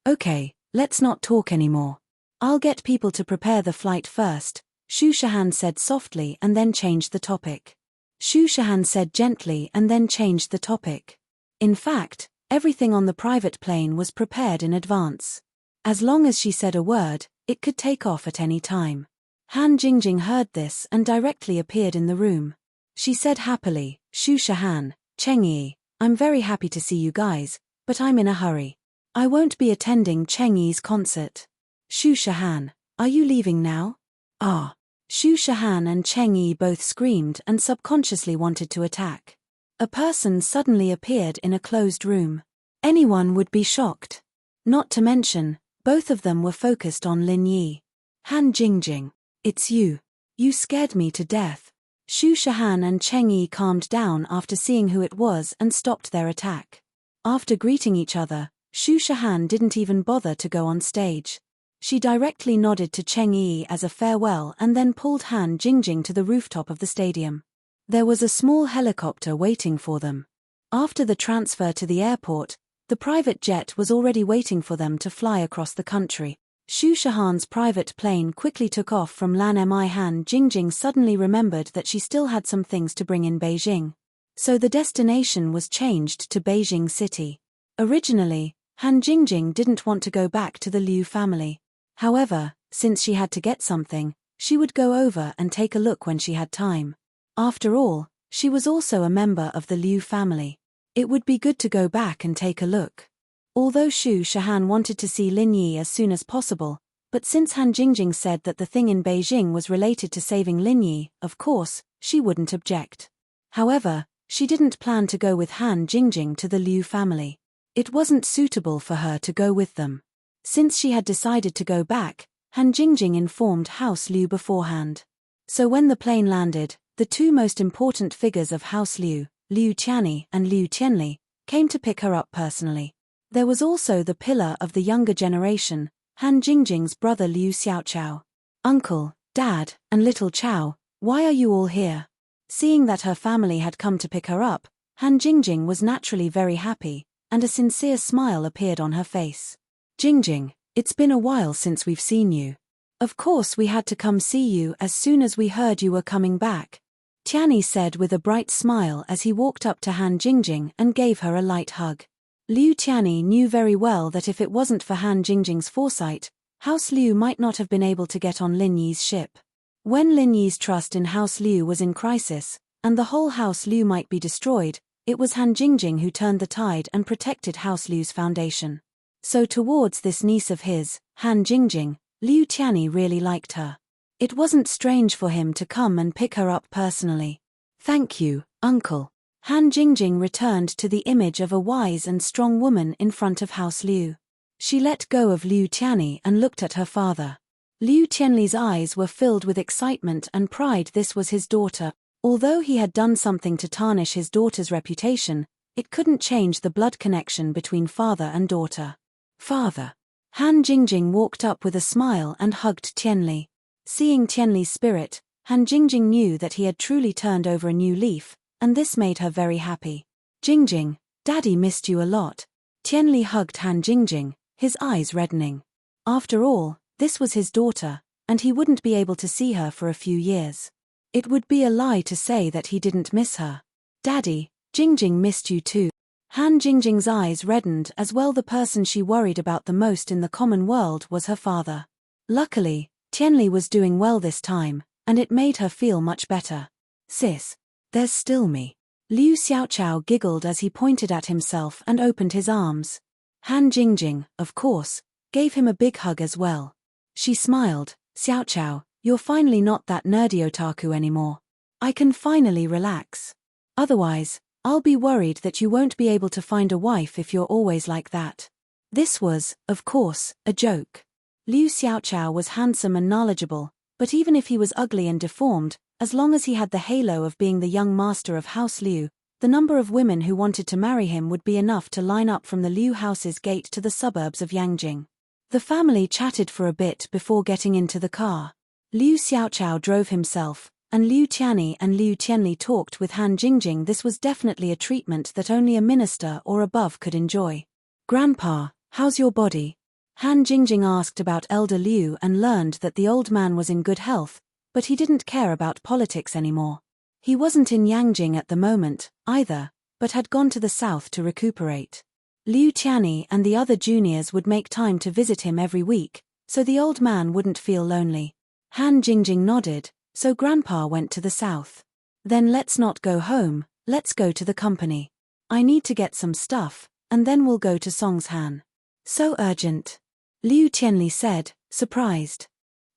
let's not talk anymore. I'll get people to prepare the flight first, Xu Shahan said softly and then changed the topic. Xu Shahan said gently and then changed the topic. In fact, everything on the private plane was prepared in advance. As long as she said a word, it could take off at any time. Han Jingjing heard this and directly appeared in the room. She said happily, Xu Shahan, Cheng Yi, I'm very happy to see you guys, but I'm in a hurry. I won't be attending Cheng Yi's concert. Xu Shahan, are you leaving now? Ah. Xu Shahan and Cheng Yi both screamed and subconsciously wanted to attack. A person suddenly appeared in a closed room. Anyone would be shocked. Not to mention, both of them were focused on Lin Yi. Han Jingjing, it's you. You scared me to death. Xu Shahan and Cheng Yi calmed down after seeing who it was and stopped their attack. After greeting each other, Xu Shahan didn't even bother to go on stage. She directly nodded to Cheng Yi as a farewell and then pulled Han Jingjing to the rooftop of the stadium. There was a small helicopter waiting for them. After the transfer to the airport, the private jet was already waiting for them to fly across the country. Xu Shahan's private plane quickly took off from Lanmi. Han Jingjing suddenly remembered that she still had some things to bring in Beijing. So the destination was changed to Beijing City. Originally, Han Jingjing didn't want to go back to the Liu family. However, since she had to get something, she would go over and take a look when she had time. After all, she was also a member of the Liu family. It would be good to go back and take a look. Although Xu Shahan wanted to see Lin Yi as soon as possible, but since Han Jingjing said that the thing in Beijing was related to saving Lin Yi, of course, she wouldn't object. However, she didn't plan to go with Han Jingjing to the Liu family. It wasn't suitable for her to go with them. Since she had decided to go back, Han Jingjing informed House Liu beforehand. So when the plane landed, the two most important figures of House Liu, Liu Qianni and Liu Qianli, came to pick her up personally. There was also the pillar of the younger generation, Han Jingjing's brother Liu Xiaochao. Uncle, Dad, and little Chao, why are you all here? Seeing that her family had come to pick her up, Han Jingjing was naturally very happy, and a sincere smile appeared on her face. Jingjing, it's been a while since we've seen you. Of course we had to come see you as soon as we heard you were coming back. Tianni said with a bright smile as he walked up to Han Jingjing and gave her a light hug. Liu Tianni knew very well that if it wasn't for Han Jingjing's foresight, House Liu might not have been able to get on Lin Yi's ship. When Lin Yi's trust in House Liu was in crisis, and the whole House Liu might be destroyed, it was Han Jingjing who turned the tide and protected House Liu's foundation. So towards this niece of his, Han Jingjing, Liu Tianni really liked her. It wasn't strange for him to come and pick her up personally. Thank you, uncle. Han Jingjing returned to the image of a wise and strong woman in front of House Liu. She let go of Liu Tianni and looked at her father. Liu Tianli's eyes were filled with excitement and pride. This was his daughter. Although he had done something to tarnish his daughter's reputation, it couldn't change the blood connection between father and daughter. Father. Han Jingjing walked up with a smile and hugged Tianli. Seeing Tianli's spirit, Han Jingjing knew that he had truly turned over a new leaf, and this made her very happy. Jingjing, Daddy missed you a lot. Tianli hugged Han Jingjing, his eyes reddening. After all, this was his daughter, and he wouldn't be able to see her for a few years. It would be a lie to say that he didn't miss her. Daddy, Jingjing missed you too. Han Jingjing's eyes reddened as well. The person she worried about the most in the common world was her father. Luckily, Tianli was doing well this time, and it made her feel much better. Sis, there's still me. Liu Xiaochao giggled as he pointed at himself and opened his arms. Han Jingjing, of course, gave him a big hug as well. She smiled. Xiao Chao, you're finally not that nerdy otaku anymore. I can finally relax. Otherwise, I'll be worried that you won't be able to find a wife if you're always like that. This was, of course, a joke. Liu Xiaochao was handsome and knowledgeable, but even if he was ugly and deformed, as long as he had the halo of being the young master of House Liu, the number of women who wanted to marry him would be enough to line up from the Liu house's gate to the suburbs of Yangjing. The family chatted for a bit before getting into the car. Liu Xiaochao drove himself, and Liu Tianyi and Liu Tianli talked with Han Jingjing. This was definitely a treatment that only a minister or above could enjoy. "Grandpa, how's your body?" Han Jingjing asked about Elder Liu and learned that the old man was in good health, but he didn't care about politics anymore. He wasn't in Yangjing at the moment, either, but had gone to the south to recuperate. Liu Tianyi and the other juniors would make time to visit him every week, so the old man wouldn't feel lonely. Han Jingjing nodded, so Grandpa went to the south. "Then let's not go home, let's go to the company. I need to get some stuff, and then we'll go to Songshan." "So urgent?" Liu Tianli said, surprised.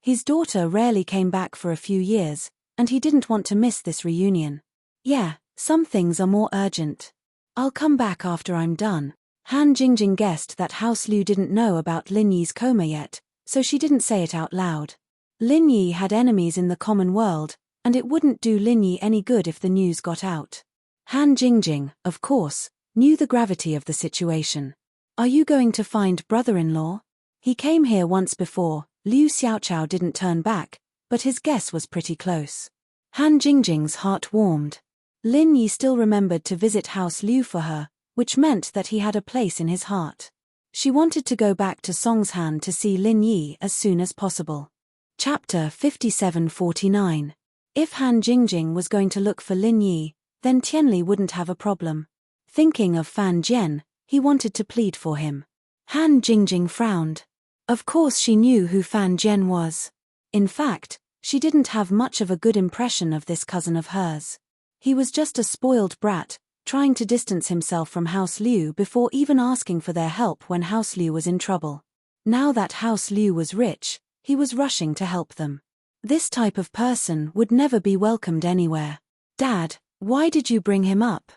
His daughter rarely came back for a few years, and he didn't want to miss this reunion. "Yeah, some things are more urgent. I'll come back after I'm done." Han Jingjing guessed that House Liu didn't know about Lin Yi's coma yet, so she didn't say it out loud. Lin Yi had enemies in the common world, and it wouldn't do Lin Yi any good if the news got out. Han Jingjing, of course, knew the gravity of the situation. "Are you going to find brother-in-law? He came here once before." Liu Xiaochao didn't turn back, but his guess was pretty close. Han Jingjing's heart warmed. Lin Yi still remembered to visit House Liu for her, which meant that he had a place in his heart. She wanted to go back to Songshan to see Lin Yi as soon as possible. Chapter 57-49. If Han Jingjing was going to look for Lin Yi, then Tianli wouldn't have a problem. Thinking of Fan Jian, he wanted to plead for him. Han Jingjing frowned. Of course she knew who Fan Jian was. In fact, she didn't have much of a good impression of this cousin of hers. He was just a spoiled brat, trying to distance himself from House Liu before even asking for their help when House Liu was in trouble. Now that House Liu was rich, he was rushing to help them. This type of person would never be welcomed anywhere. "Dad, why did you bring him up?"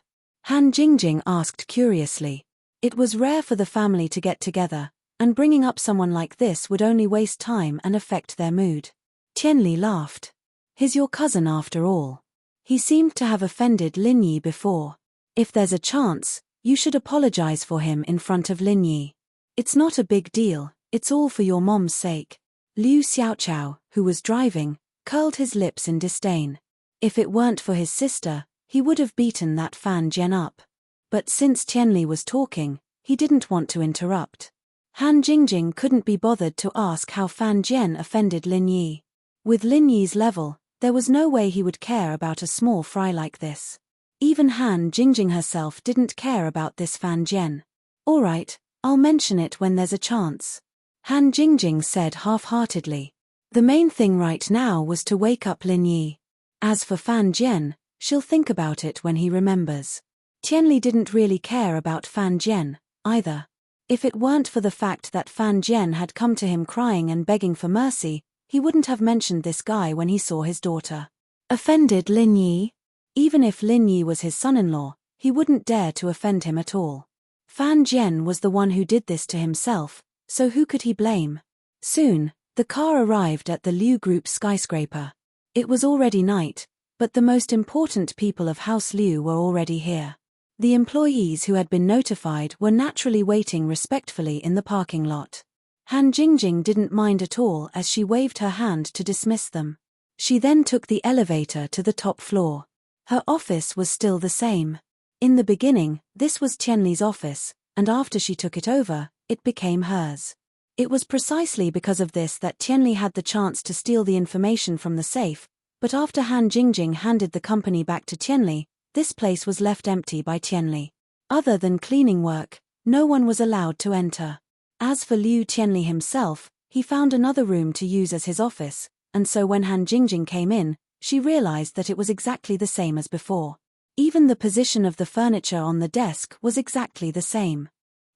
Han Jingjing asked curiously. It was rare for the family to get together, and bringing up someone like this would only waste time and affect their mood. Tianli laughed. "He's your cousin after all. He seemed to have offended Lin Yi before. If there's a chance, you should apologize for him in front of Lin Yi. It's not a big deal, it's all for your mom's sake." Liu Xiaochao, who was driving, curled his lips in disdain. If it weren't for his sister, he would have beaten that Fan Jian up. But since Tianli was talking, he didn't want to interrupt. Han Jingjing couldn't be bothered to ask how Fan Jian offended Lin Yi. With Lin Yi's level, there was no way he would care about a small fry like this. Even Han Jingjing herself didn't care about this Fan Jian. "All right, I'll mention it when there's a chance," Han Jingjing said half-heartedly. The main thing right now was to wake up Lin Yi. As for Fan Jian, she'll think about it when he remembers. Tianli didn't really care about Fan Jian, either. If it weren't for the fact that Fan Jian had come to him crying and begging for mercy, he wouldn't have mentioned this guy when he saw his daughter. Offended Lin Yi? Even if Lin Yi was his son-in-law, he wouldn't dare to offend him at all. Fan Jian was the one who did this to himself, so who could he blame? Soon, the car arrived at the Liu Group skyscraper. It was already night, but the most important people of House Liu were already here. The employees who had been notified were naturally waiting respectfully in the parking lot. Han Jingjing didn't mind at all as she waved her hand to dismiss them. She then took the elevator to the top floor. Her office was still the same. In the beginning, this was Tianli's office, and after she took it over, it became hers. It was precisely because of this that Tianli had the chance to steal the information from the safe, but after Han Jingjing handed the company back to Tianli, this place was left empty by Tianli. Other than cleaning work, no one was allowed to enter. As for Liu Tianli himself, he found another room to use as his office, and so when Han Jingjing came in, she realized that it was exactly the same as before. Even the position of the furniture on the desk was exactly the same.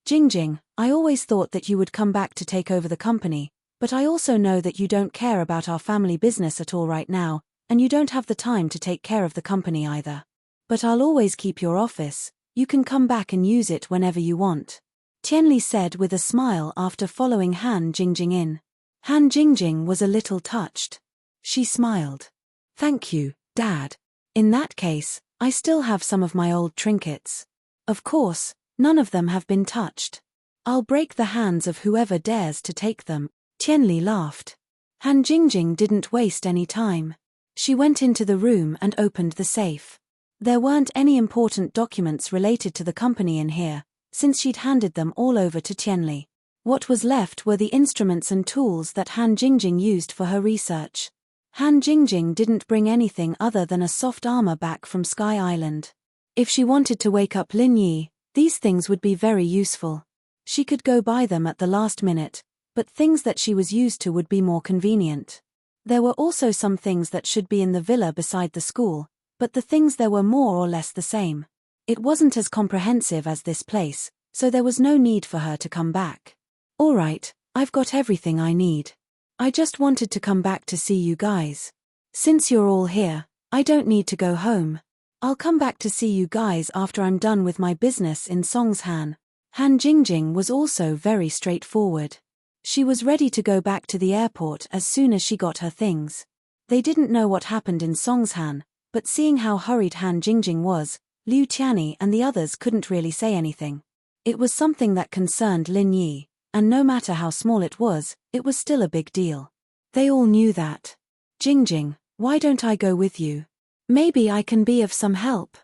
Jingjing, I always thought that you would come back to take over the company, but I also know that you don't care about our family business at all right now, and you don't have the time to take care of the company either. But I'll always keep your office, you can come back and use it whenever you want. Tianli said with a smile after following Han Jingjing in. Han Jingjing was a little touched. She smiled. Thank you, Dad. In that case, I still have some of my old trinkets. Of course, none of them have been touched. I'll break the hands of whoever dares to take them. Tianli laughed. Han Jingjing didn't waste any time. She went into the room and opened the safe. There weren't any important documents related to the company in here, since she'd handed them all over to Tianli. What was left were the instruments and tools that Han Jingjing used for her research. Han Jingjing didn't bring anything other than a soft armor back from Sky Island. If she wanted to wake up Lin Yi, these things would be very useful. She could go buy them at the last minute, but things that she was used to would be more convenient. There were also some things that should be in the villa beside the school, but the things there were more or less the same. It wasn't as comprehensive as this place, so there was no need for her to come back. All right, I've got everything I need. I just wanted to come back to see you guys. Since you're all here, I don't need to go home. I'll come back to see you guys after I'm done with my business in Songshan. Han Jingjing was also very straightforward. She was ready to go back to the airport as soon as she got her things. They didn't know what happened in Songshan, but seeing how hurried Han Jingjing was, Liu Tianyi and the others couldn't really say anything. It was something that concerned Lin Yi, and no matter how small it was still a big deal. They all knew that. Jingjing, why don't I go with you? Maybe I can be of some help.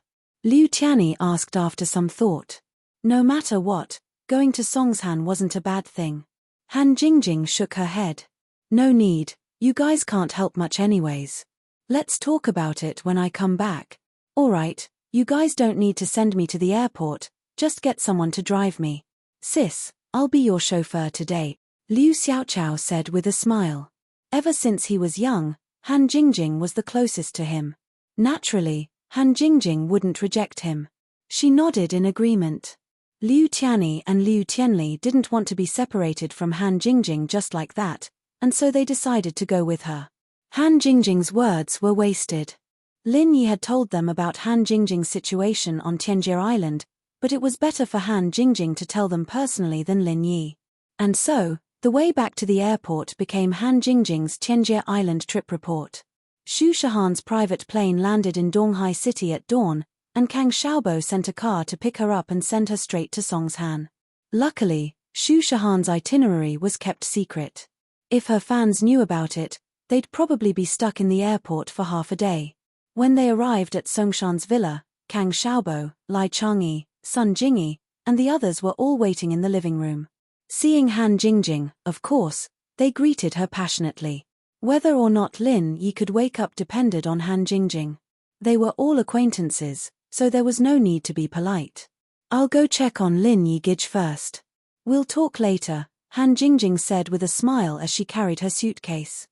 Liu Tianyi asked after some thought. No matter what, going to Songshan wasn't a bad thing. Han Jingjing shook her head. No need, you guys can't help much anyways. Let's talk about it when I come back. Alright, you guys don't need to send me to the airport, just get someone to drive me. Sis, I'll be your chauffeur today, Liu Xiaoqiao said with a smile. Ever since he was young, Han Jingjing was the closest to him. Naturally, Han Jingjing wouldn't reject him. She nodded in agreement. Liu Tianyi and Liu Tianli didn't want to be separated from Han Jingjing just like that, and so they decided to go with her. Han Jingjing's words were wasted. Lin Yi had told them about Han Jingjing's situation on Tianjie Island, but it was better for Han Jingjing to tell them personally than Lin Yi. And so, the way back to the airport became Han Jingjing's Tianjie Island trip report. Xu Shahan's private plane landed in Donghai City at dawn, and Kang Xiaobo sent a car to pick her up and send her straight to Songshan. Luckily, Xu Shahan's itinerary was kept secret. If her fans knew about it, they'd probably be stuck in the airport for half a day. When they arrived at Songshan's villa, Kang Xiaobo, Lai Changyi, Sun Jingyi, and the others were all waiting in the living room. Seeing Han Jingjing, of course, they greeted her passionately. Whether or not Lin Yi could wake up depended on Han Jingjing. They were all acquaintances, so there was no need to be polite. I'll go check on Lin Yi Gij first. We'll talk later, Han Jingjing said with a smile as she carried her suitcase.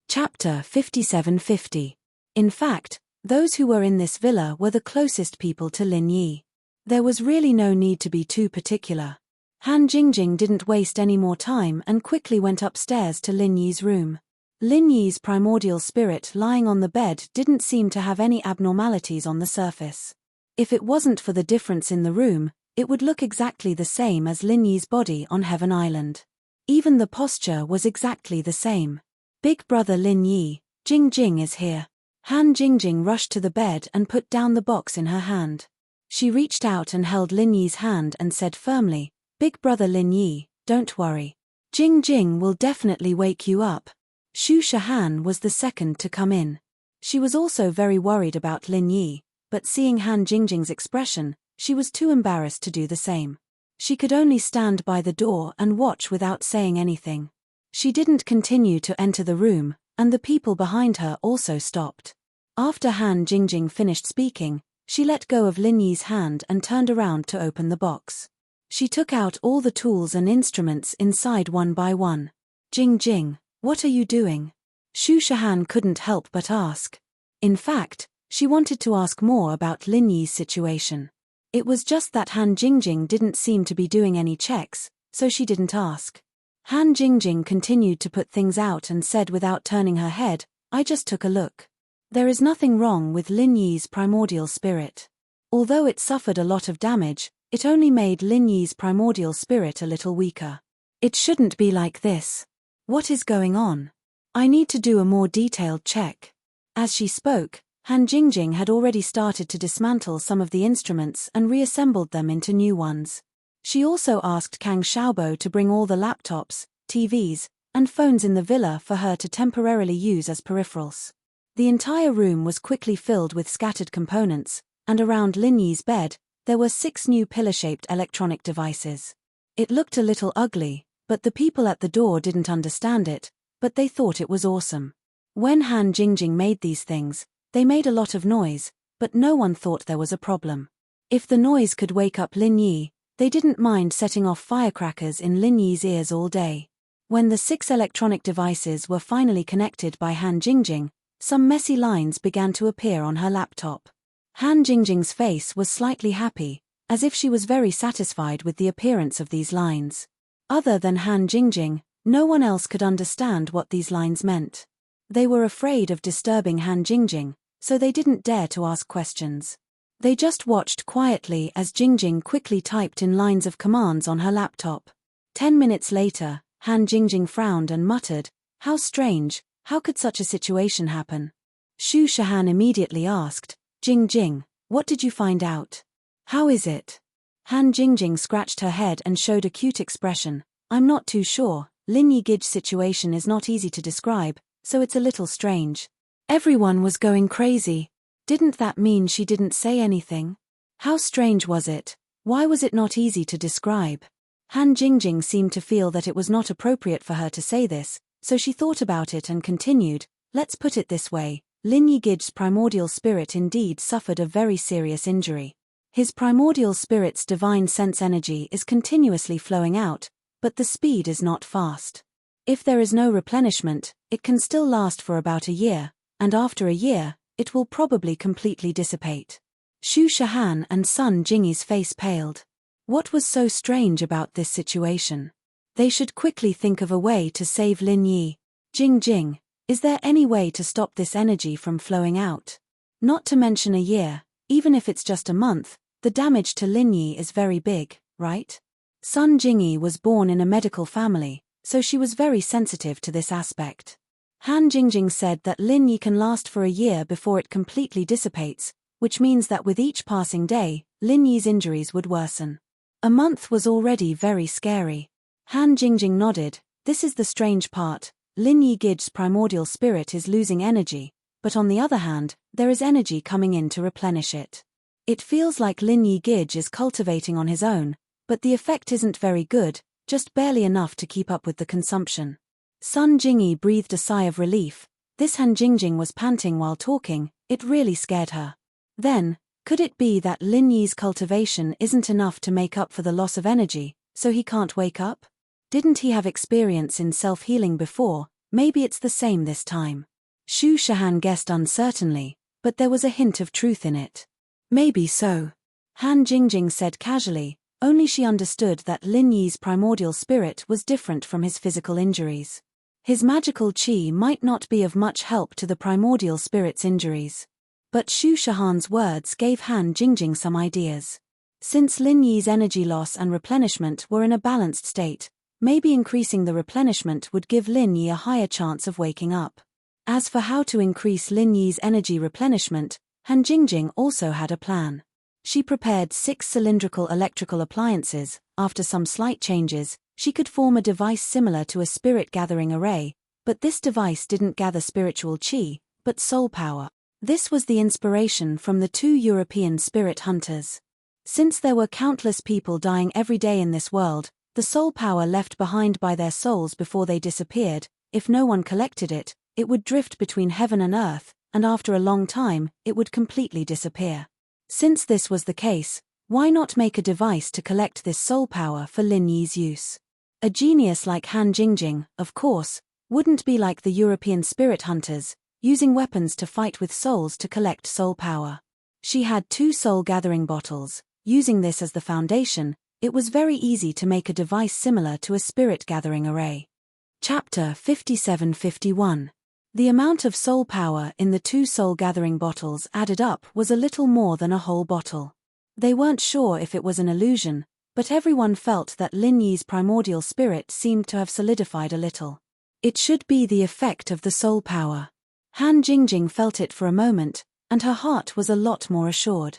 Chapter 5750. In fact, those who were in this villa were the closest people to Lin Yi. There was really no need to be too particular. Han Jingjing didn't waste any more time and quickly went upstairs to Lin Yi's room. Lin Yi's primordial spirit lying on the bed didn't seem to have any abnormalities on the surface. If it wasn't for the difference in the room, it would look exactly the same as Lin Yi's body on Heaven Island. Even the posture was exactly the same. Big brother Lin Yi, Jingjing is here. Han Jingjing rushed to the bed and put down the box in her hand. She reached out and held Lin Yi's hand and said firmly, Big brother Lin Yi, don't worry. Jingjing will definitely wake you up. Xu Shahan was the second to come in. She was also very worried about Lin Yi, but seeing Han Jingjing's expression, she was too embarrassed to do the same. She could only stand by the door and watch without saying anything. She didn't continue to enter the room, and the people behind her also stopped. After Han Jingjing finished speaking, she let go of Lin Yi's hand and turned around to open the box. She took out all the tools and instruments inside one by one. Jingjing, what are you doing? Xu Shahan couldn't help but ask. In fact, she wanted to ask more about Lin Yi's situation. It was just that Han Jingjing didn't seem to be doing any checks, so she didn't ask. Han Jingjing continued to put things out and said without turning her head, "I just took a look. There is nothing wrong with Lin Yi's primordial spirit. Although it suffered a lot of damage, it only made Lin Yi's primordial spirit a little weaker. It shouldn't be like this. What is going on? I need to do a more detailed check." As she spoke, Han Jingjing had already started to dismantle some of the instruments and reassembled them into new ones. She also asked Kang Xiaobo to bring all the laptops, TVs, and phones in the villa for her to temporarily use as peripherals. The entire room was quickly filled with scattered components, and around Lin Yi's bed, there were 6 new pillar-shaped electronic devices. It looked a little ugly, but the people at the door didn't understand it, but they thought it was awesome. When Han Jingjing made these things, they made a lot of noise, but no one thought there was a problem. If the noise could wake up Lin Yi, they didn't mind setting off firecrackers in Lin Yi's ears all day. When the 6 electronic devices were finally connected by Han Jingjing, some messy lines began to appear on her laptop. Han Jingjing's face was slightly happy, as if she was very satisfied with the appearance of these lines. Other than Han Jingjing, no one else could understand what these lines meant. They were afraid of disturbing Han Jingjing, so they didn't dare to ask questions. They just watched quietly as Jingjing quickly typed in lines of commands on her laptop. 10 minutes later, Han Jingjing frowned and muttered, "How strange, how could such a situation happen?" Xu Shahan immediately asked, "Jingjing, what did you find out? How is it?" Han Jingjing scratched her head and showed a cute expression. "I'm not too sure, Lin Yigij's situation is not easy to describe, so it's a little strange. Everyone was going crazy. Didn't that mean she didn't say anything? How strange was it? Why was it not easy to describe?" Han Jingjing seemed to feel that it was not appropriate for her to say this, so she thought about it and continued, "Let's put it this way, Lin Yigij's primordial spirit indeed suffered a very serious injury. His primordial spirit's divine sense energy is continuously flowing out, but the speed is not fast. If there is no replenishment, it can still last for about a year, and after a year, it will probably completely dissipate." Xu Shahan and Sun Jingyi's face paled. What was so strange about this situation? They should quickly think of a way to save Lin Yi. "Jingjing, is there any way to stop this energy from flowing out? Not to mention a year, even if it's just a month, the damage to Lin Yi is very big, right?" Sun Jingyi was born in a medical family, so she was very sensitive to this aspect. Han Jingjing said that Lin Yi can last for a year before it completely dissipates, which means that with each passing day, Lin Yi's injuries would worsen. A month was already very scary. Han Jingjing nodded. "This is the strange part. Lin Yigij's primordial spirit is losing energy, but on the other hand, there is energy coming in to replenish it. It feels like Lin Yigij is cultivating on his own, but the effect isn't very good, just barely enough to keep up with the consumption." Sun Jingyi breathed a sigh of relief. This Han Jingjing was panting while talking, it really scared her. Then, could it be that Lin Yi's cultivation isn't enough to make up for the loss of energy, so he can't wake up? Didn't he have experience in self-healing before? Maybe it's the same this time. Xu Shahan guessed uncertainly, but there was a hint of truth in it. "Maybe so," Han Jingjing said casually, only she understood that Lin Yi's primordial spirit was different from his physical injuries. His magical qi might not be of much help to the primordial spirit's injuries. But Xu Shahan's words gave Han Jingjing some ideas. Since Lin Yi's energy loss and replenishment were in a balanced state, maybe increasing the replenishment would give Lin Yi a higher chance of waking up. As for how to increase Lin Yi's energy replenishment, Han Jingjing also had a plan. She prepared 6 cylindrical electrical appliances. After some slight changes, she could form a device similar to a spirit-gathering array, but this device didn't gather spiritual qi, but soul power. This was the inspiration from the 2 European spirit hunters. Since there were countless people dying every day in this world, the soul power left behind by their souls before they disappeared, if no one collected it, it would drift between heaven and earth, and after a long time, it would completely disappear. Since this was the case, why not make a device to collect this soul power for Lin Yi's use? A genius like Han Jingjing, of course, wouldn't be like the European spirit hunters, using weapons to fight with souls to collect soul power. She had 2 soul-gathering bottles, Using this as the foundation, it was very easy to make a device similar to a spirit gathering array. Chapter 57-51. The amount of soul power in the 2 soul gathering bottles added up was a little more than a whole bottle. They weren't sure if it was an illusion, but everyone felt that Lin Yi's primordial spirit seemed to have solidified a little. It should be the effect of the soul power. Han Jingjing felt it for a moment, and her heart was a lot more assured.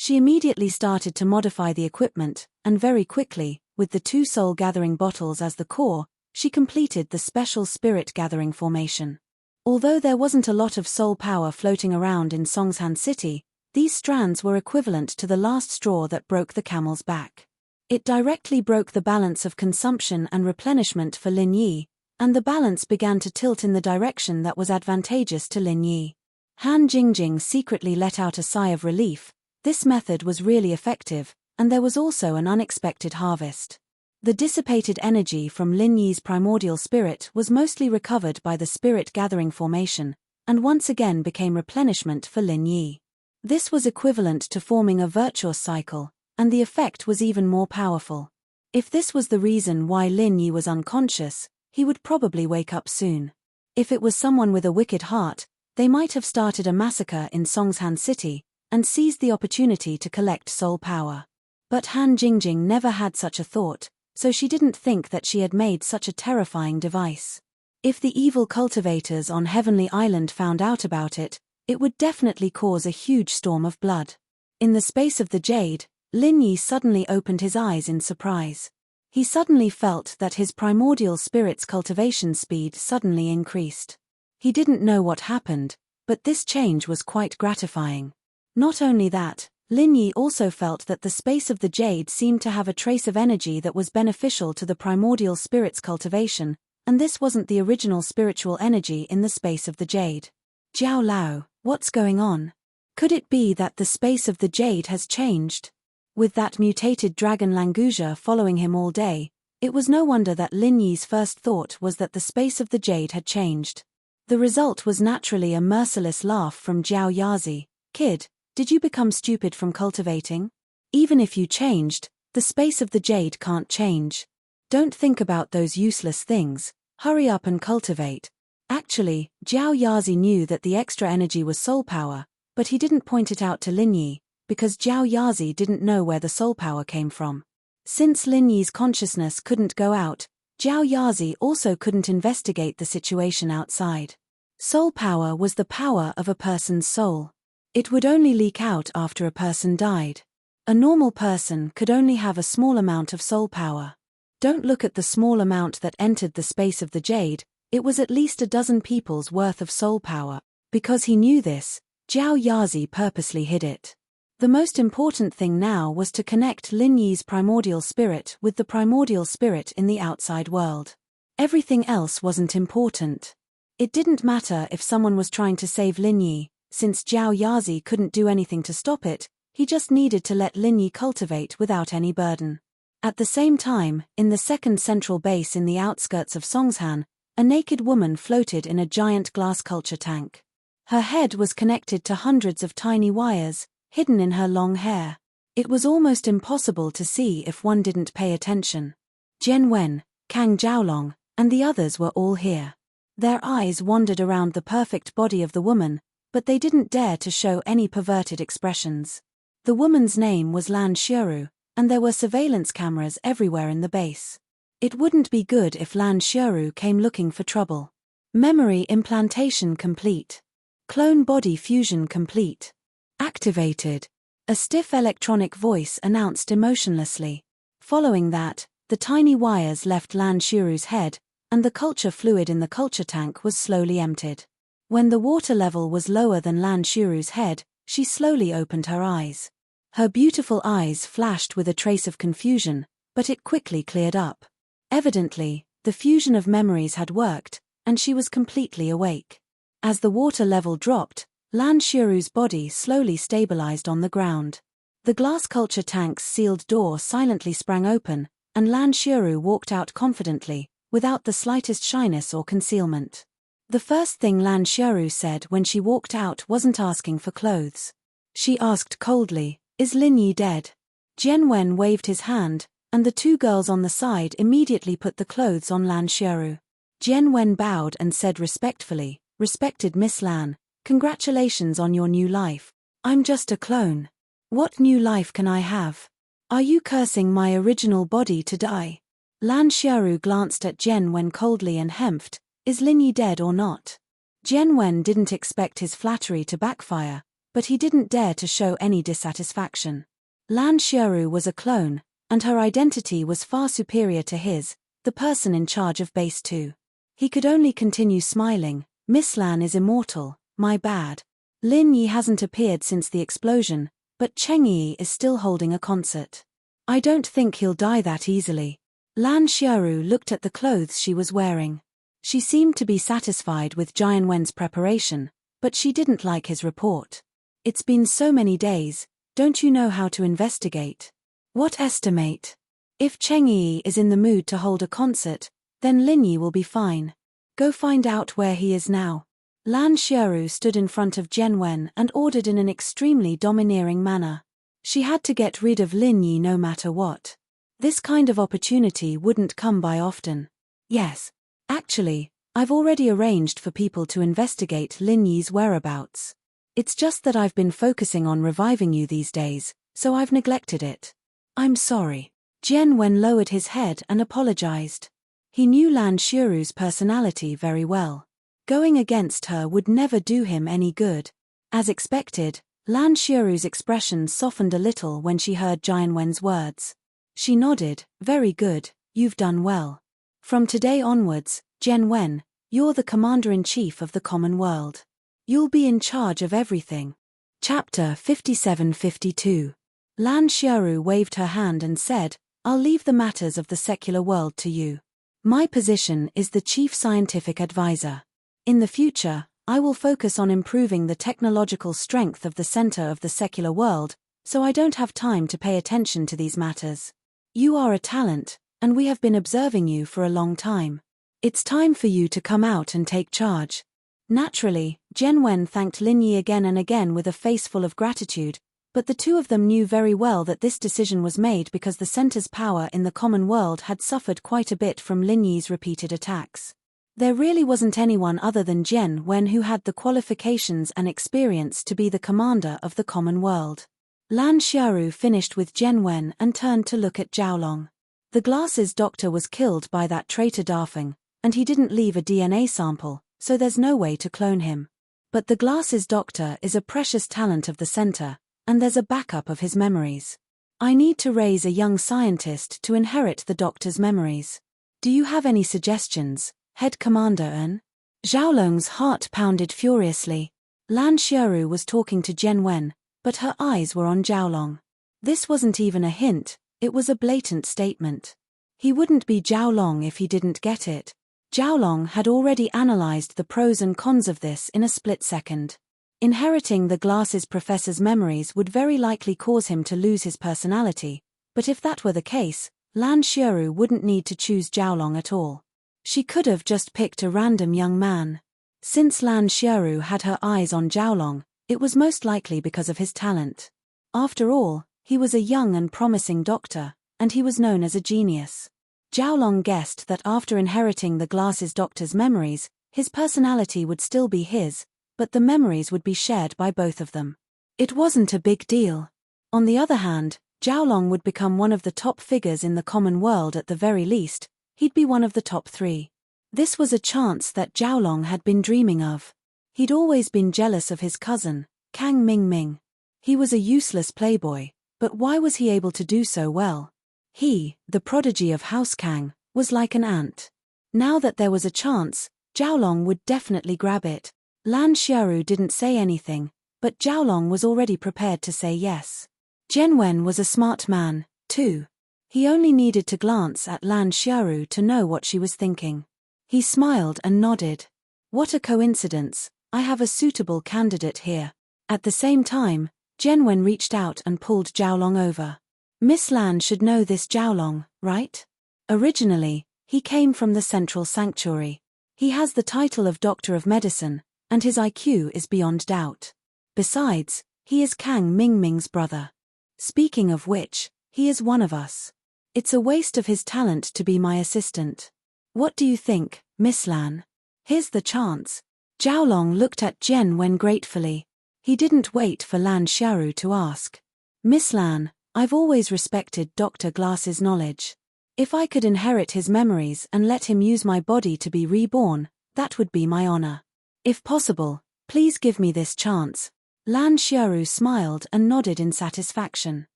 She immediately started to modify the equipment, and very quickly, with the 2 soul gathering bottles as the core, she completed the special spirit gathering formation. Although there wasn't a lot of soul power floating around in Songshan City, these strands were equivalent to the last straw that broke the camel's back. It directly broke the balance of consumption and replenishment for Lin Yi, and the balance began to tilt in the direction that was advantageous to Lin Yi. Han Jingjing secretly let out a sigh of relief. This method was really effective, and there was also an unexpected harvest. The dissipated energy from Lin Yi's primordial spirit was mostly recovered by the spirit gathering formation, and once again became replenishment for Lin Yi. This was equivalent to forming a virtuous cycle, and the effect was even more powerful. If this was the reason why Lin Yi was unconscious, he would probably wake up soon. If it was someone with a wicked heart, they might have started a massacre in Songshan City, and seized the opportunity to collect soul power. But Han Jingjing never had such a thought, so she didn't think that she had made such a terrifying device. If the evil cultivators on Heavenly Island found out about it, it would definitely cause a huge storm of blood. In the space of the jade, Lin Yi suddenly opened his eyes in surprise. He suddenly felt that his primordial spirit's cultivation speed suddenly increased. He didn't know what happened, but this change was quite gratifying. Not only that, Lin Yi also felt that the space of the jade seemed to have a trace of energy that was beneficial to the primordial spirit's cultivation, and this wasn't the original spiritual energy in the space of the jade. Jiao Lao, what's going on? Could it be that the space of the jade has changed? With that mutated dragon Langusia following him all day, it was no wonder that Lin Yi's first thought was that the space of the jade had changed. The result was naturally a merciless laugh from Jiao Yazi. Kid, did you become stupid from cultivating? Even if you changed, the space of the jade can't change. Don't think about those useless things, hurry up and cultivate. Actually, Jiao Yazi knew that the extra energy was soul power, but he didn't point it out to Lin Yi, because Jiao Yazi didn't know where the soul power came from. Since Lin Yi's consciousness couldn't go out, Jiao Yazi also couldn't investigate the situation outside. Soul power was the power of a person's soul. It would only leak out after a person died. A normal person could only have a small amount of soul power. Don't look at the small amount that entered the space of the jade, it was at least a dozen people's worth of soul power. Because he knew this, Jiao Yazi purposely hid it. The most important thing now was to connect Lin Yi's primordial spirit with the primordial spirit in the outside world. Everything else wasn't important. It didn't matter if someone was trying to save Lin Yi. Since Jiao Yazi couldn't do anything to stop it, he just needed to let Lin Yi cultivate without any burden. At the same time, in the second central base in the outskirts of Songshan, a naked woman floated in a giant glass culture tank. Her head was connected to hundreds of tiny wires, hidden in her long hair. It was almost impossible to see if one didn't pay attention. Jian Wen, Kang Jiaolong, and the others were all here. Their eyes wandered around the perfect body of the woman, but they didn't dare to show any perverted expressions. The woman's name was Lan Shiru, and there were surveillance cameras everywhere in the base. It wouldn't be good if Lan Shiru came looking for trouble. Memory implantation complete. Clone body fusion complete. Activated. A stiff electronic voice announced emotionlessly. Following that, the tiny wires left Lan Shiru's head, and the culture fluid in the culture tank was slowly emptied. When the water level was lower than Lan Shiru's head, she slowly opened her eyes. Her beautiful eyes flashed with a trace of confusion, but it quickly cleared up. Evidently, the fusion of memories had worked, and she was completely awake. As the water level dropped, Lan Shiru's body slowly stabilized on the ground. The glass culture tank's sealed door silently sprang open, and Lan Shiru walked out confidently, without the slightest shyness or concealment. The first thing Lan Shiru said when she walked out wasn't asking for clothes. She asked coldly, "Is Lin Yi dead?" Jian Wen waved his hand, and the two girls on the side immediately put the clothes on Lan Xiaoru. Jian Wen bowed and said respectfully, "Respected Miss Lan, congratulations on your new life. I'm just a clone. What new life can I have? Are you cursing my original body to die?" Lan Xiaoru glanced at Jian Wen coldly and hemphed, "Is Lin Yi dead or not?" Jian Wen didn't expect his flattery to backfire, but he didn't dare to show any dissatisfaction. Lan Xiaoru was a clone, and her identity was far superior to his, the person in charge of Base 2. He could only continue smiling. "Miss Lan is immortal, my bad. Lin Yi hasn't appeared since the explosion, but Cheng Yi is still holding a concert. I don't think he'll die that easily." Lan Xiaoru looked at the clothes she was wearing. She seemed to be satisfied with Jian Wen's preparation, but she didn't like his report. "It's been so many days, don't you know how to investigate? What estimate? If Cheng Yi is in the mood to hold a concert, then Lin Yi will be fine. Go find out where he is now." Lan Xiaoru stood in front of Jian Wen and ordered in an extremely domineering manner. She had to get rid of Lin Yi no matter what. This kind of opportunity wouldn't come by often. "Yes. Actually, I've already arranged for people to investigate Lin Yi's whereabouts. It's just that I've been focusing on reviving you these days, so I've neglected it. I'm sorry." Jian Wen lowered his head and apologized. He knew Lan Xiaoru's personality very well. Going against her would never do him any good. As expected, Lan Xiaoru's expression softened a little when she heard Jian Wen's words. She nodded, "Very good, you've done well. From today onwards, Jian Wen, you're the Commander-in-Chief of the common world. You'll be in charge of everything." Chapter 57-52. Lan Xiaoru waved her hand and said, "I'll leave the matters of the secular world to you. My position is the Chief Scientific Advisor. In the future, I will focus on improving the technological strength of the center of the secular world, so I don't have time to pay attention to these matters. You are a talent, and we have been observing you for a long time. It's time for you to come out and take charge." Naturally, Jian Wen thanked Lin Yi again and again with a face full of gratitude, but the two of them knew very well that this decision was made because the center's power in the common world had suffered quite a bit from Lin Yi's repeated attacks. There really wasn't anyone other than Jian Wen who had the qualifications and experience to be the commander of the common world. Lan Xiaoru finished with Jian Wen and turned to look at Zhaolong. The glasses doctor was killed by that traitor Dafeng, and he didn't leave a DNA sample, so there's no way to clone him. But the glasses doctor is a precious talent of the center, and there's a backup of his memories. I need to raise a young scientist to inherit the doctor's memories. Do you have any suggestions, Head Commander En? Zhaolong's heart pounded furiously. Lan Xiaoru was talking to Jian Wen, but her eyes were on Zhaolong. This wasn't even a hint, it was a blatant statement. He wouldn't be Zhaolong if he didn't get it. Zhaolong had already analyzed the pros and cons of this in a split second. Inheriting the glasses professor's memories would very likely cause him to lose his personality, but if that were the case, Lan Xiaoru wouldn't need to choose Zhaolong at all. She could have just picked a random young man. Since Lan Xiaoru had her eyes on Zhaolong, it was most likely because of his talent. After all, he was a young and promising doctor, and he was known as a genius. Zhaolong guessed that after inheriting the glasses doctor's memories, his personality would still be his, but the memories would be shared by both of them. It wasn't a big deal. On the other hand, Zhaolong would become one of the top figures in the common world at the very least. He'd be one of the top 3. This was a chance that Zhaolong had been dreaming of. He'd always been jealous of his cousin, Kang Mingming. He was a useless playboy, but why was he able to do so well? He, the prodigy of House Kang, was like an ant. Now that there was a chance, Zhaolong would definitely grab it. Lan Xiaoru didn't say anything, but Zhaolong was already prepared to say yes. Jian Wen was a smart man, too. He only needed to glance at Lan Xiaoru to know what she was thinking. He smiled and nodded. What a coincidence, I have a suitable candidate here. At the same time, Jian Wen reached out and pulled Zhaolong over. Miss Lan should know this Zhaolong, right? Originally, he came from the Central Sanctuary. He has the title of Doctor of Medicine, and his IQ is beyond doubt. Besides, he is Kang Mingming's brother. Speaking of which, He is one of us. It's a waste of his talent to be my assistant. What do you think, Miss Lan? Here's the chance. Zhao Long looked at Jian Wen gratefully. He didn't wait for Lan Xiaoru to ask. Miss Lan, I've always respected Dr. Glass's knowledge. If I could inherit his memories and let him use my body to be reborn, that would be my honor. If possible, please give me this chance. Lan Xiaoru smiled and nodded in satisfaction.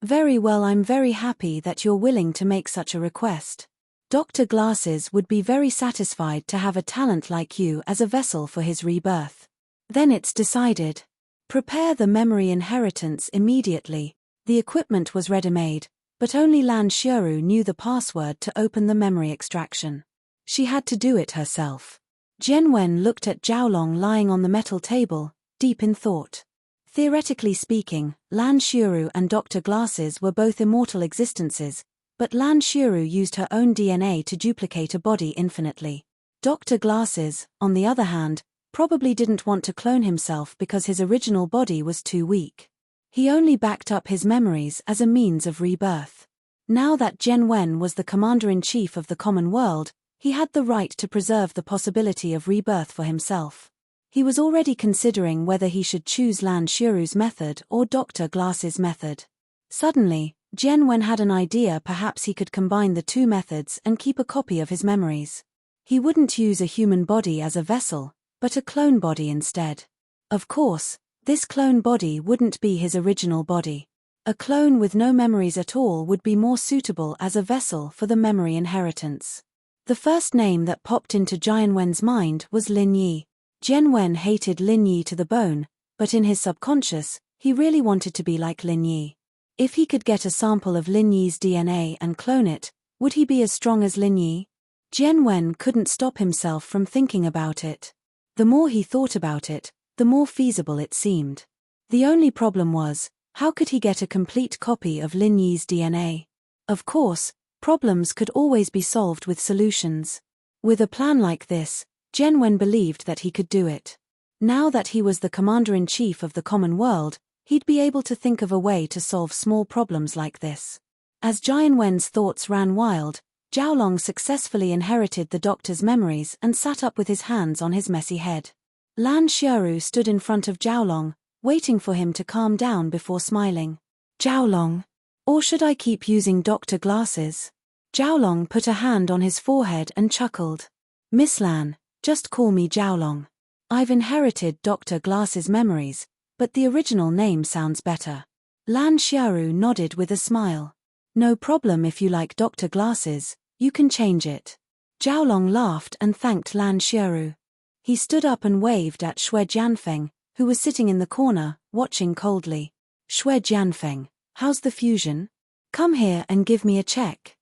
Very well, I'm very happy that you're willing to make such a request. Dr. Glasses would be very satisfied to have a talent like you as a vessel for his rebirth. Then it's decided. Prepare the memory inheritance immediately. The equipment was ready-made, but only Lan Xiaoru knew the password to open the memory extraction. She had to do it herself. Jian Wen looked at Zhao Long lying on the metal table, deep in thought. Theoretically speaking, Lan Xiaoru and Dr. Glasses were both immortal existences, but Lan Xiaoru used her own DNA to duplicate a body infinitely. Dr. Glasses, on the other hand, probably didn't want to clone himself because his original body was too weak. He only backed up his memories as a means of rebirth. Now that Jian Wen was the commander-in-chief of the common world, he had the right to preserve the possibility of rebirth for himself. He was already considering whether he should choose Lan Xiaoru's method or Dr. Glass's method. Suddenly, Jian Wen had an idea. Perhaps he could combine the two methods and keep a copy of his memories. He wouldn't use a human body as a vessel, but a clone body instead. Of course, this clone body wouldn't be his original body. A clone with no memories at all would be more suitable as a vessel for the memory inheritance. The first name that popped into Jian Wen's mind was Lin Yi. Jian Wen hated Lin Yi to the bone, but in his subconscious, he really wanted to be like Lin Yi. If he could get a sample of Lin Yi's DNA and clone it, would he be as strong as Lin Yi? Jian Wen couldn't stop himself from thinking about it. The more he thought about it, the more feasible it seemed. The only problem was, how could he get a complete copy of Lin Yi's DNA? Of course, problems could always be solved with solutions. With a plan like this, Jian Wen believed that he could do it. Now that he was the commander-in-chief of the common world, he'd be able to think of a way to solve small problems like this. As Jian Wen's thoughts ran wild, Zhao Long successfully inherited the doctor's memories and sat up with his hands on his messy head. Lan Xiaoru stood in front of Zhao Long, waiting for him to calm down before smiling. Zhao Long. Or should I keep using Dr. Glasses? Zhao Long put a hand on his forehead and chuckled. Miss Lan, just call me Zhao Long. I've inherited Dr. Glass's memories, but the original name sounds better. Lan Xiaoru nodded with a smile. No problem, if you like Dr. Glasses, you can change it. Zhao Long laughed and thanked Lan Xiaoru. He stood up and waved at Xue Jianfeng, who was sitting in the corner, watching coldly. Xue Jianfeng, how's the fusion? Come here and give me a check.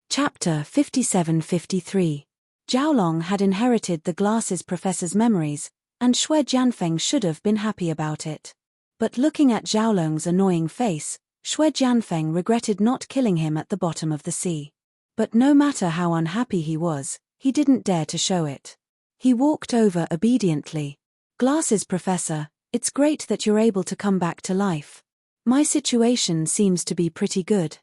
Chapter 57-53. Zhao Long had inherited the Glasses professor's memories, and Xue Jianfeng should have been happy about it. But looking at Zhao Long's annoying face, Xue Jianfeng regretted not killing him at the bottom of the sea. But no matter how unhappy he was, he didn't dare to show it. He walked over obediently. Glasses professor, it's great that you're able to come back to life. My situation seems to be pretty good.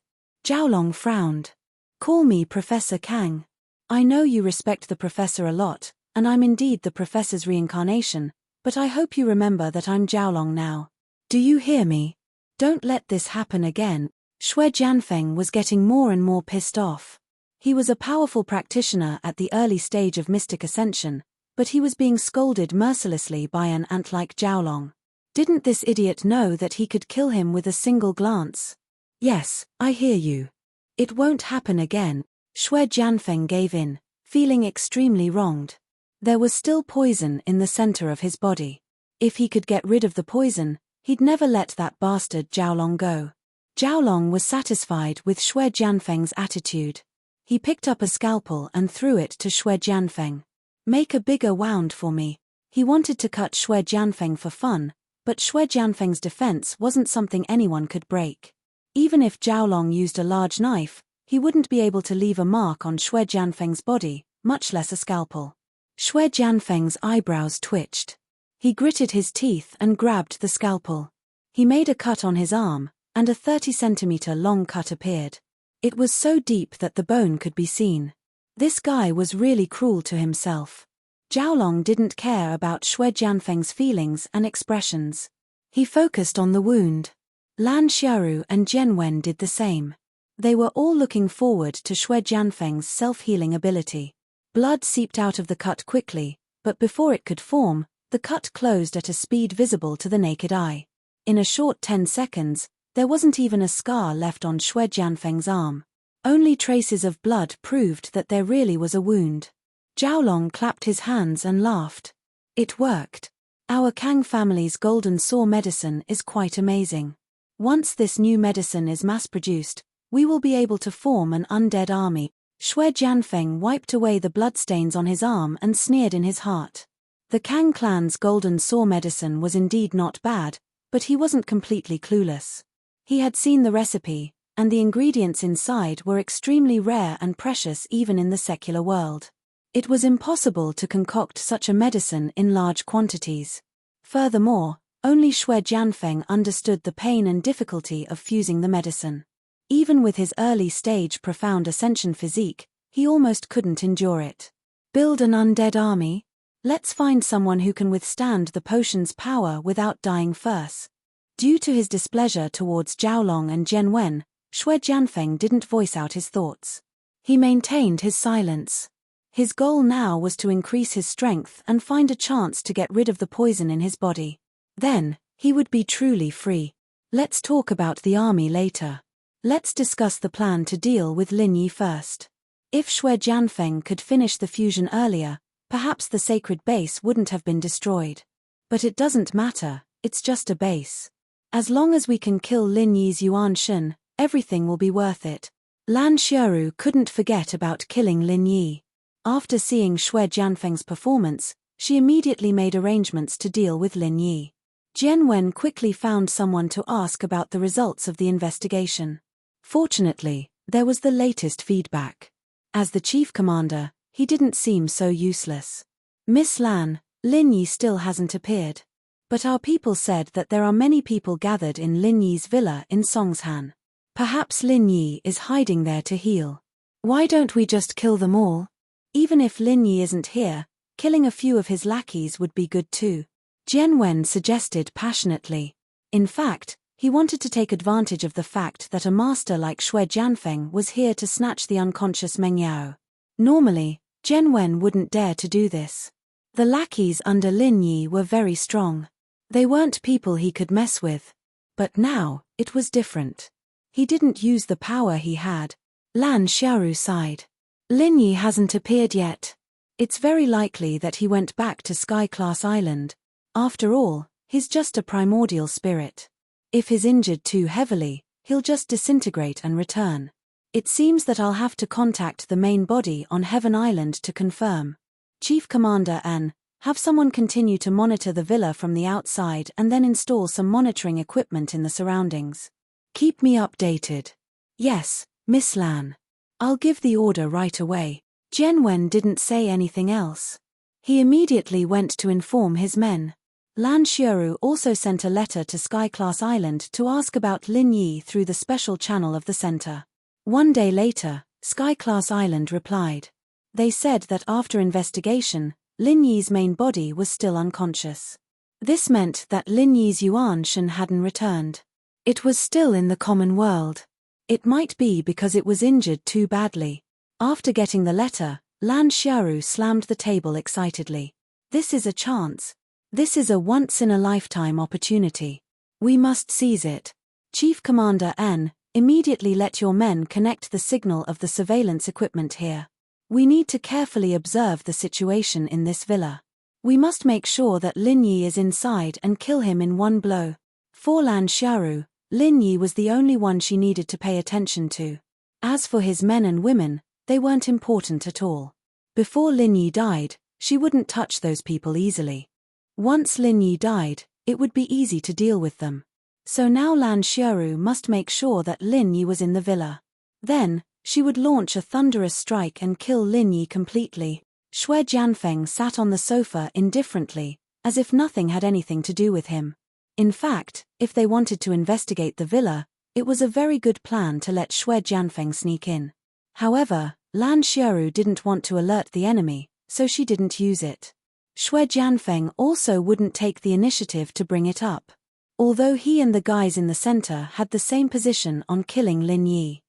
Zhao Long frowned. Call me Professor Kang. I know you respect the professor a lot, and I'm indeed the professor's reincarnation, but I hope you remember that I'm Zhao Long now. Do you hear me? Don't let this happen again. Xue Jianfeng was getting more and more pissed off. He was a powerful practitioner at the early stage of mystic ascension, but he was being scolded mercilessly by an ant like Zhao Long. Didn't this idiot know that he could kill him with a single glance? Yes, I hear you. It won't happen again. Xue Jianfeng gave in, feeling extremely wronged. There was still poison in the center of his body. If he could get rid of the poison, he'd never let that bastard Zhao Long go. Zhao Long was satisfied with Xue Jianfeng's attitude. He picked up a scalpel and threw it to Xue Jianfeng. Make a bigger wound for me. He wanted to cut Xue Jianfeng for fun, but Xue Jianfeng's defense wasn't something anyone could break. Even if Zhao Long used a large knife, he wouldn't be able to leave a mark on Xue Jianfeng's body, much less a scalpel. Xue Jianfeng's eyebrows twitched. He gritted his teeth and grabbed the scalpel. He made a cut on his arm, and a 30-centimeter-long cut appeared. It was so deep that the bone could be seen. This guy was really cruel to himself. Jiaolong didn't care about Xue Jianfeng's feelings and expressions. He focused on the wound. Lan Xiaoru and Jian Wen did the same. They were all looking forward to Xue Jianfeng's self-healing ability. Blood seeped out of the cut quickly, but before it could form, the cut closed at a speed visible to the naked eye. In a short 10 seconds, there wasn't even a scar left on Xue Jianfeng's arm. Only traces of blood proved that there really was a wound. Jiaolong clapped his hands and laughed. It worked. Our Kang family's golden saw medicine is quite amazing. Once this new medicine is mass-produced, we will be able to form an undead army. Xue Jianfeng wiped away the bloodstains on his arm and sneered in his heart. The Kang clan's golden saw medicine was indeed not bad, but he wasn't completely clueless. He had seen the recipe, and the ingredients inside were extremely rare and precious even in the secular world. It was impossible to concoct such a medicine in large quantities. Furthermore, only Xue Jianfeng understood the pain and difficulty of fusing the medicine. Even with his early-stage profound ascension physique, he almost couldn't endure it. Build an undead army? Let's find someone who can withstand the potion's power without dying first. Due to his displeasure towards Jiaolong and Jian Wen, Xue Jianfeng didn't voice out his thoughts. He maintained his silence. His goal now was to increase his strength and find a chance to get rid of the poison in his body. Then, he would be truly free. Let's talk about the army later. Let's discuss the plan to deal with Lin Yi first. If Xue Jianfeng could finish the fusion earlier, perhaps the sacred base wouldn't have been destroyed. But it doesn't matter, it's just a base. As long as we can kill Lin Yi's Yuan Shen, everything will be worth it. Lan Xiaoru couldn't forget about killing Lin Yi. After seeing Xue Jianfeng's performance, she immediately made arrangements to deal with Lin Yi. Jian Wen quickly found someone to ask about the results of the investigation. Fortunately, there was the latest feedback. As the chief commander, he didn't seem so useless. Miss Lan, Lin Yi still hasn't appeared. But our people said that there are many people gathered in Lin Yi's villa in Songshan. Perhaps Lin Yi is hiding there to heal. Why don't we just kill them all? Even if Lin Yi isn't here, killing a few of his lackeys would be good too. Jian Wen suggested passionately. In fact, he wanted to take advantage of the fact that a master like Xue Jianfeng was here to snatch the unconscious Meng Yao. Normally, Jian Wen wouldn't dare to do this. The lackeys under Lin Yi were very strong. They weren't people he could mess with. But now, it was different. He didn't use the power he had. Lan Xiaoru sighed. Lin Yi hasn't appeared yet. It's very likely that he went back to Sky-class Island. After all, he's just a primordial spirit. If he's injured too heavily, he'll just disintegrate and return. It seems that I'll have to contact the main body on Heaven Island to confirm. Chief Commander An, have someone continue to monitor the villa from the outside and then install some monitoring equipment in the surroundings. Keep me updated. Yes, Miss Lan. I'll give the order right away. Jian Wen didn't say anything else. He immediately went to inform his men. Lan Xiaoru also sent a letter to Sky-class Island to ask about Lin Yi through the special channel of the center. One day later, Sky-class Island replied. They said that after investigation, Lin Yi's main body was still unconscious. This meant that Lin Yi's Yuan Shen hadn't returned. It was still in the common world. It might be because it was injured too badly. After getting the letter, Lan Xiaoru slammed the table excitedly. This is a chance. This is a once-in-a-lifetime opportunity. We must seize it. Chief Commander N, immediately let your men connect the signal of the surveillance equipment here. We need to carefully observe the situation in this villa. We must make sure that Lin Yi is inside and kill him in one blow. For Lan Xiaoru, Lin Yi was the only one she needed to pay attention to. As for his men and women, they weren't important at all. Before Lin Yi died, she wouldn't touch those people easily. Once Lin Yi died, it would be easy to deal with them. So now Lan Xiaoru must make sure that Lin Yi was in the villa. Then, she would launch a thunderous strike and kill Lin Yi completely. Xue Jianfeng sat on the sofa indifferently, as if nothing had anything to do with him. In fact, if they wanted to investigate the villa, It was a very good plan to let Xue Jianfeng sneak in. However, Lan Xiaoru didn't want to alert the enemy, so she didn't use it. Xue Jianfeng also wouldn't take the initiative to bring it up, although he and the guys in the center had the same position on killing Lin Yi.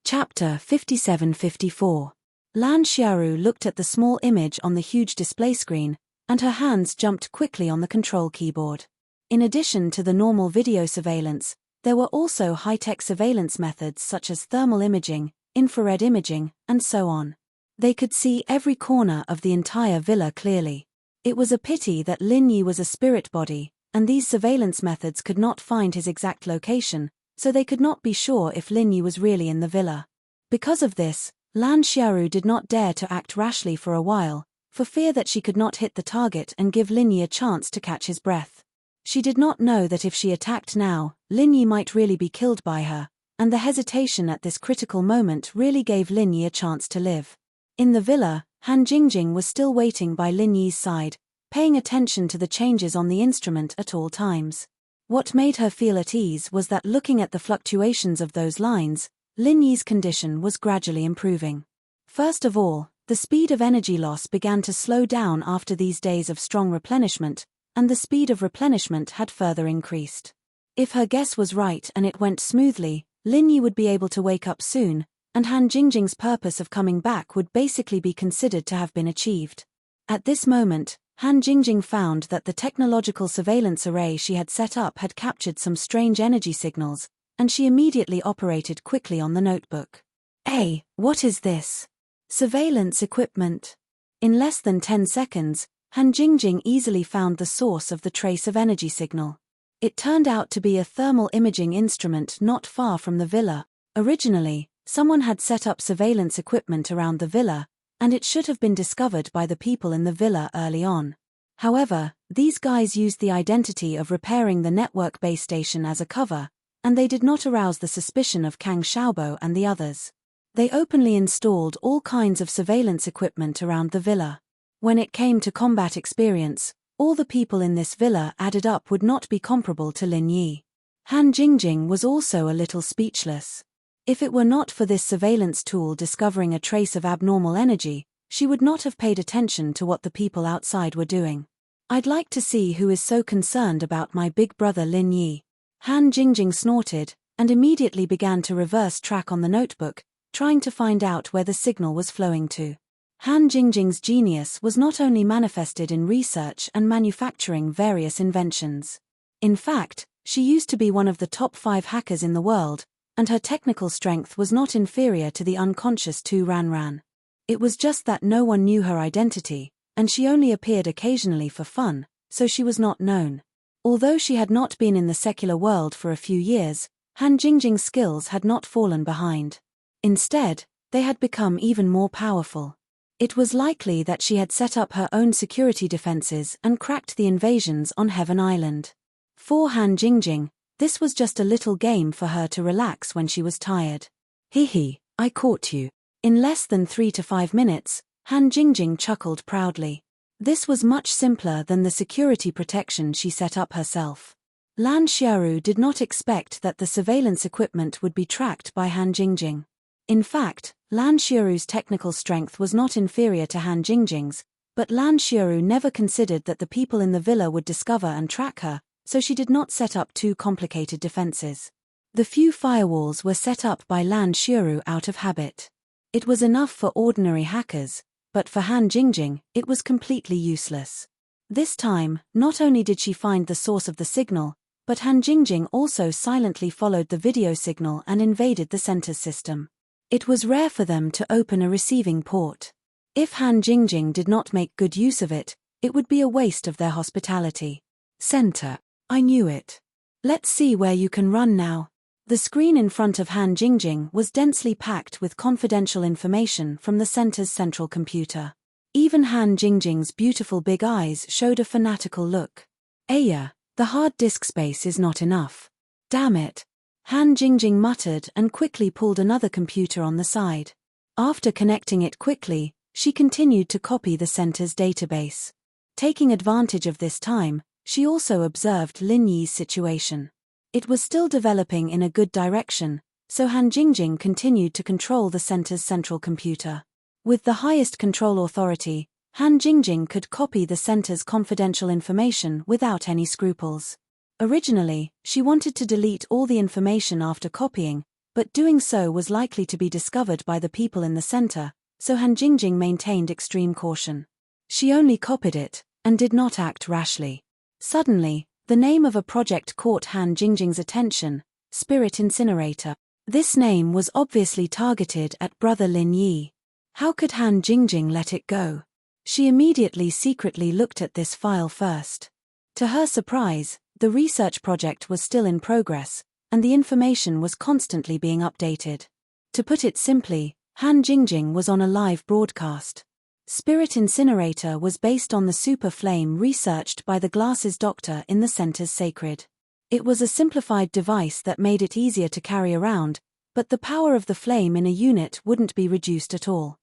Chapter 57-54. Lan Xiaoru looked at the small image on the huge display screen, and her hands jumped quickly on the control keyboard. In addition to the normal video surveillance, there were also high-tech surveillance methods such as thermal imaging, infrared imaging, and so on. They could see every corner of the entire villa clearly. It was a pity that Lin Yi was a spirit body, and these surveillance methods could not find his exact location, so they could not be sure if Lin Yi was really in the villa. Because of this, Lan Xiaoru did not dare to act rashly for a while, for fear that she could not hit the target and give Lin Yi a chance to catch his breath. She did not know that if she attacked now, Lin Yi might really be killed by her, and the hesitation at this critical moment really gave Lin Yi a chance to live. In the villa, Han Jingjing was still waiting by Lin Yi's side, paying attention to the changes on the instrument at all times. What made her feel at ease was that looking at the fluctuations of those lines, Lin Yi's condition was gradually improving. First of all, the speed of energy loss began to slow down after these days of strong replenishment, and the speed of replenishment had further increased. If her guess was right and it went smoothly, Lin Yi would be able to wake up soon, and Han Jingjing's purpose of coming back would basically be considered to have been achieved. At this moment, Han Jingjing found that the technological surveillance array she had set up had captured some strange energy signals, and she immediately operated quickly on the notebook. Hey, what is this? Surveillance equipment. In less than 10 seconds, Han Jingjing easily found the source of the trace of energy signal. It turned out to be a thermal imaging instrument not far from the villa. Originally, someone had set up surveillance equipment around the villa, and it should have been discovered by the people in the villa early on. However, these guys used the identity of repairing the network base station as a cover, and they did not arouse the suspicion of Kang Xiaobo and the others. They openly installed all kinds of surveillance equipment around the villa. When it came to combat experience, all the people in this villa added up would not be comparable to Lin Yi. Han Jingjing was also a little speechless. If it were not for this surveillance tool discovering a trace of abnormal energy, she would not have paid attention to what the people outside were doing. I'd like to see who is so concerned about my big brother Lin Yi. Han Jingjing snorted, and immediately began to reverse track on the notebook, trying to find out where the signal was flowing to. Han Jingjing's genius was not only manifested in research and manufacturing various inventions. In fact, she used to be one of the top 5 hackers in the world, and her technical strength was not inferior to the unconscious Tu Ranran. It was just that no one knew her identity, and she only appeared occasionally for fun, so she was not known. Although she had not been in the secular world for a few years, Han Jingjing's skills had not fallen behind. Instead, they had become even more powerful. It was likely that she had set up her own security defenses and cracked the invasions on Heaven Island. For Han Jingjing, this was just a little game for her to relax when she was tired. Hee, I caught you. In less than 3 to 5 minutes, Han Jingjing chuckled proudly. This was much simpler than the security protection she set up herself. Lan Xiaoru did not expect that the surveillance equipment would be tracked by Han Jingjing. In fact, Lan Xiaoru's technical strength was not inferior to Han Jingjing's, but Lan Xiaoru never considered that the people in the villa would discover and track her, so she did not set up too complicated defenses. The few firewalls were set up by Lan Xiaoru out of habit. It was enough for ordinary hackers, but for Han Jingjing, it was completely useless. This time, not only did she find the source of the signal, but Han Jingjing also silently followed the video signal and invaded the center's system. It was rare for them to open a receiving port. If Han Jingjing did not make good use of it, it would be a waste of their hospitality. Center. I knew it. Let's see where you can run now. The screen in front of Han Jingjing was densely packed with confidential information from the center's central computer. Even Han Jingjing's beautiful big eyes showed a fanatical look. Aya, the hard disk space is not enough. Damn it. Han Jingjing muttered and quickly pulled another computer on the side. After connecting it quickly, she continued to copy the center's database. Taking advantage of this time, she also observed Lin Yi's situation. It was still developing in a good direction, so Han Jingjing continued to control the center's central computer. With the highest control authority, Han Jingjing could copy the center's confidential information without any scruples. Originally, she wanted to delete all the information after copying, but doing so was likely to be discovered by the people in the center, so Han Jingjing maintained extreme caution. She only copied it, and did not act rashly. Suddenly, the name of a project caught Han Jingjing's attention: Spirit Incinerator. This name was obviously targeted at Brother Lin Yi. How could Han Jingjing let it go? She immediately secretly looked at this file first. To her surprise, the research project was still in progress, and the information was constantly being updated. To put it simply, Han Jingjing was on a live broadcast. Spirit Incinerator was based on the super flame researched by the Glasses Doctor in the center's sacred. It was a simplified device that made it easier to carry around, but the power of the flame in a unit wouldn't be reduced at all.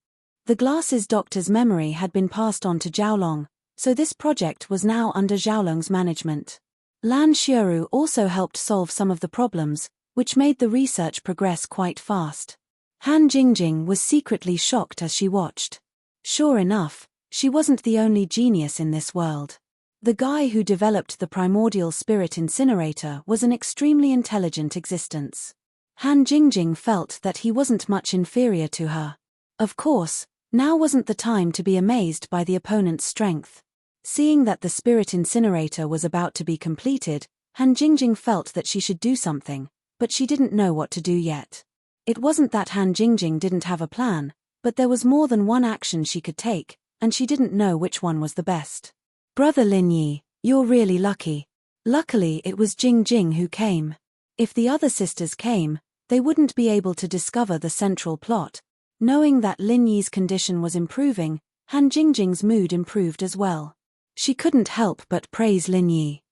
The Glasses Doctor's memory had been passed on to Zhaolong, so this project was now under Zhaolong's management. Lan Xiuru also helped solve some of the problems, which made the research progress quite fast. Han Jingjing was secretly shocked as she watched. Sure enough, she wasn't the only genius in this world. The guy who developed the primordial spirit incinerator was an extremely intelligent existence. Han Jingjing felt that he wasn't much inferior to her. Of course, now wasn't the time to be amazed by the opponent's strength. Seeing that the spirit incinerator was about to be completed, Han Jingjing felt that she should do something, but she didn't know what to do yet. It wasn't that Han Jingjing didn't have a plan, but there was more than one action she could take, and she didn't know which one was the best. Brother Lin Yi, you're really lucky. Luckily it was Jingjing who came. If the other sisters came, they wouldn't be able to discover the central plot. Knowing that Lin Yi's condition was improving, Han Jingjing's mood improved as well. She couldn't help but praise Lin Yi.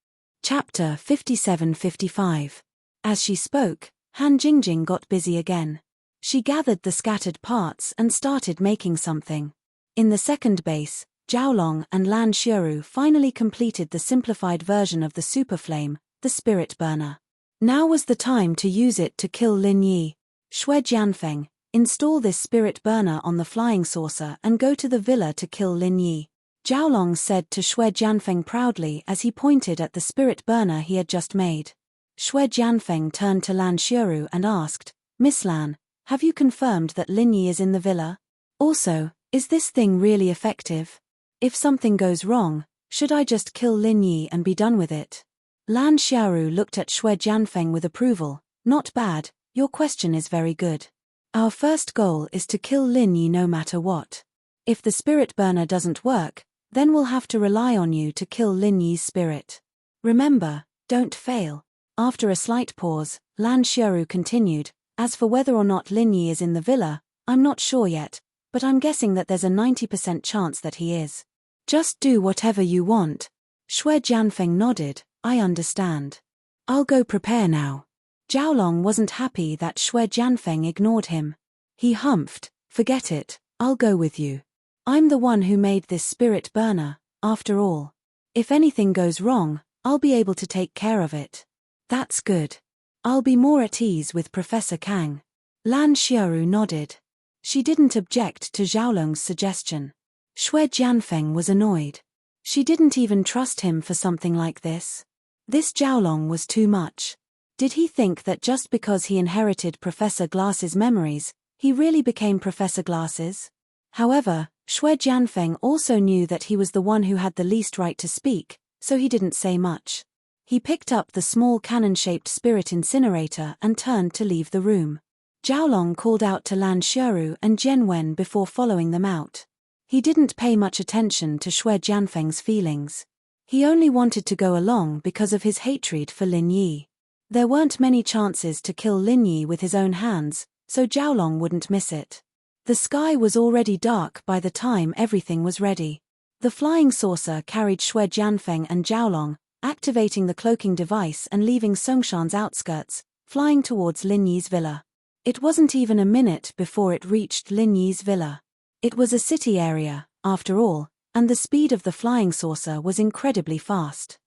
Chapter 57-55. As she spoke, Han Jingjing got busy again. She gathered the scattered parts and started making something. In the second base, Zhaolong and Lan Xiuru finally completed the simplified version of the super flame, the spirit burner. Now was the time to use it to kill Lin Yi. Shui Jianfeng, install this spirit burner on the flying saucer and go to the villa to kill Lin Yi. Zhaolong said to Shui Jianfeng proudly as he pointed at the spirit burner he had just made. Shui Jianfeng turned to Lan Xiuru and asked, Miss Lan, have you confirmed that Lin Yi is in the villa? Also, is this thing really effective? If something goes wrong, should I just kill Lin Yi and be done with it? Lan Xiaoru looked at Shui Jianfeng with approval. Not bad, your question is very good. Our first goal is to kill Lin Yi no matter what. If the spirit burner doesn't work, then we'll have to rely on you to kill Lin Yi's spirit. Remember, don't fail. After a slight pause, Lan Xiaoru continued, as for whether or not Lin Yi is in the villa, I'm not sure yet, but I'm guessing that there's a 90% chance that he is. Just do whatever you want. Shui Jianfeng nodded, I understand. I'll go prepare now. Zhaolong wasn't happy that Shui Jianfeng ignored him. He humphed, forget it, I'll go with you. I'm the one who made this spirit burner, after all. If anything goes wrong, I'll be able to take care of it. That's good. I'll be more at ease with Professor Kang. Lan Xiaoru nodded. She didn't object to Zhaolong's suggestion. Shui Jianfeng was annoyed. She didn't even trust him for something like this. This Zhaolong was too much. Did he think that just because he inherited Professor Glass's memories, he really became Professor Glasses? However, Shui Jianfeng also knew that he was the one who had the least right to speak, so he didn't say much. He picked up the small cannon-shaped spirit incinerator and turned to leave the room. Zhaolong called out to Lan Xiaoru and Jian Wen before following them out. He didn't pay much attention to Shui Jianfeng's feelings. He only wanted to go along because of his hatred for Lin Yi. There weren't many chances to kill Lin Yi with his own hands, so Zhaolong wouldn't miss it. The sky was already dark by the time everything was ready. The flying saucer carried Shui Jianfeng and Zhaolong, activating the cloaking device and leaving Songshan's outskirts, flying towards Lin Yi's villa. It wasn't even a minute before it reached Lin Yi's villa. It was a city area, after all, and the speed of the flying saucer was incredibly fast.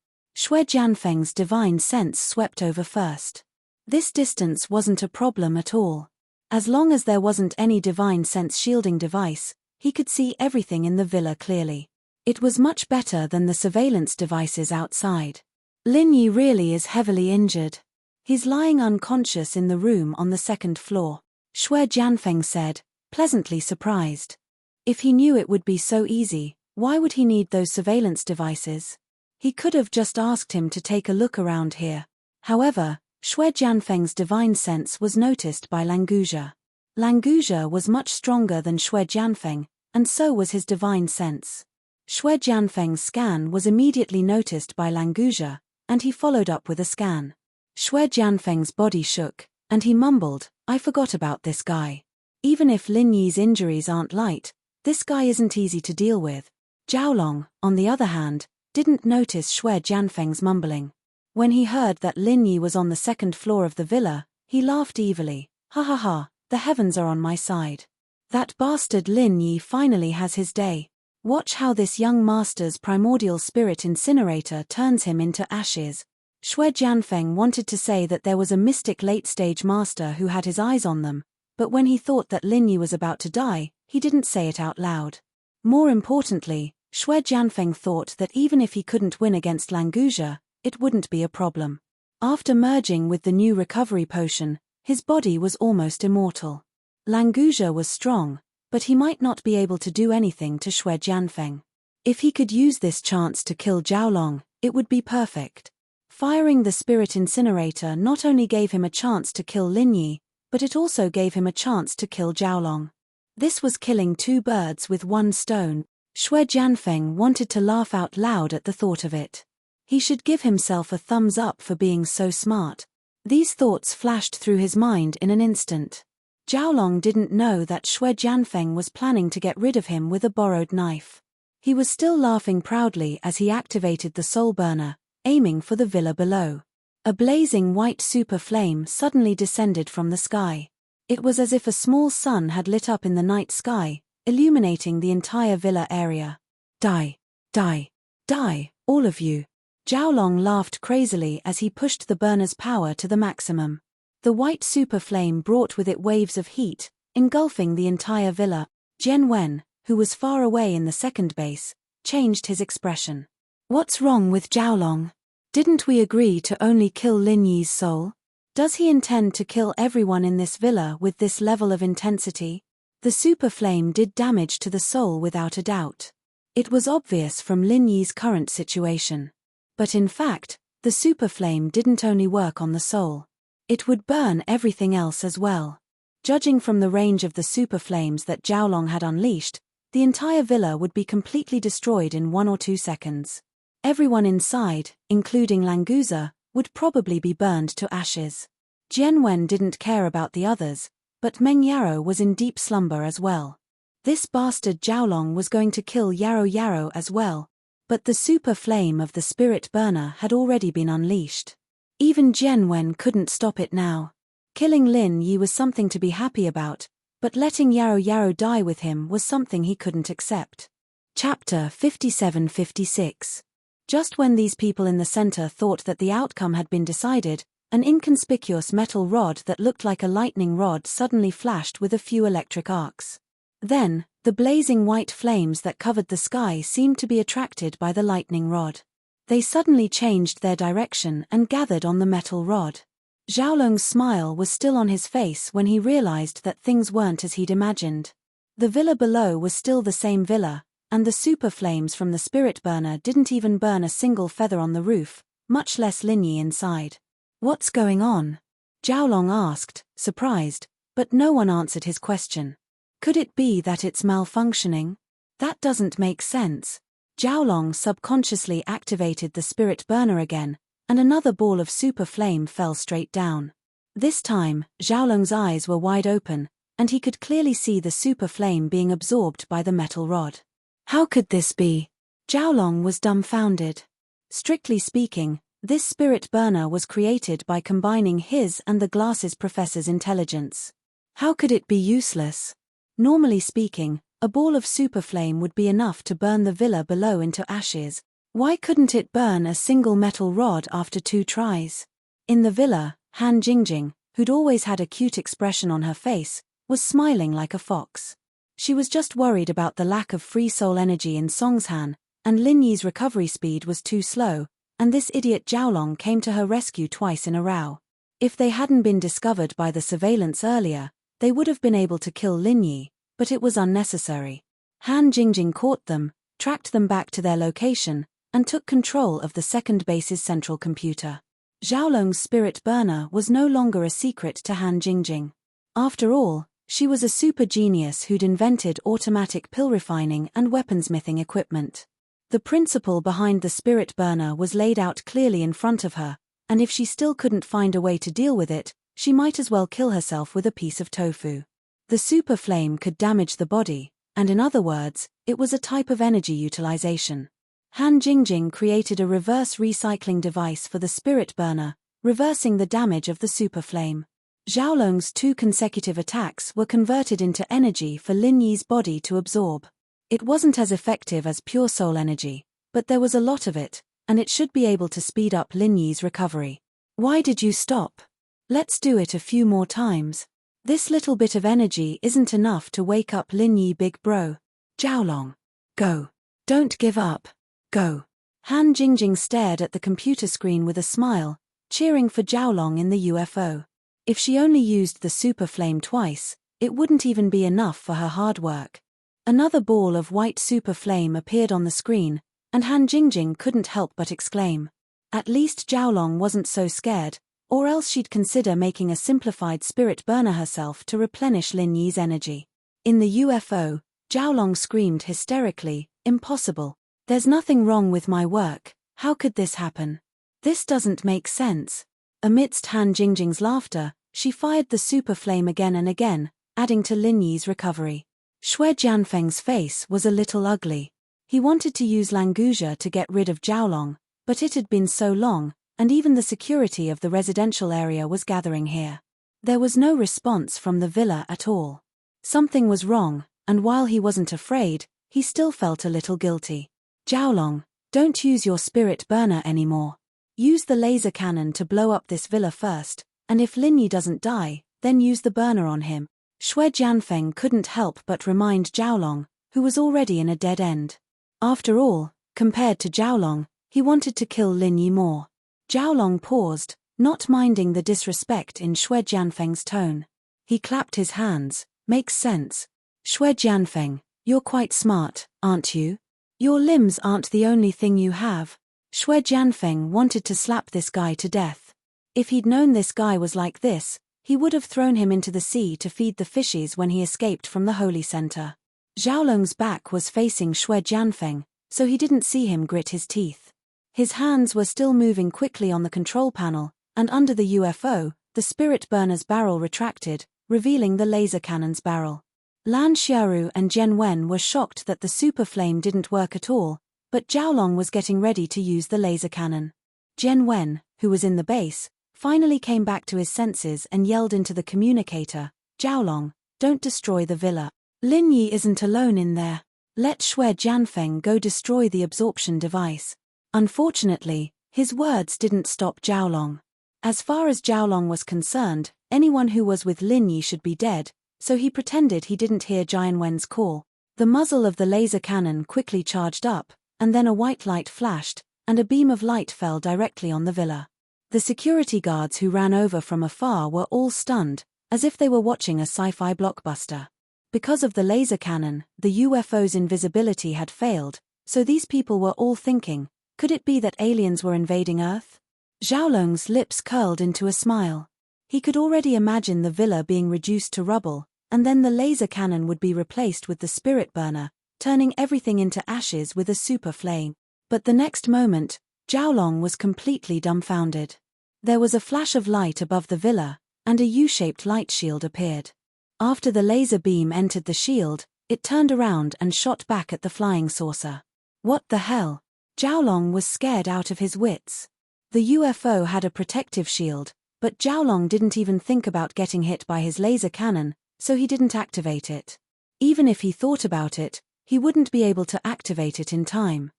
Shui Jianfeng's divine sense swept over first. This distance wasn't a problem at all. As long as there wasn't any divine sense shielding device, he could see everything in the villa clearly. It was much better than the surveillance devices outside. Lin Yi really is heavily injured. He's lying unconscious in the room on the second floor, Shui Jianfeng said, pleasantly surprised. If he knew it would be so easy, why would he need those surveillance devices? He could have just asked him to take a look around here. However, Shui Jianfeng's divine sense was noticed by Languzhe. Languzhe was much stronger than Shui Jianfeng, and so was his divine sense. Shui Jianfeng's scan was immediately noticed by Languzhe, and he followed up with a scan. Shui Jianfeng's body shook, and he mumbled, "I forgot about this guy. Even if Lin Yi's injuries aren't light, this guy isn't easy to deal with." Zhaolong, on the other hand, didn't notice Shui Jianfeng's mumbling. When he heard that Lin Yi was on the second floor of the villa, he laughed evilly. "Ha ha ha, the heavens are on my side. That bastard Lin Yi finally has his day. Watch how this young master's primordial spirit incinerator turns him into ashes." Shui Jianfeng wanted to say that there was a mystic late-stage master who had his eyes on them, but when he thought that Lin Yi was about to die, he didn't say it out loud. More importantly, Shui Jianfeng thought that even if he couldn't win against Languzhe, it wouldn't be a problem. After merging with the new recovery potion, his body was almost immortal. Languzhe was strong, but he might not be able to do anything to Shui Jianfeng. If he could use this chance to kill Zhaolong, it would be perfect. Firing the spirit incinerator not only gave him a chance to kill Lin Yi, but it also gave him a chance to kill Zhaolong. This was killing two birds with one stone. Shui Jianfeng wanted to laugh out loud at the thought of it. He should give himself a thumbs up for being so smart. These thoughts flashed through his mind in an instant. Zhaolong didn't know that Shui Jianfeng was planning to get rid of him with a borrowed knife. He was still laughing proudly as he activated the soul burner, aiming for the villa below. A blazing white super flame suddenly descended from the sky. It was as if a small sun had lit up in the night sky, illuminating the entire villa area. "Die! Die! Die, all of you!" Zhaolong laughed crazily as he pushed the burner's power to the maximum. The white super flame brought with it waves of heat, engulfing the entire villa. Jian Wen, who was far away in the second base, changed his expression. "What's wrong with Zhaolong? Didn't we agree to only kill Lin Yi's soul? Does he intend to kill everyone in this villa with this level of intensity?" The super flame did damage to the soul without a doubt. It was obvious from Lin Yi's current situation. But in fact, the super flame didn't only work on the soul. It would burn everything else as well. Judging from the range of the super flames that Zhaolong had unleashed, the entire villa would be completely destroyed in 1 or 2 seconds. Everyone inside, including Languzhe, would probably be burned to ashes. Jian Wen didn't care about the others, but Meng Yarou was in deep slumber as well. This bastard Zhaolong was going to kill Yarou as well, but the super flame of the spirit burner had already been unleashed. Even Jian Wen couldn't stop it now. Killing Lin Yi was something to be happy about, but letting Yarou die with him was something he couldn't accept. Chapter 57-56. Just when these people in the center thought that the outcome had been decided, an inconspicuous metal rod that looked like a lightning rod suddenly flashed with a few electric arcs. Then, the blazing white flames that covered the sky seemed to be attracted by the lightning rod. They suddenly changed their direction and gathered on the metal rod. Zhaolong's smile was still on his face when he realized that things weren't as he'd imagined. The villa below was still the same villa, and the super flames from the spirit burner didn't even burn a single feather on the roof, much less Lin Yi inside. "What's going on?" Zhaolong asked, surprised, but no one answered his question. Could it be that it's malfunctioning? That doesn't make sense. Zhaolong subconsciously activated the spirit burner again, and another ball of super flame fell straight down. This time, Zhaolong's eyes were wide open, and he could clearly see the super flame being absorbed by the metal rod. How could this be? Zhaolong was dumbfounded. Strictly speaking, this spirit burner was created by combining his and the glasses professor's intelligence. How could it be useless? Normally speaking, a ball of super flame would be enough to burn the villa below into ashes, Why couldn't it burn a single metal rod after 2 tries? In the villa, Han Jingjing, who'd always had a cute expression on her face, was smiling like a fox. She was just worried about the lack of free soul energy in Songshan, and Lin Yi's recovery speed was too slow, and this idiot Zhaolong came to her rescue twice in a row. If they hadn't been discovered by the surveillance earlier, they would have been able to kill Lin Yi, but it was unnecessary. Han Jingjing caught them, tracked them back to their location, and took control of the second base's central computer. Zhaolong's spirit burner was no longer a secret to Han Jingjing. After all, she was a super genius who'd invented automatic pill refining and weaponsmithing equipment. The principle behind the spirit burner was laid out clearly in front of her, and if she still couldn't find a way to deal with it, she might as well kill herself with a piece of tofu. The super flame could damage the body, and in other words, it was a type of energy utilization. Han Jingjing created a reverse recycling device for the spirit burner, reversing the damage of the super flame. Zhaolong's 2 consecutive attacks were converted into energy for Lin Yi's body to absorb. It wasn't as effective as pure soul energy, but there was a lot of it, and it should be able to speed up Lin Yi's recovery. Why did you stop? Let's do it a few more times. This little bit of energy isn't enough to wake up Lin Yi, big bro. Zhaolong. Go. Don't give up. Go. Han Jingjing stared at the computer screen with a smile, cheering for Zhaolong in the UFO. If she only used the super flame twice, it wouldn't even be enough for her hard work. Another ball of white super flame appeared on the screen, and Han Jingjing couldn't help but exclaim. At least Zhaolong wasn't so scared, or else she'd consider making a simplified spirit burner herself to replenish Lin Yi's energy. In the UFO, Zhaolong screamed hysterically, "Impossible. There's nothing wrong with my work, how could this happen? This doesn't make sense." Amidst Han Jingjing's laughter, she fired the super flame again and again, adding to Lin Yi's recovery. Xue Jianfeng's face was a little ugly. He wanted to use Langusia to get rid of Zhaolong, but it had been so long, and even the security of the residential area was gathering here. There was no response from the villa at all. Something was wrong, and while he wasn't afraid, he still felt a little guilty. Zhaolong, don't use your spirit burner anymore. Use the laser cannon to blow up this villa first, and if Lin Yi doesn't die, then use the burner on him. Xue Jianfeng couldn't help but remind Zhaolong, who was already in a dead end. After all, compared to Zhaolong, he wanted to kill Lin Yi more. Zhaolong paused, not minding the disrespect in Xue Jianfeng's tone. He clapped his hands. Makes sense. Xue Jianfeng, you're quite smart, aren't you? Your limbs aren't the only thing you have. Xue Jianfeng wanted to slap this guy to death. If he'd known this guy was like this, he would have thrown him into the sea to feed the fishes when he escaped from the holy center. Zhaolong's back was facing Xue Jianfeng, so he didn't see him grit his teeth. His hands were still moving quickly on the control panel, and under the UFO, the spirit burner's barrel retracted, revealing the laser cannon's barrel. Lan Xiaoru and Jian Wen were shocked that the super flame didn't work at all, but Zhaolong was getting ready to use the laser cannon. Jian Wen, who was in the base, finally came back to his senses and yelled into the communicator, "Zhaolong, don't destroy the villa. Lin Yi isn't alone in there. Let Xue Jianfeng go destroy the absorption device." Unfortunately, his words didn't stop Zhaolong. As far as Zhaolong was concerned, anyone who was with Lin Yi should be dead, so he pretended he didn't hear Jian Wen's call. The muzzle of the laser cannon quickly charged up, and then a white light flashed, and a beam of light fell directly on the villa. The security guards who ran over from afar were all stunned, as if they were watching a sci-fi blockbuster. Because of the laser cannon, the UFO's invisibility had failed, so these people were all thinking, could it be that aliens were invading Earth? Zhaolong's lips curled into a smile. He could already imagine the villa being reduced to rubble, and then the laser cannon would be replaced with the spirit burner, turning everything into ashes with a super flame. But the next moment, Zhaolong was completely dumbfounded. There was a flash of light above the villa, and a U-shaped light shield appeared. After the laser beam entered the shield, it turned around and shot back at the flying saucer. What the hell? Zhaolong was scared out of his wits. The UFO had a protective shield, but Zhaolong didn't even think about getting hit by his laser cannon, so he didn't activate it. Even if he thought about it, he wouldn't be able to activate it in time.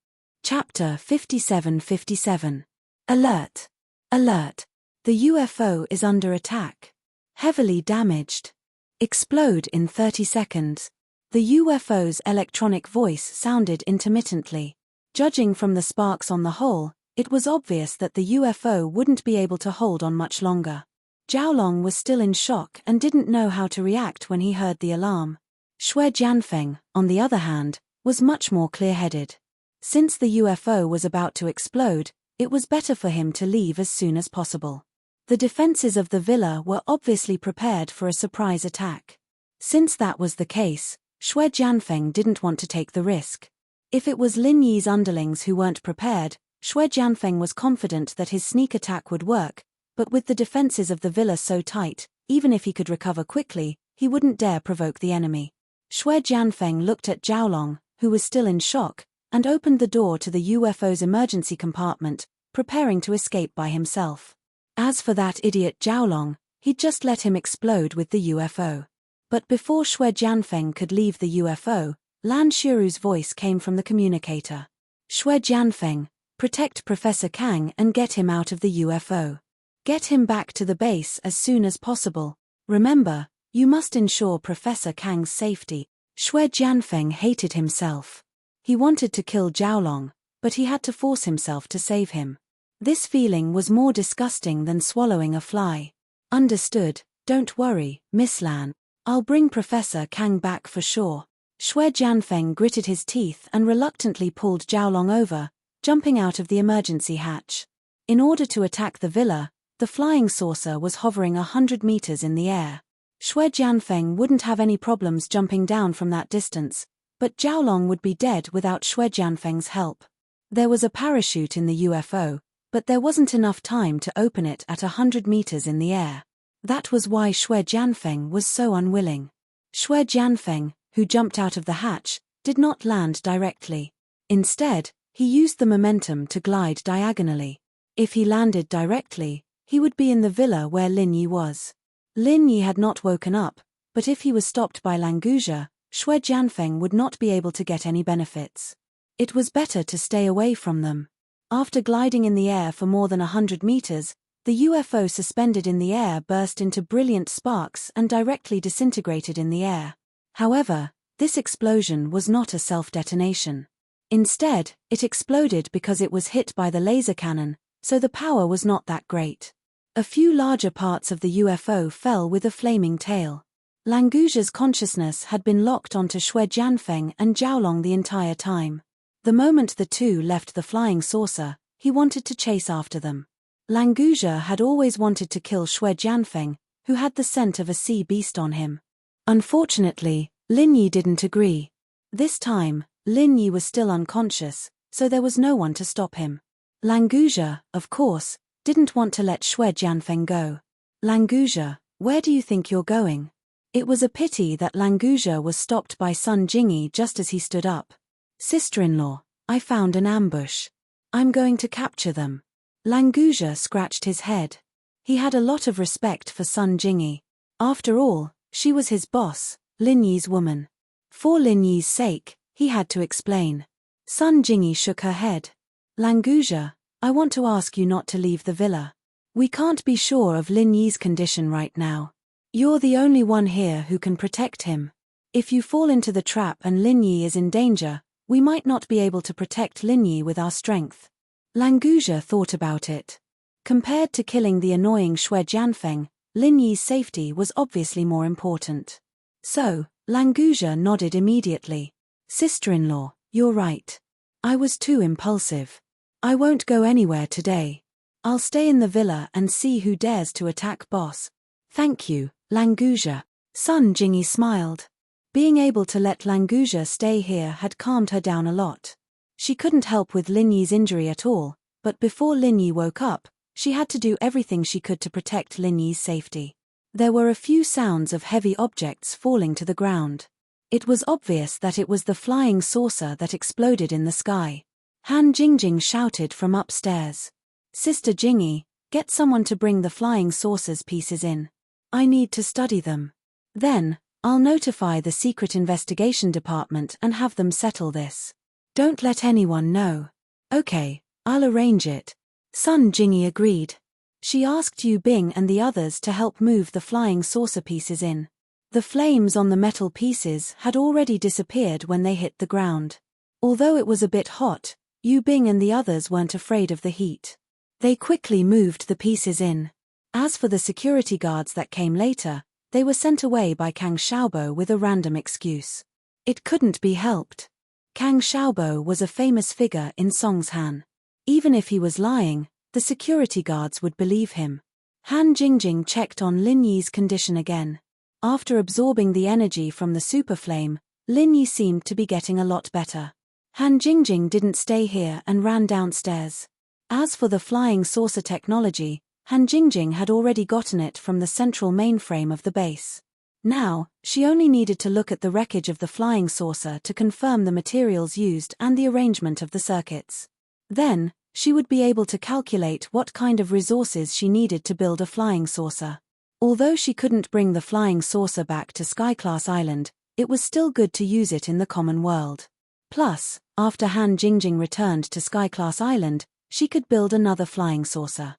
Chapter 57:57. Alert! Alert! The UFO is under attack. Heavily damaged. Explode in 30 seconds. The UFO's electronic voice sounded intermittently. Judging from the sparks on the whole, it was obvious that the UFO wouldn't be able to hold on much longer. Jiaolong was still in shock and didn't know how to react when he heard the alarm. Xue Jianfeng, on the other hand, was much more clear-headed. Since the UFO was about to explode, it was better for him to leave as soon as possible. The defenses of the villa were obviously prepared for a surprise attack. Since that was the case, Xue Jianfeng didn't want to take the risk. If it was Lin Yi's underlings who weren't prepared, Xue Jianfeng was confident that his sneak attack would work, but with the defenses of the villa so tight, even if he could recover quickly, he wouldn't dare provoke the enemy. Xue Jianfeng looked at Jiaolong, who was still in shock, and opened the door to the UFO's emergency compartment, preparing to escape by himself. As for that idiot Jiaolong, he'd just let him explode with the UFO. But before Xue Jianfeng could leave the UFO, Lan Shiru's voice came from the communicator. Xue Jianfeng, protect Professor Kang and get him out of the UFO. Get him back to the base as soon as possible. Remember, you must ensure Professor Kang's safety. Xue Jianfeng hated himself. He wanted to kill Jiaolong, but he had to force himself to save him. This feeling was more disgusting than swallowing a fly. Understood, don't worry, Miss Lan. I'll bring Professor Kang back for sure. Xue Jianfeng gritted his teeth and reluctantly pulled Jiaolong over, jumping out of the emergency hatch. In order to attack the villa, the flying saucer was hovering 100 meters in the air. Xue Jianfeng wouldn't have any problems jumping down from that distance, but Jiaolong would be dead without Xue Jianfeng's help. There was a parachute in the UFO, but there wasn't enough time to open it at 100 meters in the air. That was why Xue Jianfeng was so unwilling. Xue Jianfeng, who jumped out of the hatch, did not land directly. Instead, he used the momentum to glide diagonally. If he landed directly, he would be in the villa where Lin Yi was. Lin Yi had not woken up, but if he was stopped by Languja, Xue Jianfeng would not be able to get any benefits. It was better to stay away from them. After gliding in the air for more than 100 meters, the UFO suspended in the air burst into brilliant sparks and directly disintegrated in the air. However, this explosion was not a self-detonation. Instead, it exploded because it was hit by the laser cannon, so the power was not that great. A few larger parts of the UFO fell with a flaming tail. Languja's consciousness had been locked onto Xue Jianfeng and Jiaolong the entire time. The moment the two left the flying saucer, he wanted to chase after them. Languja had always wanted to kill Xue Jianfeng, who had the scent of a sea beast on him. Unfortunately, Lin Yi didn't agree. This time, Lin Yi was still unconscious, so there was no one to stop him. Languja, of course, didn't want to let Xue Jianfeng go. Languja, where do you think you're going? It was a pity that Languja was stopped by Sun Jingyi just as he stood up. Sister-in-law, I found an ambush. I'm going to capture them. Languja scratched his head. He had a lot of respect for Sun Jingyi. After all, she was his boss, Lin Yi's woman. For Lin Yi's sake, he had to explain. Sun Jingyi shook her head. Languja, I want to ask you not to leave the villa. We can't be sure of Lin Yi's condition right now. You're the only one here who can protect him. If you fall into the trap and Lin Yi is in danger, we might not be able to protect Lin Yi with our strength. Languja thought about it. Compared to killing the annoying Xue Jianfeng, Lin Yi's safety was obviously more important. So, Languja nodded immediately. Sister-in-law, you're right. I was too impulsive. I won't go anywhere today. I'll stay in the villa and see who dares to attack boss. Thank you, Languja. Sun Jingyi smiled. Being able to let Languja stay here had calmed her down a lot. She couldn't help with Lin Yi's injury at all, but before Lin Yi woke up, she had to do everything she could to protect Lin Yi's safety. There were a few sounds of heavy objects falling to the ground. It was obvious that it was the flying saucer that exploded in the sky. Han Jingjing shouted from upstairs. Sister Jingyi, get someone to bring the flying saucer's pieces in. I need to study them. Then, I'll notify the Secret Investigation Department and have them settle this. Don't let anyone know. Okay, I'll arrange it. Sun Jingyi agreed. She asked Yu Bing and the others to help move the flying saucer pieces in. The flames on the metal pieces had already disappeared when they hit the ground. Although it was a bit hot, Yu Bing and the others weren't afraid of the heat. They quickly moved the pieces in. As for the security guards that came later, they were sent away by Kang Xiaobo with a random excuse. It couldn't be helped. Kang Xiaobo was a famous figure in Songshan. Even if he was lying, the security guards would believe him. Han Jingjing checked on Lin Yi's condition again. After absorbing the energy from the super flame, Lin Yi seemed to be getting a lot better. Han Jingjing didn't stay here and ran downstairs. As for the flying saucer technology, Han Jingjing had already gotten it from the central mainframe of the base. Now, she only needed to look at the wreckage of the flying saucer to confirm the materials used and the arrangement of the circuits. Then, she would be able to calculate what kind of resources she needed to build a flying saucer. Although she couldn't bring the flying saucer back to Sky-class Island, it was still good to use it in the common world. Plus, after Han Jingjing returned to Sky-class Island, she could build another flying saucer.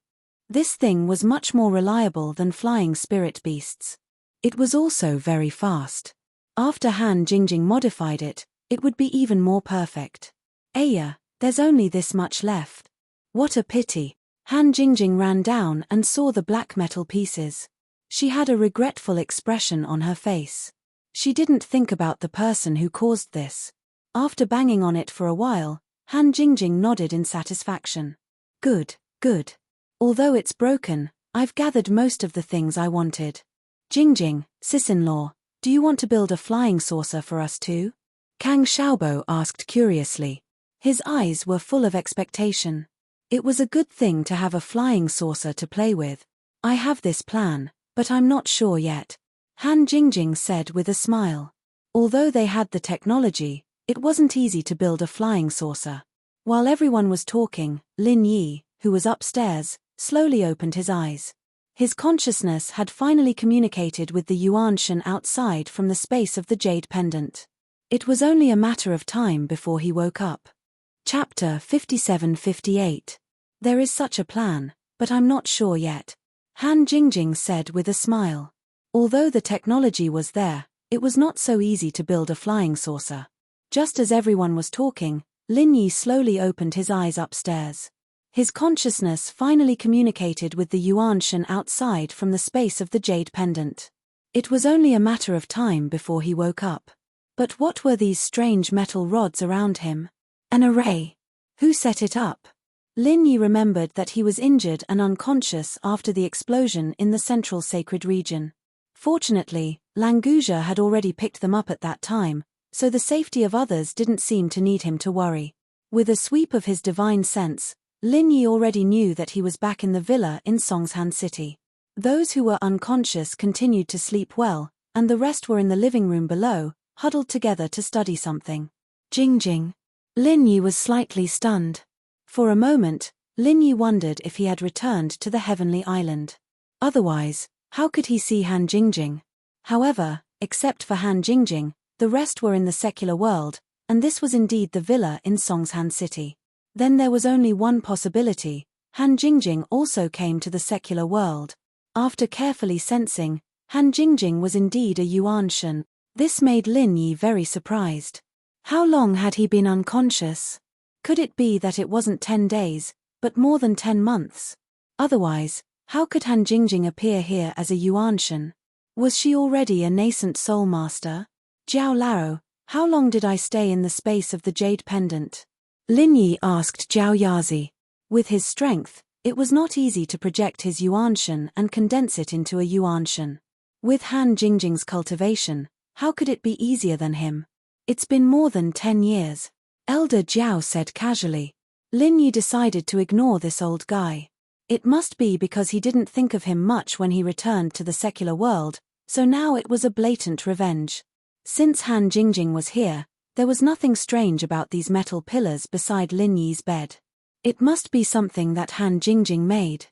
This thing was much more reliable than flying spirit beasts. It was also very fast. After Han Jingjing modified it, it would be even more perfect. Aya, there's only this much left. What a pity. Han Jingjing ran down and saw the black metal pieces. She had a regretful expression on her face. She didn't think about the person who caused this. After banging on it for a while, Han Jingjing nodded in satisfaction. Good, good. Although it's broken, I've gathered most of the things I wanted. Jingjing, sis-in-law, do you want to build a flying saucer for us too? Kang Xiaobo asked curiously. His eyes were full of expectation. It was a good thing to have a flying saucer to play with. I have this plan, but I'm not sure yet. Han Jingjing said with a smile. Although they had the technology, it wasn't easy to build a flying saucer. While everyone was talking, Lin Yi, who was upstairs, slowly opened his eyes. His consciousness had finally communicated with the Yuanshan outside from the space of the jade pendant. It was only a matter of time before he woke up. Chapter 57-58. There is such a plan, but I'm not sure yet. Han Jingjing said with a smile. Although the technology was there, it was not so easy to build a flying saucer. Just as everyone was talking, Lin Yi slowly opened his eyes upstairs. His consciousness finally communicated with the Yuanshan outside from the space of the jade pendant. It was only a matter of time before he woke up. But what were these strange metal rods around him? An array. Who set it up? Lin Yi remembered that he was injured and unconscious after the explosion in the central sacred region. Fortunately, Languja had already picked them up at that time, so the safety of others didn't seem to need him to worry. With a sweep of his divine sense, Lin Yi already knew that he was back in the villa in Songshan City. Those who were unconscious continued to sleep well, and the rest were in the living room below, huddled together to study something. Jingjing. Lin Yi was slightly stunned. For a moment, Lin Yi wondered if he had returned to the heavenly island. Otherwise, how could he see Han Jingjing? However, except for Han Jingjing, the rest were in the secular world, and this was indeed the villa in Songshan City. Then there was only one possibility: Han Jingjing also came to the secular world. After carefully sensing, Han Jingjing was indeed a Yuanshan. This made Lin Yi very surprised. How long had he been unconscious? Could it be that it wasn't 10 days, but more than 10 months? Otherwise, how could Han Jingjing appear here as a Yuanshan? Was she already a nascent soul master? Jiao Lao, how long did I stay in the space of the jade pendant? Lin Yi asked Jiao Yazi. With his strength, it was not easy to project his Yuanshan and condense it into a Yuanshan. With Han Jingjing's cultivation, how could it be easier than him? It's been more than 10 years. Elder Jiao said casually. Lin Yi decided to ignore this old guy. It must be because he didn't think of him much when he returned to the secular world, so now it was a blatant revenge. Since Han Jingjing was here, there was nothing strange about these metal pillars beside Lin Yi's bed. It must be something that Han Jingjing made.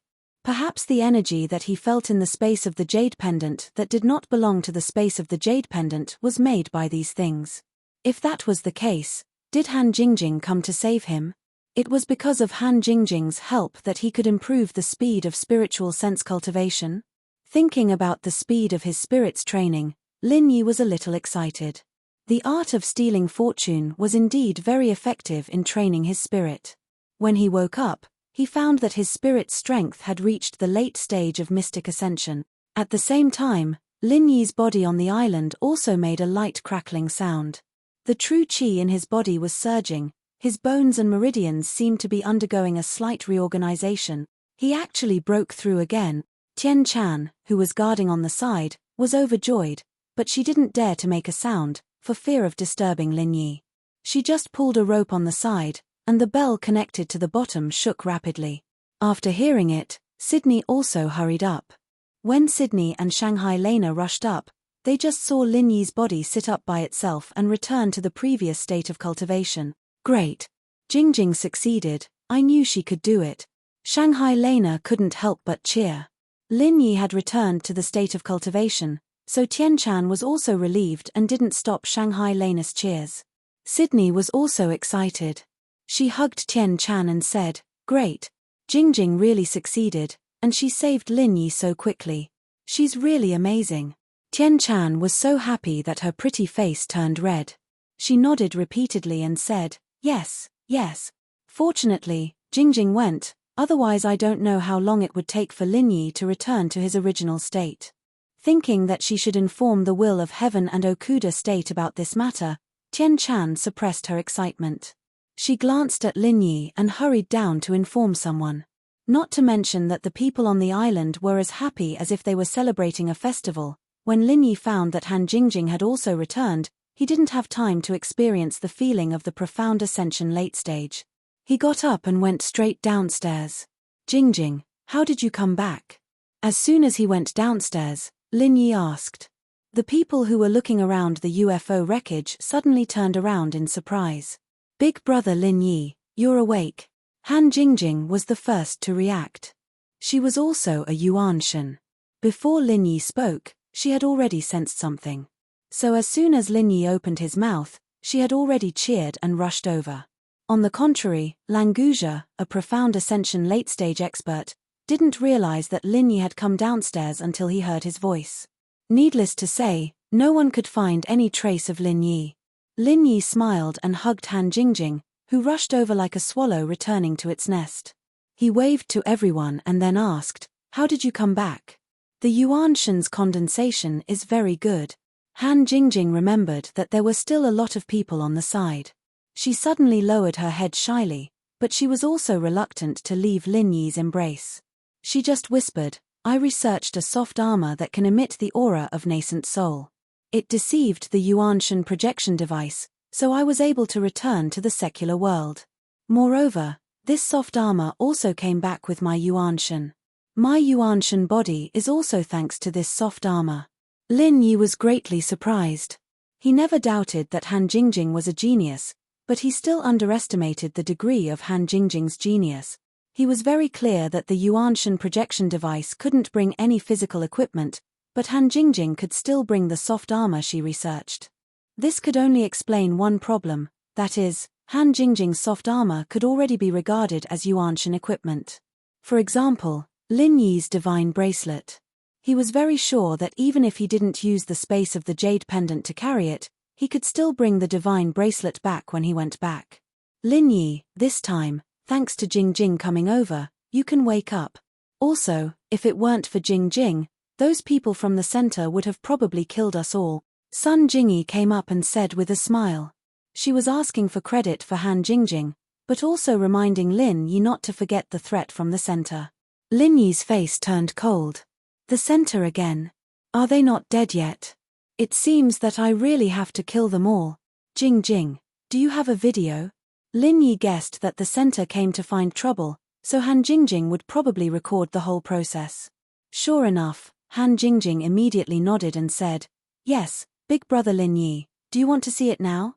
Perhaps the energy that he felt in the space of the jade pendant that did not belong to the space of the jade pendant was made by these things. If that was the case, did Han Jingjing come to save him? It was because of Han Jingjing's help that he could improve the speed of spiritual sense cultivation. Thinking about the speed of his spirit's training, Lin Yi was a little excited. The art of stealing fortune was indeed very effective in training his spirit. When he woke up, he found that his spirit's strength had reached the late stage of mystic ascension. At the same time, Lin Yi's body on the island also made a light crackling sound. The true qi in his body was surging, his bones and meridians seemed to be undergoing a slight reorganization. He actually broke through again. Tian Chan, who was guarding on the side, was overjoyed, but she didn't dare to make a sound, for fear of disturbing Lin Yi. She just pulled a rope on the side, and the bell connected to the bottom shook rapidly. After hearing it, Sydney also hurried up. When Sydney and Shanghai Lena rushed up, they just saw Lin Yi's body sit up by itself and return to the previous state of cultivation. Great! Jingjing succeeded, I knew she could do it. Shanghai Lena couldn't help but cheer. Lin Yi had returned to the state of cultivation, so Tian Chan was also relieved and didn't stop Shanghai Lena's cheers. Sydney was also excited. She hugged Tian Chan and said, "Great! Jingjing really succeeded, and she saved Lin Yi so quickly. She's really amazing." Tian Chan was so happy that her pretty face turned red. She nodded repeatedly and said, "Yes, yes. Fortunately, Jingjing went, otherwise I don't know how long it would take for Lin Yi to return to his original state." Thinking that she should inform the will of heaven and Okuda state about this matter, Tian Chan suppressed her excitement. She glanced at Lin Yi and hurried down to inform someone. Not to mention that the people on the island were as happy as if they were celebrating a festival. When Lin Yi found that Han Jingjing had also returned, he didn't have time to experience the feeling of the profound ascension late stage. He got up and went straight downstairs. "Jingjing, how did you come back?" As soon as he went downstairs, Lin Yi asked. The people who were looking around the UFO wreckage suddenly turned around in surprise. "Big brother Lin Yi, you're awake." Han Jingjing was the first to react. She was also a Yuanshan. Before Lin Yi spoke, she had already sensed something. So as soon as Lin Yi opened his mouth, she had already cheered and rushed over. On the contrary, Languja, a profound ascension late-stage expert, didn't realize that Lin Yi had come downstairs until he heard his voice. Needless to say, no one could find any trace of Lin Yi. Lin Yi smiled and hugged Han Jingjing, who rushed over like a swallow returning to its nest. He waved to everyone and then asked, "How did you come back?" "The Yuanshan's condensation is very good." Han Jingjing remembered that there were still a lot of people on the side. She suddenly lowered her head shyly, but she was also reluctant to leave Lin Yi's embrace. She just whispered, "I researched a soft armor that can emit the aura of nascent soul. It deceived the Yuanshan projection device, so I was able to return to the secular world. Moreover, this soft armor also came back with my Yuanshan. My Yuanshan body is also thanks to this soft armor." Lin Yi was greatly surprised. He never doubted that Han Jingjing was a genius, but he still underestimated the degree of Han Jingjing's genius. He was very clear that the Yuanshan projection device couldn't bring any physical equipment, but Han Jingjing could still bring the soft armor she researched. This could only explain one problem, that is, Han Jingjing's soft armor could already be regarded as Yuanshan equipment. For example, Lin Yi's divine bracelet. He was very sure that even if he didn't use the space of the jade pendant to carry it, he could still bring the divine bracelet back when he went back. "Lin Yi, this time, thanks to Jingjing coming over, you can wake up. Also, if it weren't for Jingjing, those people from the center would have probably killed us all." Sun Jingyi came up and said with a smile. She was asking for credit for Han Jingjing, but also reminding Lin Yi not to forget the threat from the center. Lin Yi's face turned cold. "The center again? Are they not dead yet? It seems that I really have to kill them all. Jingjing, do you have a video?" Lin Yi guessed that the center came to find trouble, so Han Jingjing would probably record the whole process. Sure enough, Han Jingjing immediately nodded and said, "Yes, big brother Lin Yi, do you want to see it now?"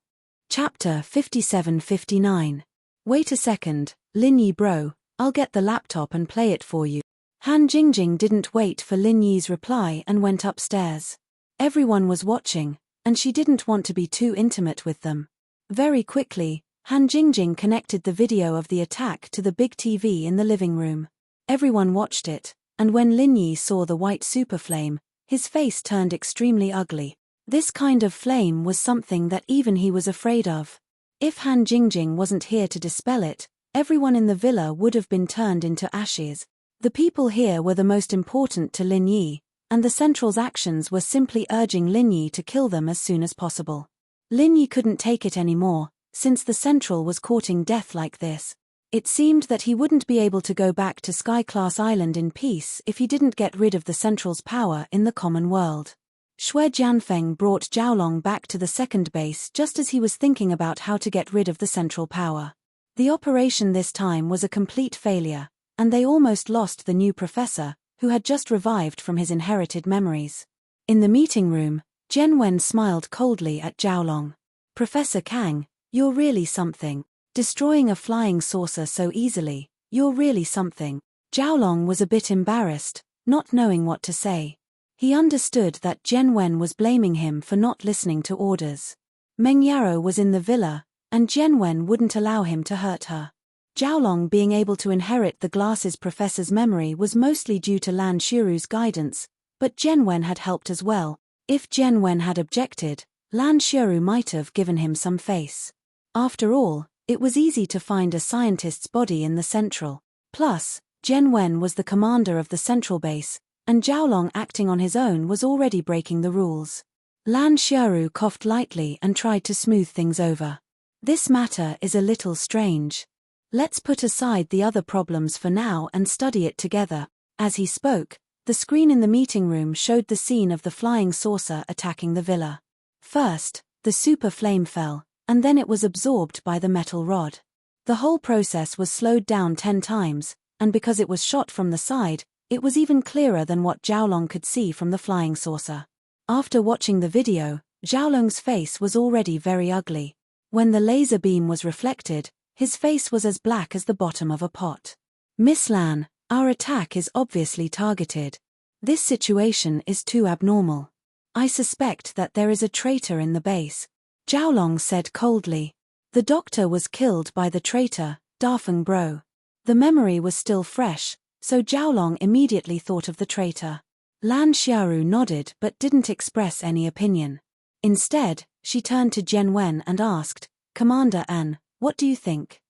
Chapter 57-59. "Wait a second, Lin Yi bro, I'll get the laptop and play it for you." Han Jingjing didn't wait for Lin Yi's reply and went upstairs. Everyone was watching, and she didn't want to be too intimate with them. Very quickly, Han Jingjing connected the video of the attack to the big TV in the living room. Everyone watched it, and when Lin Yi saw the white super flame, his face turned extremely ugly. This kind of flame was something that even he was afraid of. If Han Jingjing wasn't here to dispel it, everyone in the villa would have been turned into ashes. The people here were the most important to Lin Yi, and the Central's actions were simply urging Lin Yi to kill them as soon as possible. Lin Yi couldn't take it anymore, since the Central was courting death like this. It seemed that he wouldn't be able to go back to Sky-class Island in peace if he didn't get rid of the Central's power in the common world. Xue Jianfeng brought Zhaolong back to the second base just as he was thinking about how to get rid of the Central power. The operation this time was a complete failure, and they almost lost the new professor, who had just revived from his inherited memories. In the meeting room, Zhen Wen smiled coldly at Zhaolong. "Professor Kang, you're really something. Destroying a flying saucer so easily, you're really something." Zhaolong was a bit embarrassed, not knowing what to say. He understood that Zhen Wen was blaming him for not listening to orders. Meng Yaro was in the villa, and Zhen Wen wouldn't allow him to hurt her. Zhaolong being able to inherit the glasses professor's memory was mostly due to Lan Xiuru's guidance, but Zhen Wen had helped as well. If Zhen Wen had objected, Lan Xiuru might have given him some face. After all, it was easy to find a scientist's body in the Central. Plus, Zhen Wen was the commander of the Central base, and Zhaolong acting on his own was already breaking the rules. Lan Xiuru coughed lightly and tried to smooth things over. "This matter is a little strange. Let's put aside the other problems for now and study it together." As he spoke, the screen in the meeting room showed the scene of the flying saucer attacking the villa. First, the super flame fell, and then it was absorbed by the metal rod. The whole process was slowed down 10 times, and because it was shot from the side, it was even clearer than what Zhaolong could see from the flying saucer. After watching the video, Zhaolong's face was already very ugly. When the laser beam was reflected, his face was as black as the bottom of a pot. "Miss Lan, our attack is obviously targeted. This situation is too abnormal. I suspect that there is a traitor in the base," Zhaolong said coldly. The doctor was killed by the traitor, Dafeng Bro. The memory was still fresh, so Zhaolong immediately thought of the traitor. Lan Xiaoru nodded but didn't express any opinion. Instead, she turned to Zhen Wen and asked, "Commander An, what do you think?"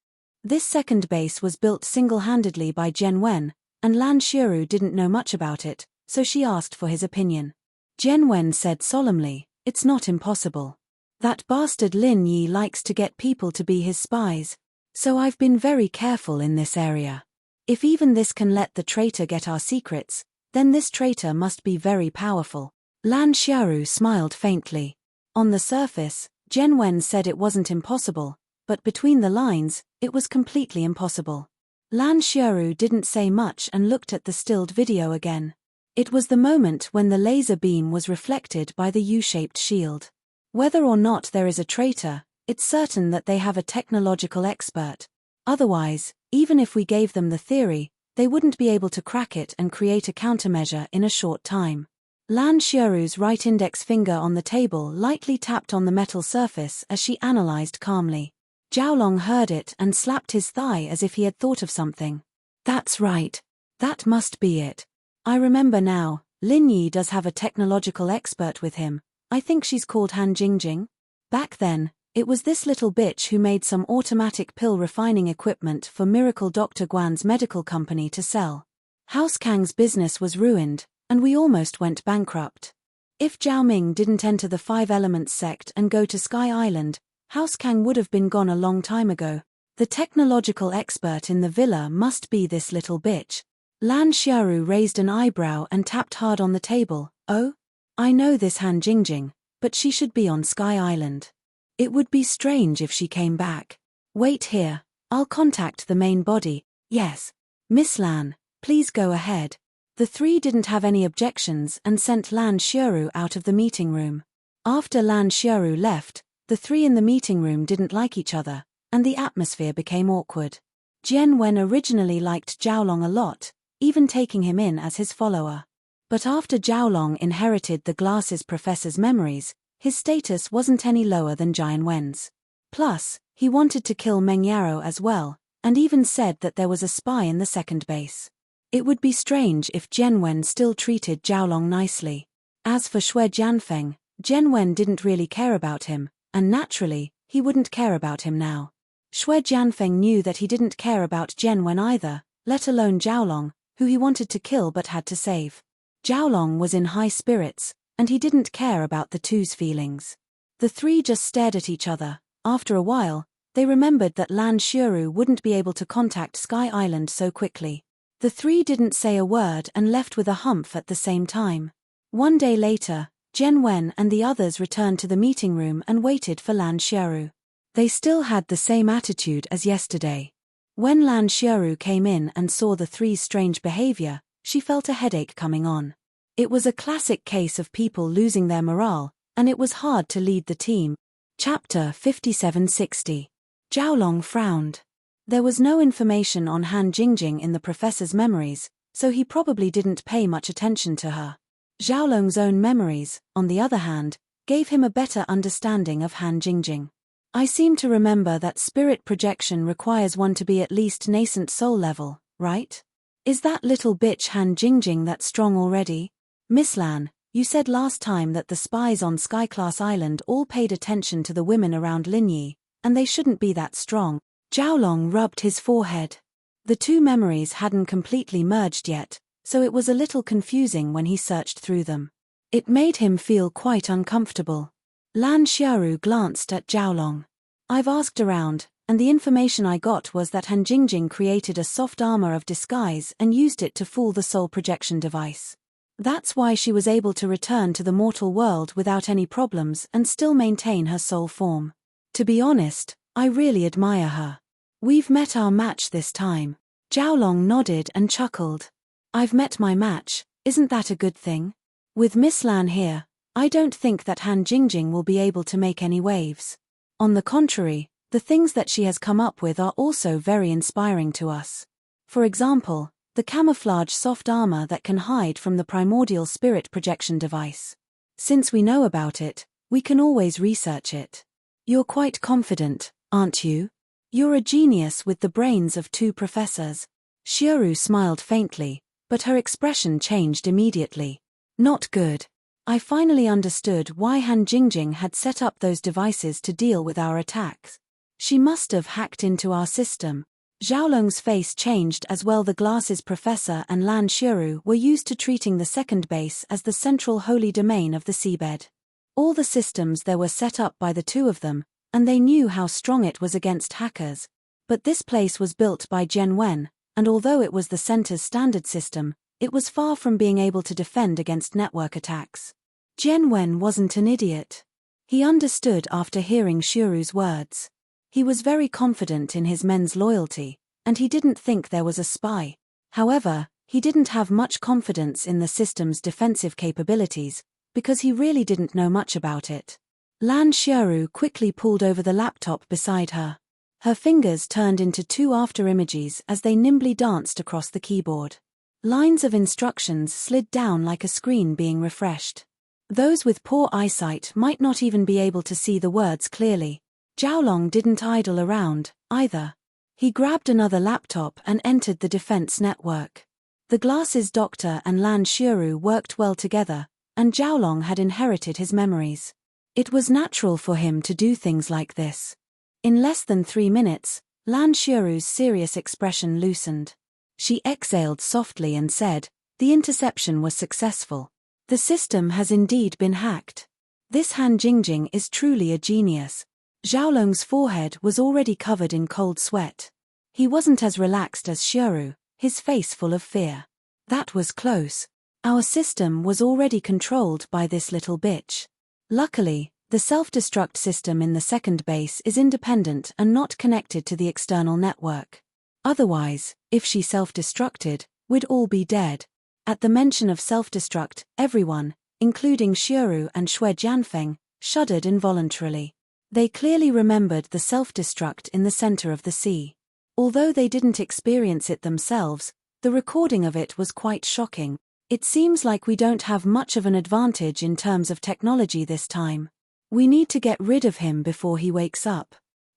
This second base was built single-handedly by Zhen Wen, and Lan Xiaoru didn't know much about it, so she asked for his opinion. Zhen Wen said solemnly, "It's not impossible. That bastard Lin Yi likes to get people to be his spies, so I've been very careful in this area. If even this can let the traitor get our secrets, then this traitor must be very powerful." Lan Xiaoru smiled faintly. On the surface, Zhen Wen said it wasn't impossible, but between the lines, it was completely impossible. Lan Xiaoru didn't say much and looked at the stilled video again. It was the moment when the laser beam was reflected by the U-shaped shield. Whether or not there is a traitor, it's certain that they have a technological expert. Otherwise, even if we gave them the theory, they wouldn't be able to crack it and create a countermeasure in a short time. Lan Xiaoru's right index finger on the table lightly tapped on the metal surface as she analyzed calmly. Zhaolong heard it and slapped his thigh as if he had thought of something. "That's right. That must be it. I remember now, Lin Yi does have a technological expert with him. I think she's called Han Jingjing. Back then, it was this little bitch who made some automatic pill refining equipment for Miracle Dr. Guan's medical company to sell. House Kang's business was ruined, and we almost went bankrupt. If Zhao Ming didn't enter the Five Elements sect and go to Sky Island, House Kang would have been gone a long time ago. The technological expert in the villa must be this little bitch." Lan Xiaoru raised an eyebrow and tapped hard on the table. "Oh? I know this Han Jingjing, but she should be on Sky Island. It would be strange if she came back. Wait here, I'll contact the main body." "Yes. Miss Lan, please go ahead." The three didn't have any objections and sent Lan Xiaoru out of the meeting room. After Lan Xiaoru left, the three in the meeting room didn't like each other, and the atmosphere became awkward. Zhen Wen originally liked Zhaolong a lot, even taking him in as his follower. But after Zhaolong inherited the glasses professor's memories, his status wasn't any lower than Jian Wen's. Plus, He wanted to kill Meng Yaro as well, and even said that there was a spy in the second base. It would be strange if Jianwen still treated Zhaolong nicely. As for Xue Jianfeng, Jianwen didn't really care about him, and naturally, he wouldn't care about him now. Xue Jianfeng knew that he didn't care about Jianwen either, let alone Zhaolong, who he wanted to kill but had to save. Zhaolong was in high spirits, and he didn't care about the two's feelings. The three just stared at each other. After a while, they remembered that Lan Xiuru wouldn't be able to contact Sky Island so quickly. The three didn't say a word and left with a humph at the same time. One day later, Jianwen and the others returned to the meeting room and waited for Lan Xiuru. They still had the same attitude as yesterday. When Lan Xiuru came in and saw the three's strange behavior, she felt a headache coming on. It was a classic case of people losing their morale, and it was hard to lead the team. Chapter 5760. Zhaolong frowned. There was no information on Han Jingjing in the professor's memories, so he probably didn't pay much attention to her. Zhaolong's own memories, on the other hand, gave him a better understanding of Han Jingjing. I seem to remember that spirit projection requires one to be at least nascent soul level, right? Is that little bitch Han Jingjing that strong already? Miss Lan, you said last time that the spies on Skyclass Island all paid attention to the women around Linyi, and they shouldn't be that strong. Zhaolong rubbed his forehead. The two memories hadn't completely merged yet, so it was a little confusing when he searched through them. It made him feel quite uncomfortable. Lan Xiaoru glanced at Zhaolong. I've asked around, and the information I got was that Han Jingjing created a soft armor of disguise and used it to fool the soul projection device. That's why she was able to return to the mortal world without any problems and still maintain her soul form. To be honest, I really admire her. We've met our match this time. Zhaolong nodded and chuckled. I've met my match, isn't that a good thing? With Miss Lan here, I don't think that Han Jingjing will be able to make any waves. On the contrary, the things that she has come up with are also very inspiring to us. For example, the camouflage soft armor that can hide from the primordial spirit projection device. Since we know about it, we can always research it. You're quite confident, aren't you? You're a genius with the brains of two professors. Xiuru smiled faintly, but her expression changed immediately. Not good. I finally understood why Han Jingjing had set up those devices to deal with our attacks. She must have hacked into our system. Zhaolong's face changed as well. The glasses professor and Lan Xiuru were used to treating the second base as the central holy domain of the seabed. All the systems there were set up by the two of them, and they knew how strong it was against hackers. But this place was built by Jianwen, and although it was the center's standard system, it was far from being able to defend against network attacks. Jianwen wasn't an idiot. He understood after hearing Shuru's words. He was very confident in his men's loyalty, and he didn't think there was a spy. However, he didn't have much confidence in the system's defensive capabilities, because he really didn't know much about it. Lan Xiaoru quickly pulled over the laptop beside her. Her fingers turned into two after-images as they nimbly danced across the keyboard. Lines of instructions slid down like a screen being refreshed. Those with poor eyesight might not even be able to see the words clearly. Zhaolong didn't idle around, either. He grabbed another laptop and entered the defense network. The glasses doctor and Lan Xiaoru worked well together, and Zhaolong had inherited his memories. It was natural for him to do things like this. In less than 3 minutes, Lan Xiaoru's serious expression loosened. She exhaled softly and said, "The interception was successful. The system has indeed been hacked. This Han Jingjing is truly a genius." Zhaolong's forehead was already covered in cold sweat. He wasn't as relaxed as Xiaoru, his face full of fear. That was close. Our system was already controlled by this little bitch. Luckily, the self-destruct system in the second base is independent and not connected to the external network. Otherwise, if she self-destructed, we'd all be dead. At the mention of self-destruct, everyone, including Xiaoru and Xue Jianfeng, shuddered involuntarily. They clearly remembered the self-destruct in the center of the sea. Although they didn't experience it themselves, the recording of it was quite shocking. It seems like we don't have much of an advantage in terms of technology this time. We need to get rid of him before he wakes up.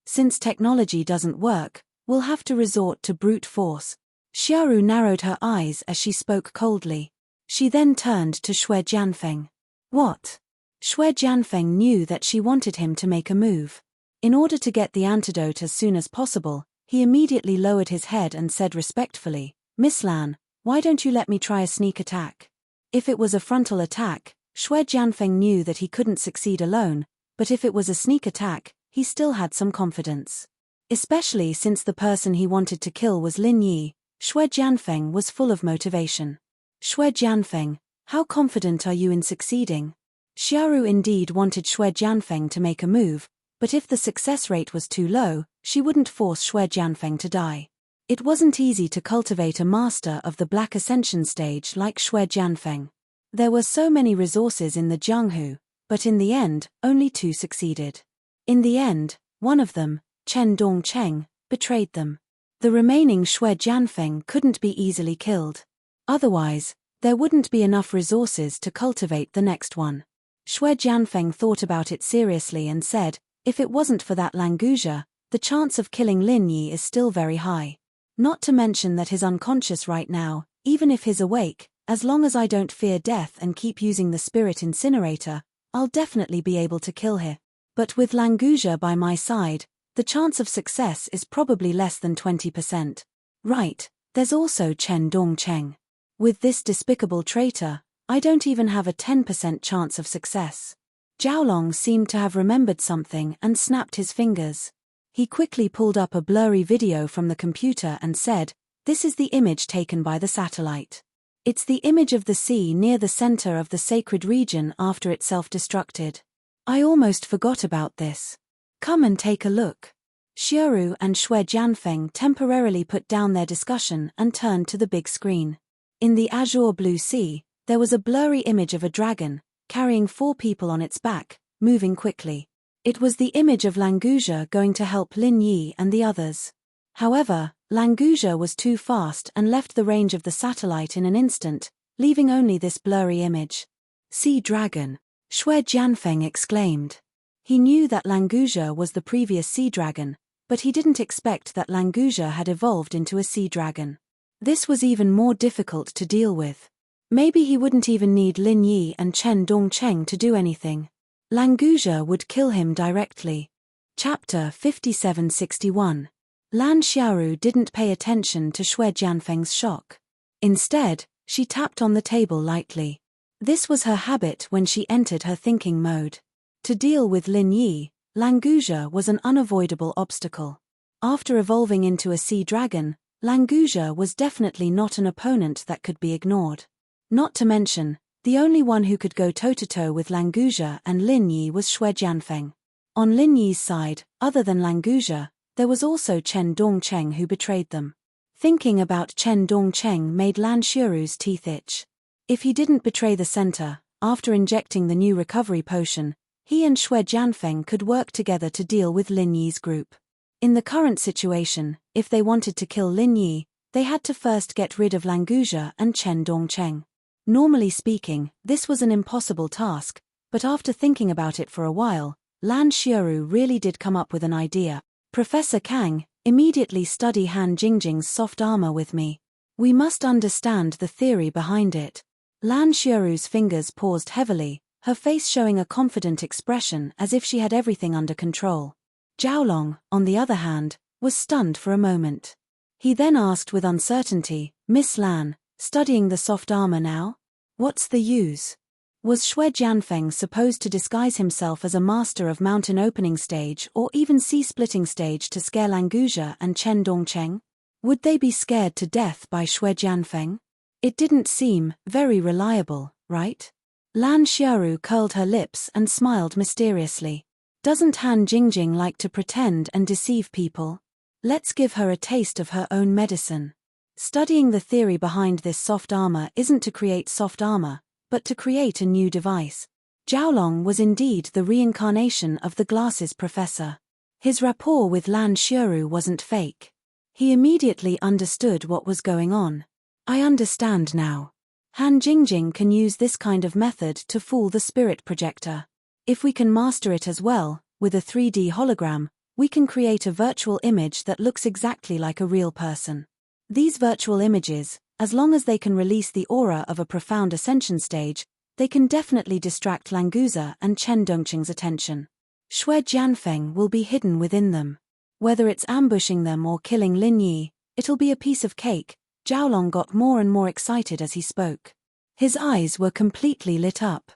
Since technology doesn't work, we'll have to resort to brute force. Xiaoru narrowed her eyes as she spoke coldly. She then turned to Xue Jianfeng. What? Xue Jianfeng knew that she wanted him to make a move. In order to get the antidote as soon as possible, he immediately lowered his head and said respectfully, Miss Lan, why don't you let me try a sneak attack? If it was a frontal attack, Xue Jianfeng knew that he couldn't succeed alone, but if it was a sneak attack, he still had some confidence. Especially since the person he wanted to kill was Lin Yi, Xue Jianfeng was full of motivation. Xue Jianfeng, how confident are you in succeeding? Xiaoru indeed wanted Xue Jianfeng to make a move, but if the success rate was too low, she wouldn't force Xue Jianfeng to die. It wasn't easy to cultivate a master of the Black Ascension stage like Xue Jianfeng. There were so many resources in the Jianghu, but in the end, only 2 succeeded. In the end, one of them, Chen Dongcheng, betrayed them. The remaining Xue Jianfeng couldn't be easily killed. Otherwise, there wouldn't be enough resources to cultivate the next one. Xue Jianfeng thought about it seriously and said, if it wasn't for that Languzha, the chance of killing Lin Yi is still very high. Not to mention that he's unconscious right now, even if he's awake, as long as I don't fear death and keep using the spirit incinerator, I'll definitely be able to kill him. But with Languzha by my side, the chance of success is probably less than 20%. Right, there's also Chen Dongcheng. With this despicable traitor, I don't even have a 10% chance of success. Jiaolong seemed to have remembered something and snapped his fingers. He quickly pulled up a blurry video from the computer and said, this is the image taken by the satellite. It's the image of the sea near the center of the sacred region after it self-destructed. I almost forgot about this. Come and take a look. Xiaoru and Xue Jianfeng temporarily put down their discussion and turned to the big screen. In the azure blue sea, there was a blurry image of a dragon, carrying 4 people on its back, moving quickly. It was the image of Languzha going to help Lin Yi and the others. However, Languzha was too fast and left the range of the satellite in an instant, leaving only this blurry image. Sea dragon, Xue Jianfeng exclaimed. He knew that Languzha was the previous sea dragon, but he didn't expect that Languzha had evolved into a sea dragon. This was even more difficult to deal with. Maybe he wouldn't even need Lin Yi and Chen Dongcheng to do anything. Languzha would kill him directly. Chapter 5761. Lan Xiaoru didn't pay attention to Xue Jianfeng's shock. Instead, she tapped on the table lightly. This was her habit when she entered her thinking mode. To deal with Lin Yi, Languzha was an unavoidable obstacle. After evolving into a sea dragon, Languzha was definitely not an opponent that could be ignored. Not to mention, the only one who could go toe-to-toe with Languzha and Lin Yi was Xue Jianfeng. On Lin Yi's side, other than Languzha, there was also Chen Dongcheng who betrayed them. Thinking about Chen Dongcheng made Lan Xiaoru's teeth itch. If he didn't betray the center, after injecting the new recovery potion, he and Xue Jianfeng could work together to deal with Lin Yi's group. In the current situation, if they wanted to kill Lin Yi, they had to first get rid of Languzha and Chen Dongcheng. Normally speaking, this was an impossible task, but after thinking about it for a while, Lan Xiaoru really did come up with an idea. Professor Kang, immediately study Han Jingjing's soft armor with me. We must understand the theory behind it. Lan Xiaoru's fingers paused heavily, her face showing a confident expression as if she had everything under control. Jiaolong, on the other hand, was stunned for a moment. He then asked with uncertainty, Miss Lan, studying the soft armor now? What's the use? Was Xue Jianfeng supposed to disguise himself as a master of mountain opening stage or even sea splitting stage to scare Languzha and Chen Dongcheng? Would they be scared to death by Xue Jianfeng? It didn't seem very reliable, right? Lan Xiaoru curled her lips and smiled mysteriously. Doesn't Han Jingjing like to pretend and deceive people? Let's give her a taste of her own medicine. Studying the theory behind this soft armor isn't to create soft armor, but to create a new device. Jiaolong was indeed the reincarnation of the glasses professor. His rapport with Lan Xiaoru wasn't fake. He immediately understood what was going on. I understand now. Han Jingjing can use this kind of method to fool the spirit projector. If we can master it as well, with a 3D hologram, We can create a virtual image that looks exactly like a real person. These virtual images, as long as they can release the aura of a profound ascension stage, they can definitely distract Languza and Chen Dongqing's attention. Shui Jianfeng will be hidden within them. Whether it's ambushing them or killing Lin Yi, it'll be a piece of cake. Zhaolong got more and more excited as he spoke. His eyes were completely lit up.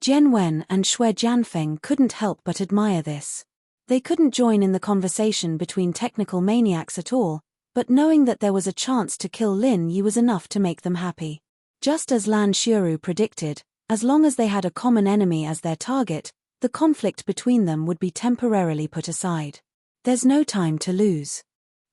Jian Wen and Shui Jianfeng couldn't help but admire this. They couldn't join in the conversation between technical maniacs at all, but knowing that there was a chance to kill Lin Yi was enough to make them happy. Just as Lan Xiuru predicted, as long as they had a common enemy as their target, the conflict between them would be temporarily put aside. There's no time to lose.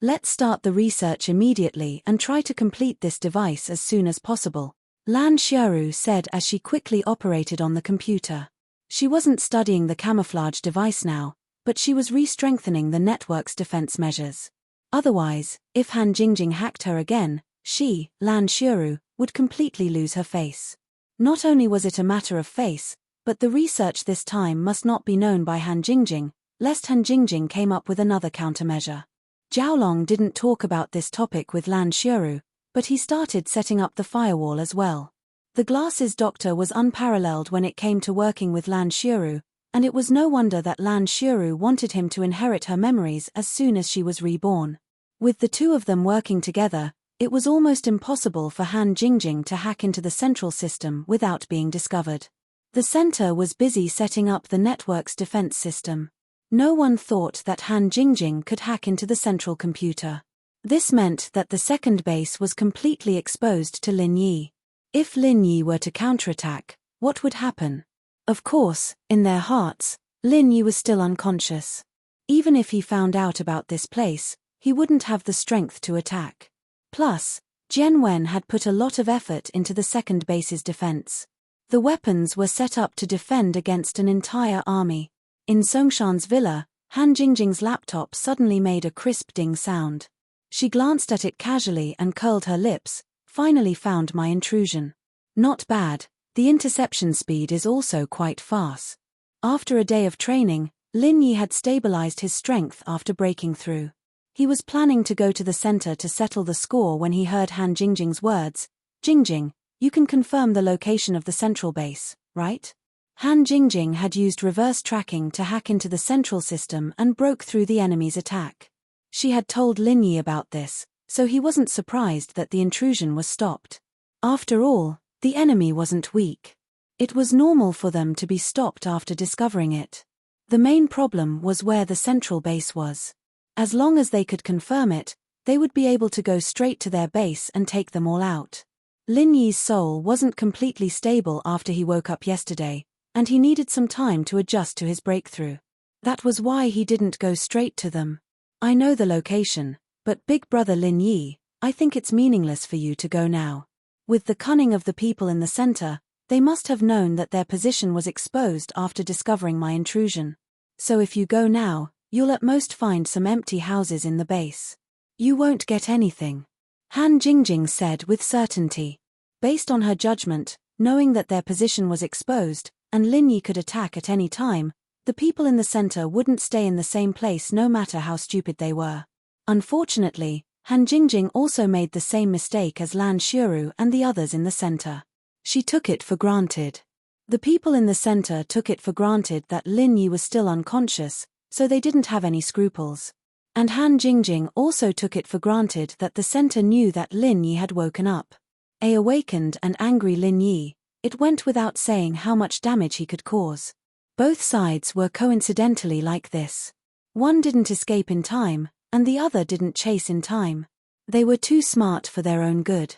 Let's start the research immediately and try to complete this device as soon as possible, Lan Xiuru said as she quickly operated on the computer. She wasn't studying the camouflage device now, but she was re-strengthening the network's defense measures. Otherwise, if Han Jingjing hacked her again, she, Lan Xiuru, would completely lose her face. Not only was it a matter of face, but the research this time must not be known by Han Jingjing, lest Han Jingjing came up with another countermeasure. Zhaolong didn't talk about this topic with Lan Xiuru, but he started setting up the firewall as well. The glasses doctor was unparalleled when it came to working with Lan Xiuru, and it was no wonder that Lan Xiuru wanted him to inherit her memories as soon as she was reborn. With the two of them working together, it was almost impossible for Han Jingjing to hack into the central system without being discovered. The center was busy setting up the network's defense system. No one thought that Han Jingjing could hack into the central computer. This meant that the second base was completely exposed to Lin Yi. If Lin Yi were to counterattack, what would happen? Of course, in their hearts, Lin Yi was still unconscious. Even if he found out about this place, he wouldn't have the strength to attack. Plus, Jian Wen had put a lot of effort into the second base's defense. The weapons were set up to defend against an entire army. In Songshan's villa, Han Jingjing's laptop suddenly made a crisp ding sound. She glanced at it casually and curled her lips. Finally found my intrusion. Not bad, the interception speed is also quite fast. After a day of training, Lin Yi had stabilized his strength after breaking through. He was planning to go to the center to settle the score when he heard Han Jingjing's words. Jingjing, you can confirm the location of the central base, right? Han Jingjing had used reverse tracking to hack into the central system and broke through the enemy's attack. She had told Lin Yi about this, so he wasn't surprised that the intrusion was stopped. After all, the enemy wasn't weak. It was normal for them to be stopped after discovering it. The main problem was where the central base was. As long as they could confirm it, they would be able to go straight to their base and take them all out. Lin Yi's soul wasn't completely stable after he woke up yesterday, and he needed some time to adjust to his breakthrough. That was why he didn't go straight to them. I know the location, but Big Brother Lin Yi, I think it's meaningless for you to go now. With the cunning of the people in the center, they must have known that their position was exposed after discovering my intrusion. So if you go now, you'll at most find some empty houses in the base. You won't get anything. Han Jingjing said with certainty. Based on her judgment, knowing that their position was exposed, and Lin Yi could attack at any time, the people in the center wouldn't stay in the same place no matter how stupid they were. Unfortunately, Han Jingjing also made the same mistake as Lan Xiuru and the others in the center. She took it for granted. The people in the center took it for granted that Lin Yi was still unconscious, so they didn't have any scruples. And Han Jingjing also took it for granted that the center knew that Lin Yi had woken up. A awakened and angry Lin Yi, it went without saying how much damage he could cause. Both sides were coincidentally like this. One didn't escape in time, and the other didn't chase in time. They were too smart for their own good.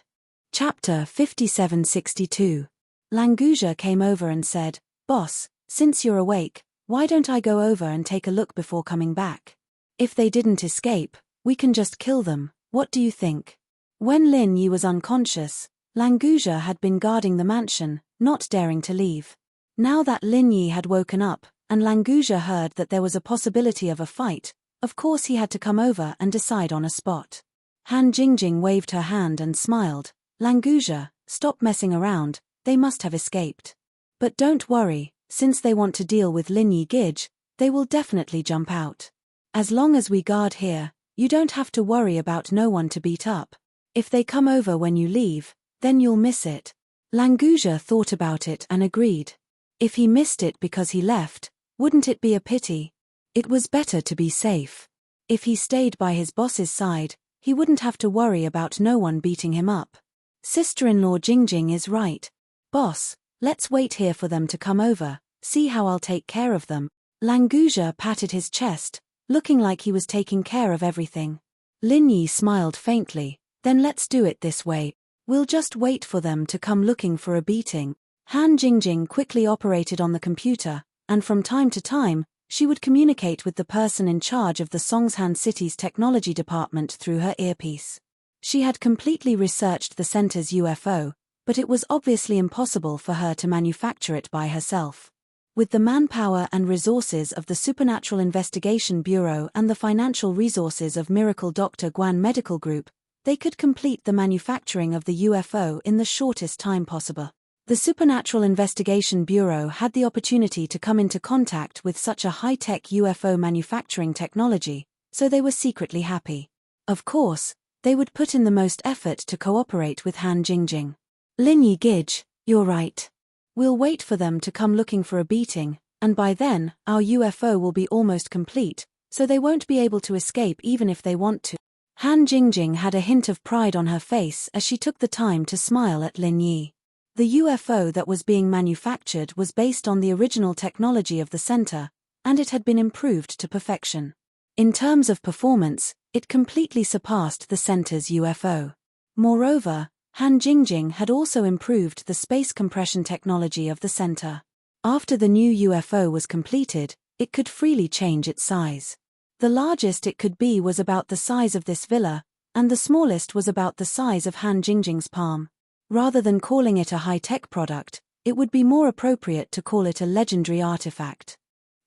Chapter 5762. Languza came over and said, "Boss, since you're awake, why don't I go over and take a look before coming back? If they didn't escape, we can just kill them, what do you think?" When Lin Yi was unconscious, Languza had been guarding the mansion, not daring to leave. Now that Lin Yi had woken up, and Languza heard that there was a possibility of a fight, of course he had to come over and decide on a spot. Han Jingjing waved her hand and smiled. "Languza, stop messing around, they must have escaped. But don't worry, since they want to deal with Lin Yi Gij, they will definitely jump out." As long as we guard here, you don't have to worry about no one to beat up. If they come over when you leave, then you'll miss it. Languja thought about it and agreed. If he missed it because he left, wouldn't it be a pity? It was better to be safe. If he stayed by his boss's side, he wouldn't have to worry about no one beating him up. Sister-in-law Jingjing is right. Boss, let's wait here for them to come over, see how I'll take care of them. Languja patted his chest, looking like he was taking care of everything. Lin Yi smiled faintly. Then let's do it this way. We'll just wait for them to come looking for a beating. Han Jingjing quickly operated on the computer, and from time to time, she would communicate with the person in charge of the Songshan City's technology department through her earpiece. She had completely researched the center's UFO, but it was obviously impossible for her to manufacture it by herself. With the manpower and resources of the Supernatural Investigation Bureau and the financial resources of Miracle Dr. Guan Medical Group, they could complete the manufacturing of the UFO in the shortest time possible. The Supernatural Investigation Bureau had the opportunity to come into contact with such a high-tech UFO manufacturing technology, so they were secretly happy. Of course, they would put in the most effort to cooperate with Han Jingjing. Lin Yi Gij, you're right. We'll wait for them to come looking for a beating, and by then, our UFO will be almost complete, so they won't be able to escape even if they want to. Han Jingjing had a hint of pride on her face as she took the time to smile at Lin Yi. The UFO that was being manufactured was based on the original technology of the center, and it had been improved to perfection. In terms of performance, it completely surpassed the center's UFO. Moreover, Han Jingjing had also improved the space compression technology of the center. After the new UFO was completed, it could freely change its size. The largest it could be was about the size of this villa, and the smallest was about the size of Han Jingjing's palm. Rather than calling it a high-tech product, it would be more appropriate to call it a legendary artifact.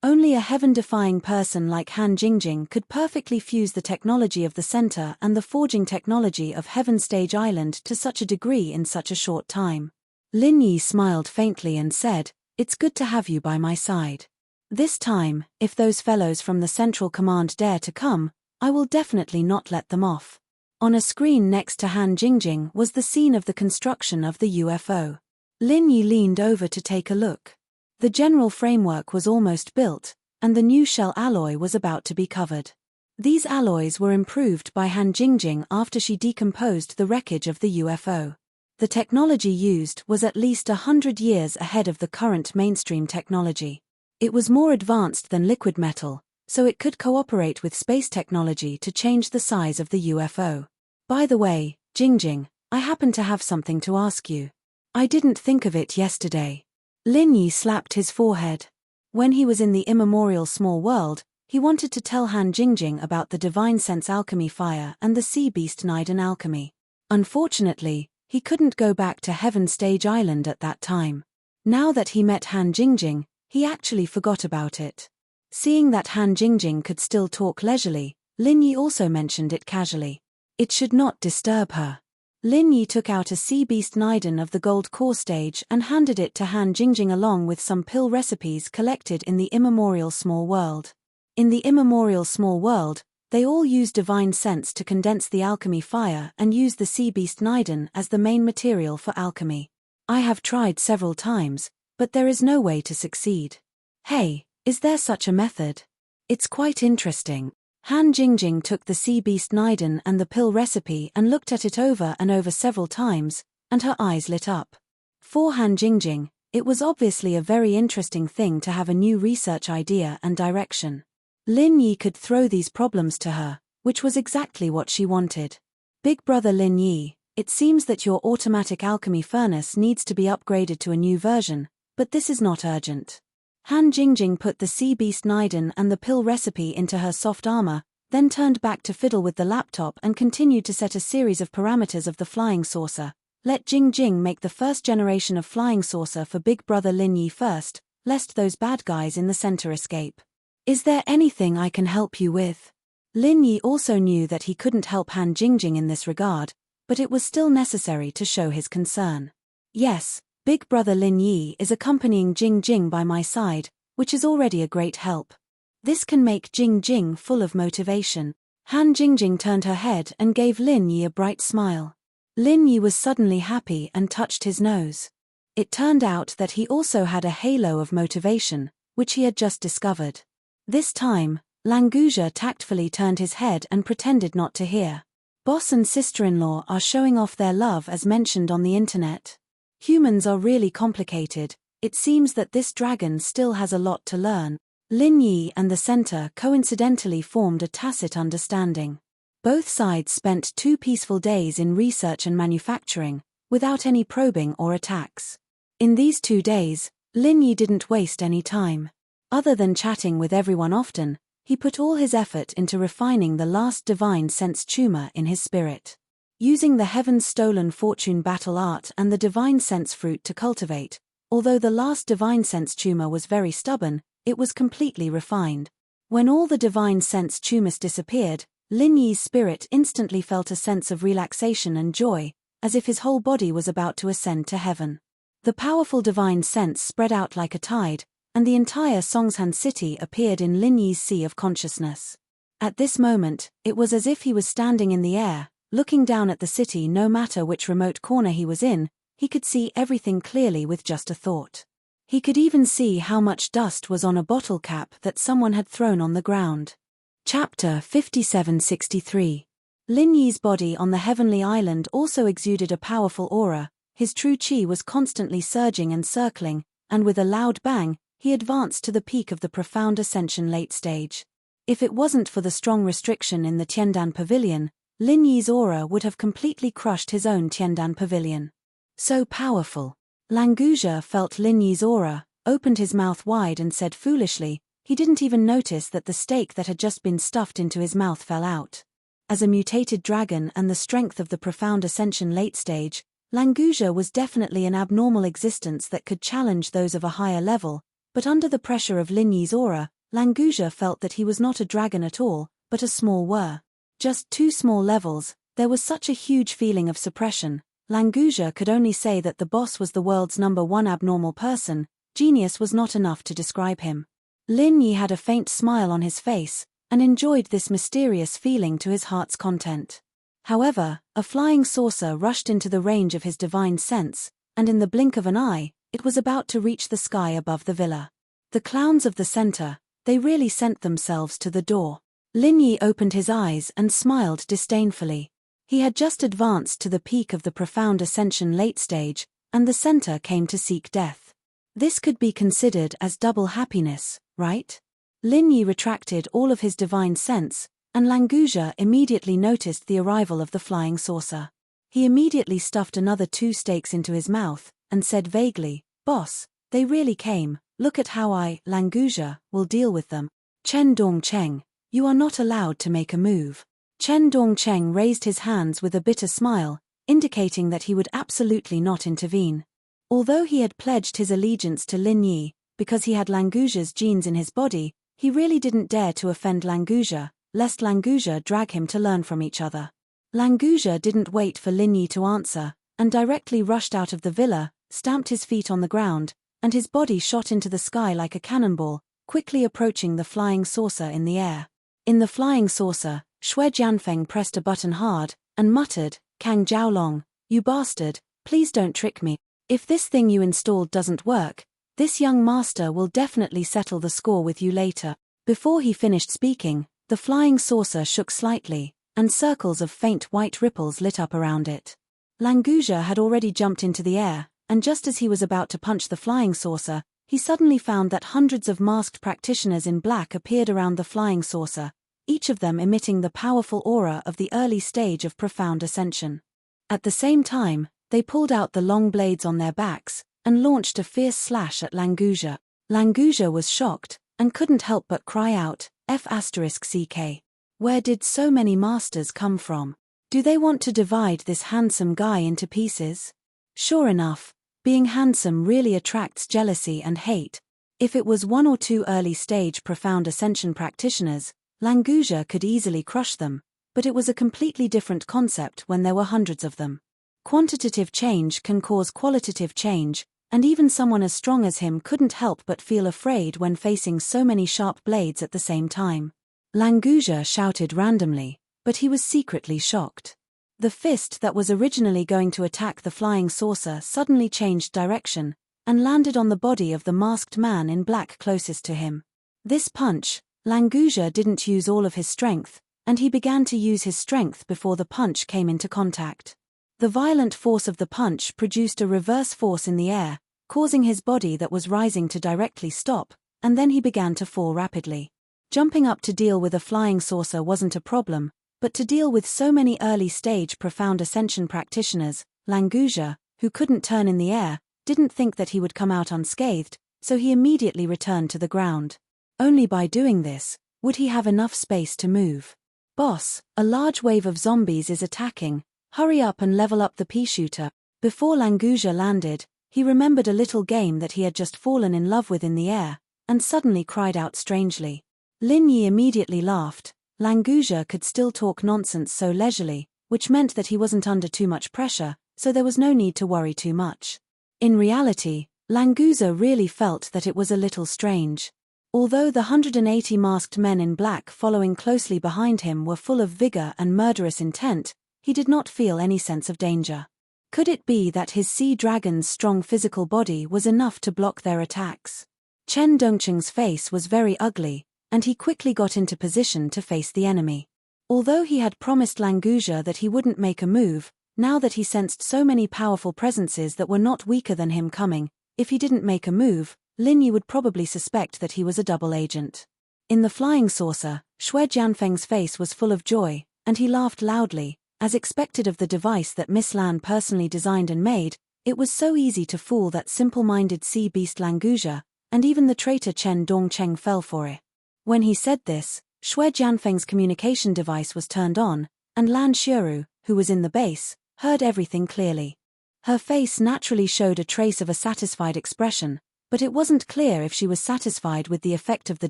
Only a heaven-defying person like Han Jingjing could perfectly fuse the technology of the center and the forging technology of Heaven Stage Island to such a degree in such a short time. Lin Yi smiled faintly and said, "It's good to have you by my side. This time, if those fellows from the Central Command dare to come, I will definitely not let them off." On a screen next to Han Jingjing was the scene of the construction of the UFO. Lin Yi leaned over to take a look. The general framework was almost built, and the new shell alloy was about to be covered. These alloys were improved by Han Jingjing after she decomposed the wreckage of the UFO. The technology used was at least 100 years ahead of the current mainstream technology. It was more advanced than liquid metal, so it could cooperate with space technology to change the size of the UFO. By the way, Jingjing, I happen to have something to ask you. I didn't think of it yesterday. Lin Yi slapped his forehead. When he was in the immemorial small world, he wanted to tell Han Jingjing about the Divine Sense Alchemy Fire and the Sea Beast Niden Alchemy. Unfortunately, he couldn't go back to Heaven Stage Island at that time. Now that he met Han Jingjing, he actually forgot about it. Seeing that Han Jingjing could still talk leisurely, Lin Yi also mentioned it casually. It should not disturb her. Lin Yi took out a Sea Beast Niden of the Gold Core stage and handed it to Han Jingjing along with some pill recipes collected in the immemorial small world. In the immemorial small world, they all use Divine Sense to condense the alchemy fire and use the Sea Beast Niden as the main material for alchemy. I have tried several times, but there is no way to succeed. Hey, is there such a method? It's quite interesting. Han Jingjing took the Sea Beast Niden and the pill recipe and looked at it over and over several times, and her eyes lit up. For Han Jingjing, it was obviously a very interesting thing to have a new research idea and direction. Lin Yi could throw these problems to her, which was exactly what she wanted. Big brother Lin Yi, it seems that your automatic alchemy furnace needs to be upgraded to a new version, but this is not urgent. Han Jingjing put the Sea Beast Niden and the pill recipe into her soft armor, then turned back to fiddle with the laptop and continued to set a series of parameters of the flying saucer. Let Jingjing make the first generation of flying saucer for Big Brother Lin Yi first, lest those bad guys in the center escape. Is there anything I can help you with? Lin Yi also knew that he couldn't help Han Jingjing in this regard, but it was still necessary to show his concern. Yes, Big Brother Lin Yi is accompanying Jingjing by my side, which is already a great help. This can make Jing Jing full of motivation. Han Jingjing turned her head and gave Lin Yi a bright smile. Lin Yi was suddenly happy and touched his nose. It turned out that he also had a halo of motivation, which he had just discovered. This time, Languja tactfully turned his head and pretended not to hear. Boss and sister-in-law are showing off their love as mentioned on the internet. Humans are really complicated. It seems that this dragon still has a lot to learn. Lin Yi and the center coincidentally formed a tacit understanding. Both sides spent 2 peaceful days in research and manufacturing, without any probing or attacks. In these 2 days, Lin Yi didn't waste any time. Other than chatting with everyone often, he put all his effort into refining the last divine sense tumor in his spirit. Using the Heaven's Stolen Fortune battle art and the divine sense fruit to cultivate, although the last divine sense tumor was very stubborn, it was completely refined. When all the divine sense tumors disappeared, Lin Yi's spirit instantly felt a sense of relaxation and joy, as if his whole body was about to ascend to heaven. The powerful divine sense spread out like a tide, and the entire Songshan city appeared in Lin Yi's sea of consciousness. At this moment, it was as if he was standing in the air, looking down at the city. No matter which remote corner he was in, he could see everything clearly with just a thought. He could even see how much dust was on a bottle cap that someone had thrown on the ground. Chapter 5763. Lin Yi's body on the heavenly island also exuded a powerful aura. His true qi was constantly surging and circling, and with a loud bang, he advanced to the peak of the profound ascension late stage. If it wasn't for the strong restriction in the Tiandan Pavilion, Lin Yi's aura would have completely crushed his own Tiandan Pavilion. So powerful. Languja felt Lin Yi's aura, opened his mouth wide and said foolishly, he didn't even notice that the steak that had just been stuffed into his mouth fell out. As a mutated dragon and the strength of the profound ascension late stage, Languja was definitely an abnormal existence that could challenge those of a higher level, but under the pressure of Lin Yi's aura, Languja felt that he was not a dragon at all, but a small were. Just 2 small levels, there was such a huge feeling of suppression. Languja could only say that the boss was the world's #1 abnormal person. Genius was not enough to describe him. Lin Yi had a faint smile on his face, and enjoyed this mysterious feeling to his heart's content. However, a flying saucer rushed into the range of his divine sense, and in the blink of an eye, it was about to reach the sky above the villa. The clowns of the center, they really sent themselves to the door. Lin Yi opened his eyes and smiled disdainfully. He had just advanced to the peak of the profound ascension late stage, and the center came to seek death. This could be considered as double happiness, right? Lin Yi retracted all of his divine sense, and Languja immediately noticed the arrival of the flying saucer. He immediately stuffed another 2 steaks into his mouth, and said vaguely, "Boss, they really came, look at how Languja, will deal with them." Chen Dongcheng, you are not allowed to make a move. Chen Dongcheng raised his hands with a bitter smile, indicating that he would absolutely not intervene. Although he had pledged his allegiance to Lin Yi, because he had Languja's genes in his body, he really didn't dare to offend Languja, lest Languja drag him to learn from each other. Languja didn't wait for Lin Yi to answer, and directly rushed out of the villa, stamped his feet on the ground, and his body shot into the sky like a cannonball, quickly approaching the flying saucer in the air. In the flying saucer, Xue Jianfeng pressed a button hard, and muttered, "Kang Jiaolong, you bastard, please don't trick me. If this thing you installed doesn't work, this young master will definitely settle the score with you later." Before he finished speaking, the flying saucer shook slightly, and circles of faint white ripples lit up around it. Languja had already jumped into the air, and just as he was about to punch the flying saucer, he suddenly found that hundreds of masked practitioners in black appeared around the flying saucer, each of them emitting the powerful aura of the early stage of profound ascension. At the same time, they pulled out the long blades on their backs, and launched a fierce slash at Languja. Languja was shocked, and couldn't help but cry out, F***CK. Where did so many masters come from? Do they want to divide this handsome guy into pieces? Sure enough, being handsome really attracts jealousy and hate. If it was 1 or 2 early-stage profound ascension practitioners, Languja could easily crush them, but it was a completely different concept when there were hundreds of them. Quantitative change can cause qualitative change, and even someone as strong as him couldn't help but feel afraid when facing so many sharp blades at the same time. Languja shouted randomly, but he was secretly shocked. The fist that was originally going to attack the flying saucer suddenly changed direction, and landed on the body of the masked man in black closest to him. This punch, Languja didn't use all of his strength, and he began to use his strength before the punch came into contact. The violent force of the punch produced a reverse force in the air, causing his body that was rising to directly stop, and then he began to fall rapidly. Jumping up to deal with a flying saucer wasn't a problem, but to deal with so many early-stage profound ascension practitioners, Languja, who couldn't turn in the air, didn't think that he would come out unscathed, so he immediately returned to the ground. Only by doing this would he have enough space to move. "Boss, a large wave of zombies is attacking. Hurry up and level up the pea shooter." Before Languja landed, he remembered a little game that he had just fallen in love with in the air, and suddenly cried out strangely. Lin Yi immediately laughed. Languja could still talk nonsense so leisurely, which meant that he wasn't under too much pressure, so there was no need to worry too much. In reality, Languja really felt that it was a little strange. Although the 180 masked men in black following closely behind him were full of vigor and murderous intent, he did not feel any sense of danger. Could it be that his sea dragon's strong physical body was enough to block their attacks? Chen Dongqing's face was very ugly, and he quickly got into position to face the enemy. Although he had promised Languja that he wouldn't make a move, now that he sensed so many powerful presences that were not weaker than him coming, if he didn't make a move, Lin Yi would probably suspect that he was a double agent. In the flying saucer, Xue Jianfeng's face was full of joy, and he laughed loudly. As expected of the device that Miss Lan personally designed and made, it was so easy to fool that simple-minded sea beast Languja, and even the traitor Chen Dongcheng fell for it. When he said this, Xue Jianfeng's communication device was turned on, and Lan Xiuru, who was in the base, heard everything clearly. Her face naturally showed a trace of a satisfied expression, but it wasn't clear if she was satisfied with the effect of the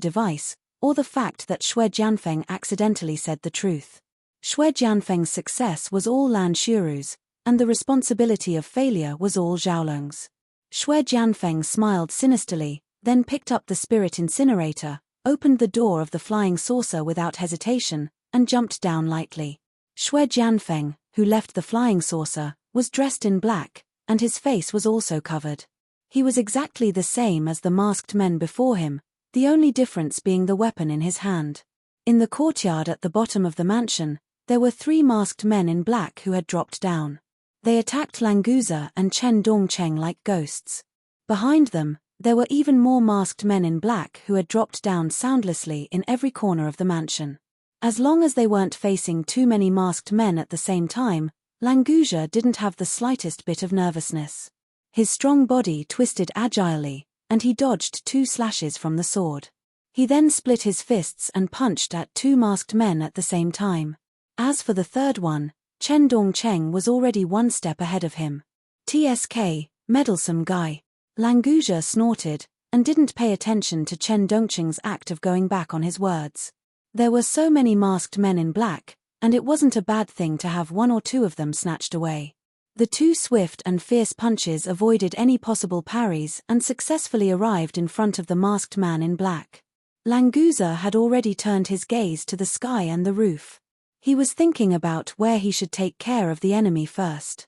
device, or the fact that Xue Jianfeng accidentally said the truth. Xue Jianfeng's success was all Lan Xiuru's, and the responsibility of failure was all Xiaolong's. Xue Jianfeng smiled sinisterly, then picked up the spirit incinerator, opened the door of the flying saucer without hesitation, and jumped down lightly. Xue Jianfeng, who left the flying saucer, was dressed in black, and his face was also covered. He was exactly the same as the masked men before him, the only difference being the weapon in his hand. In the courtyard at the bottom of the mansion, there were 3 masked men in black who had dropped down. They attacked Languja and Chen Dongcheng like ghosts. Behind them, there were even more masked men in black who had dropped down soundlessly in every corner of the mansion. As long as they weren't facing too many masked men at the same time, Languja didn't have the slightest bit of nervousness. His strong body twisted agilely, and he dodged 2 slashes from the sword. He then split his fists and punched at 2 masked men at the same time. As for the third one, Chen Dongcheng was already 1 step ahead of him. "TSK, meddlesome guy." Languja snorted, and didn't pay attention to Chen Dongcheng's act of going back on his words. There were so many masked men in black, and it wasn't a bad thing to have 1 or 2 of them snatched away. The 2 swift and fierce punches avoided any possible parries and successfully arrived in front of the masked man in black. Languja had already turned his gaze to the sky and the roof. He was thinking about where he should take care of the enemy first.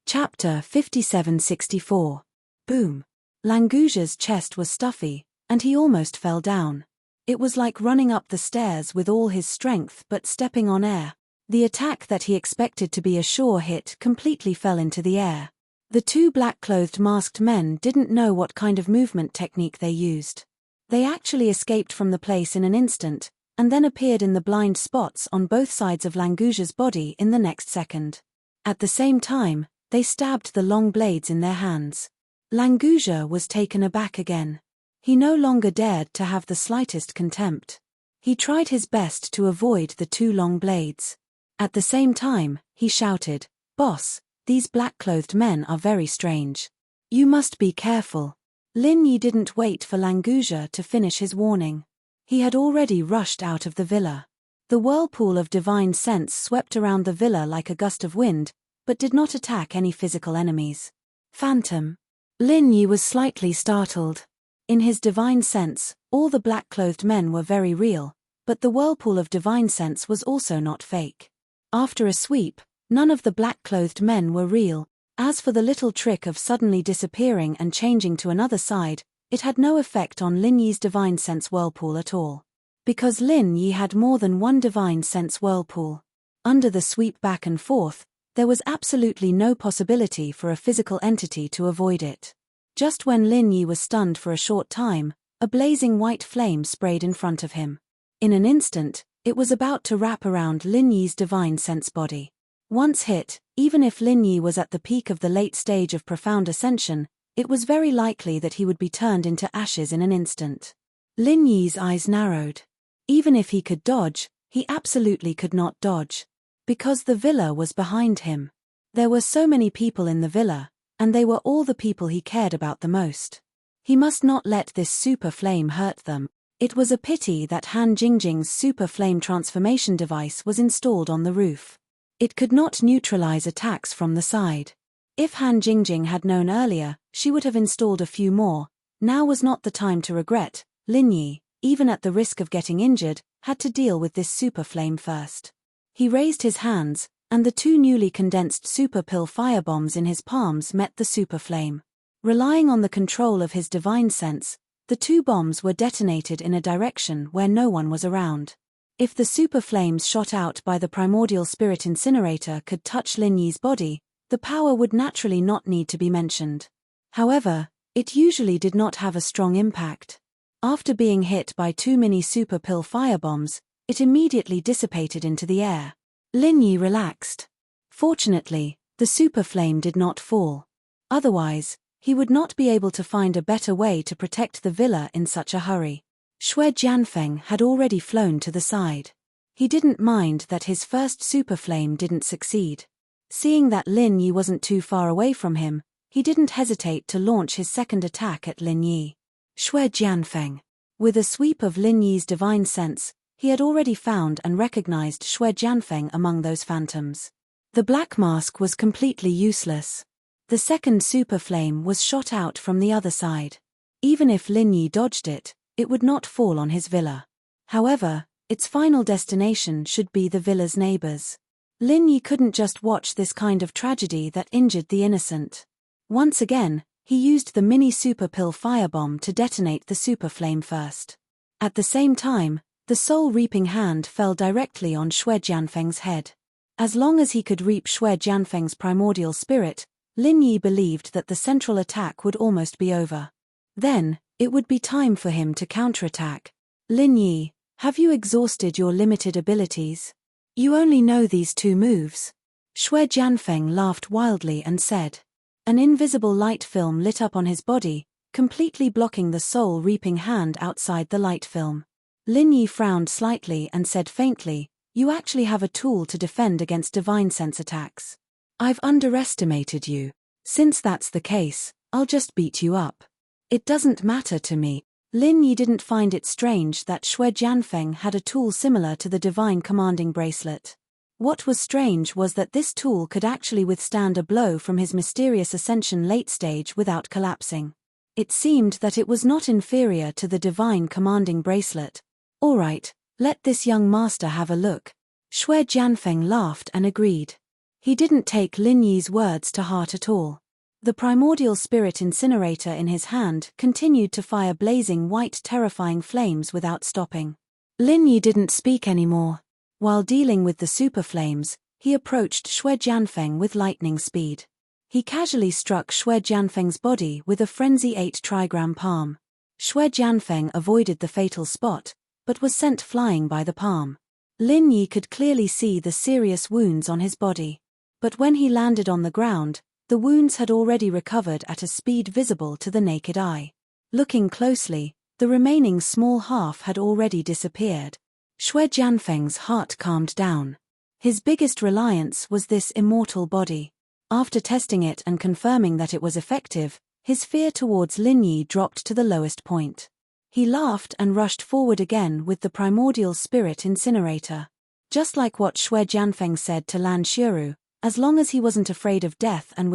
Chapter 5764. Boom. Languja's chest was stuffy, and he almost fell down. It was like running up the stairs with all his strength but stepping on air. The attack that he expected to be a sure hit completely fell into the air. The 2 black-clothed masked men didn't know what kind of movement technique they used. They actually escaped from the place in an instant, and then appeared in the blind spots on both sides of Languja's body in the next second. At the same time, they stabbed the long blades in their hands. Languja was taken aback again. He no longer dared to have the slightest contempt. He tried his best to avoid the 2 long blades. At the same time, he shouted, "Boss, these black-clothed men are very strange. You must be careful." Lin Yi didn't wait for Languja to finish his warning. He had already rushed out of the villa. The whirlpool of divine sense swept around the villa like a gust of wind, but did not attack any physical enemies. Phantom. Lin Yi was slightly startled. In his divine sense, all the black-clothed men were very real, but the whirlpool of divine sense was also not fake. After a sweep, none of the black-clothed men were real. As for the little trick of suddenly disappearing and changing to another side, it had no effect on Lin Yi's divine sense whirlpool at all. Because Lin Yi had more than one divine sense whirlpool. Under the sweep back and forth, there was absolutely no possibility for a physical entity to avoid it. Just when Lin Yi was stunned for a short time, a blazing white flame sprayed in front of him. In an instant, it was about to wrap around Lin Yi's divine sense body. Once hit, even if Lin Yi was at the peak of the late stage of profound ascension, it was very likely that he would be turned into ashes in an instant. Lin Yi's eyes narrowed. Even if he could dodge, he absolutely could not dodge. Because the villa was behind him. There were so many people in the villa, and they were all the people he cared about the most. He must not let this super flame hurt them. It was a pity that Han Jingjing's super flame transformation device was installed on the roof. It could not neutralize attacks from the side. If Han Jingjing had known earlier, she would have installed a few more. Now was not the time to regret. Lin Yi, even at the risk of getting injured, had to deal with this super flame first. He raised his hands, and the two newly condensed super pill firebombs in his palms met the super flame. Relying on the control of his divine sense, the two bombs were detonated in a direction where no one was around. If the super flames shot out by the primordial spirit incinerator could touch Lin Yi's body, the power would naturally not need to be mentioned. However, it usually did not have a strong impact. After being hit by two mini super pill firebombs, it immediately dissipated into the air. Lin Yi relaxed. Fortunately, the super flame did not fall. Otherwise, he would not be able to find a better way to protect the villa in such a hurry. Shui Jianfeng had already flown to the side. He didn't mind that his first super flame didn't succeed. Seeing that Lin Yi wasn't too far away from him, he didn't hesitate to launch his second attack at Lin Yi. Shui Jianfeng. With a sweep of Lin Yi's divine sense, he had already found and recognized Shui Jianfeng among those phantoms. The black mask was completely useless. The second super flame was shot out from the other side. Even if Lin Yi dodged it, it would not fall on his villa. However, its final destination should be the villa's neighbors. Lin Yi couldn't just watch this kind of tragedy that injured the innocent. Once again, he used the mini super pill firebomb to detonate the super flame first. At the same time, the soul-reaping hand fell directly on Shui Jianfeng's head. As long as he could reap Shui Jianfeng's primordial spirit, Lin Yi believed that the central attack would almost be over. Then, it would be time for him to counterattack. Lin Yi, have you exhausted your limited abilities? You only know these two moves. Shui Jianfeng laughed wildly and said. An invisible light film lit up on his body, completely blocking the soul-reaping hand outside the light film. Lin Yi frowned slightly and said faintly, you actually have a tool to defend against divine sense attacks. I've underestimated you. Since that's the case, I'll just beat you up. It doesn't matter to me. Lin Yi didn't find it strange that Shui Jianfeng had a tool similar to the divine commanding bracelet. What was strange was that this tool could actually withstand a blow from his mysterious ascension late stage without collapsing. It seemed that it was not inferior to the divine commanding bracelet. All right, let this young master have a look. Shui Jianfeng laughed and agreed. He didn't take Lin Yi's words to heart at all. The primordial spirit incinerator in his hand continued to fire blazing white terrifying flames without stopping. Lin Yi didn't speak anymore. While dealing with the super flames, he approached Shui Jianfeng with lightning speed. He casually struck Shui Jianfeng's body with a frenzy 8 trigram palm. Shui Jianfeng avoided the fatal spot, but was sent flying by the palm. Lin Yi could clearly see the serious wounds on his body. But when he landed on the ground, the wounds had already recovered at a speed visible to the naked eye. Looking closely, the remaining small half had already disappeared. Shui Jianfeng's heart calmed down. His biggest reliance was this immortal body. After testing it and confirming that it was effective, his fear towards Lin Yi dropped to the lowest point. He laughed and rushed forward again with the primordial spirit incinerator. Just like what Shui Jianfeng said to Lan Xiuru, as long as he wasn't afraid of death and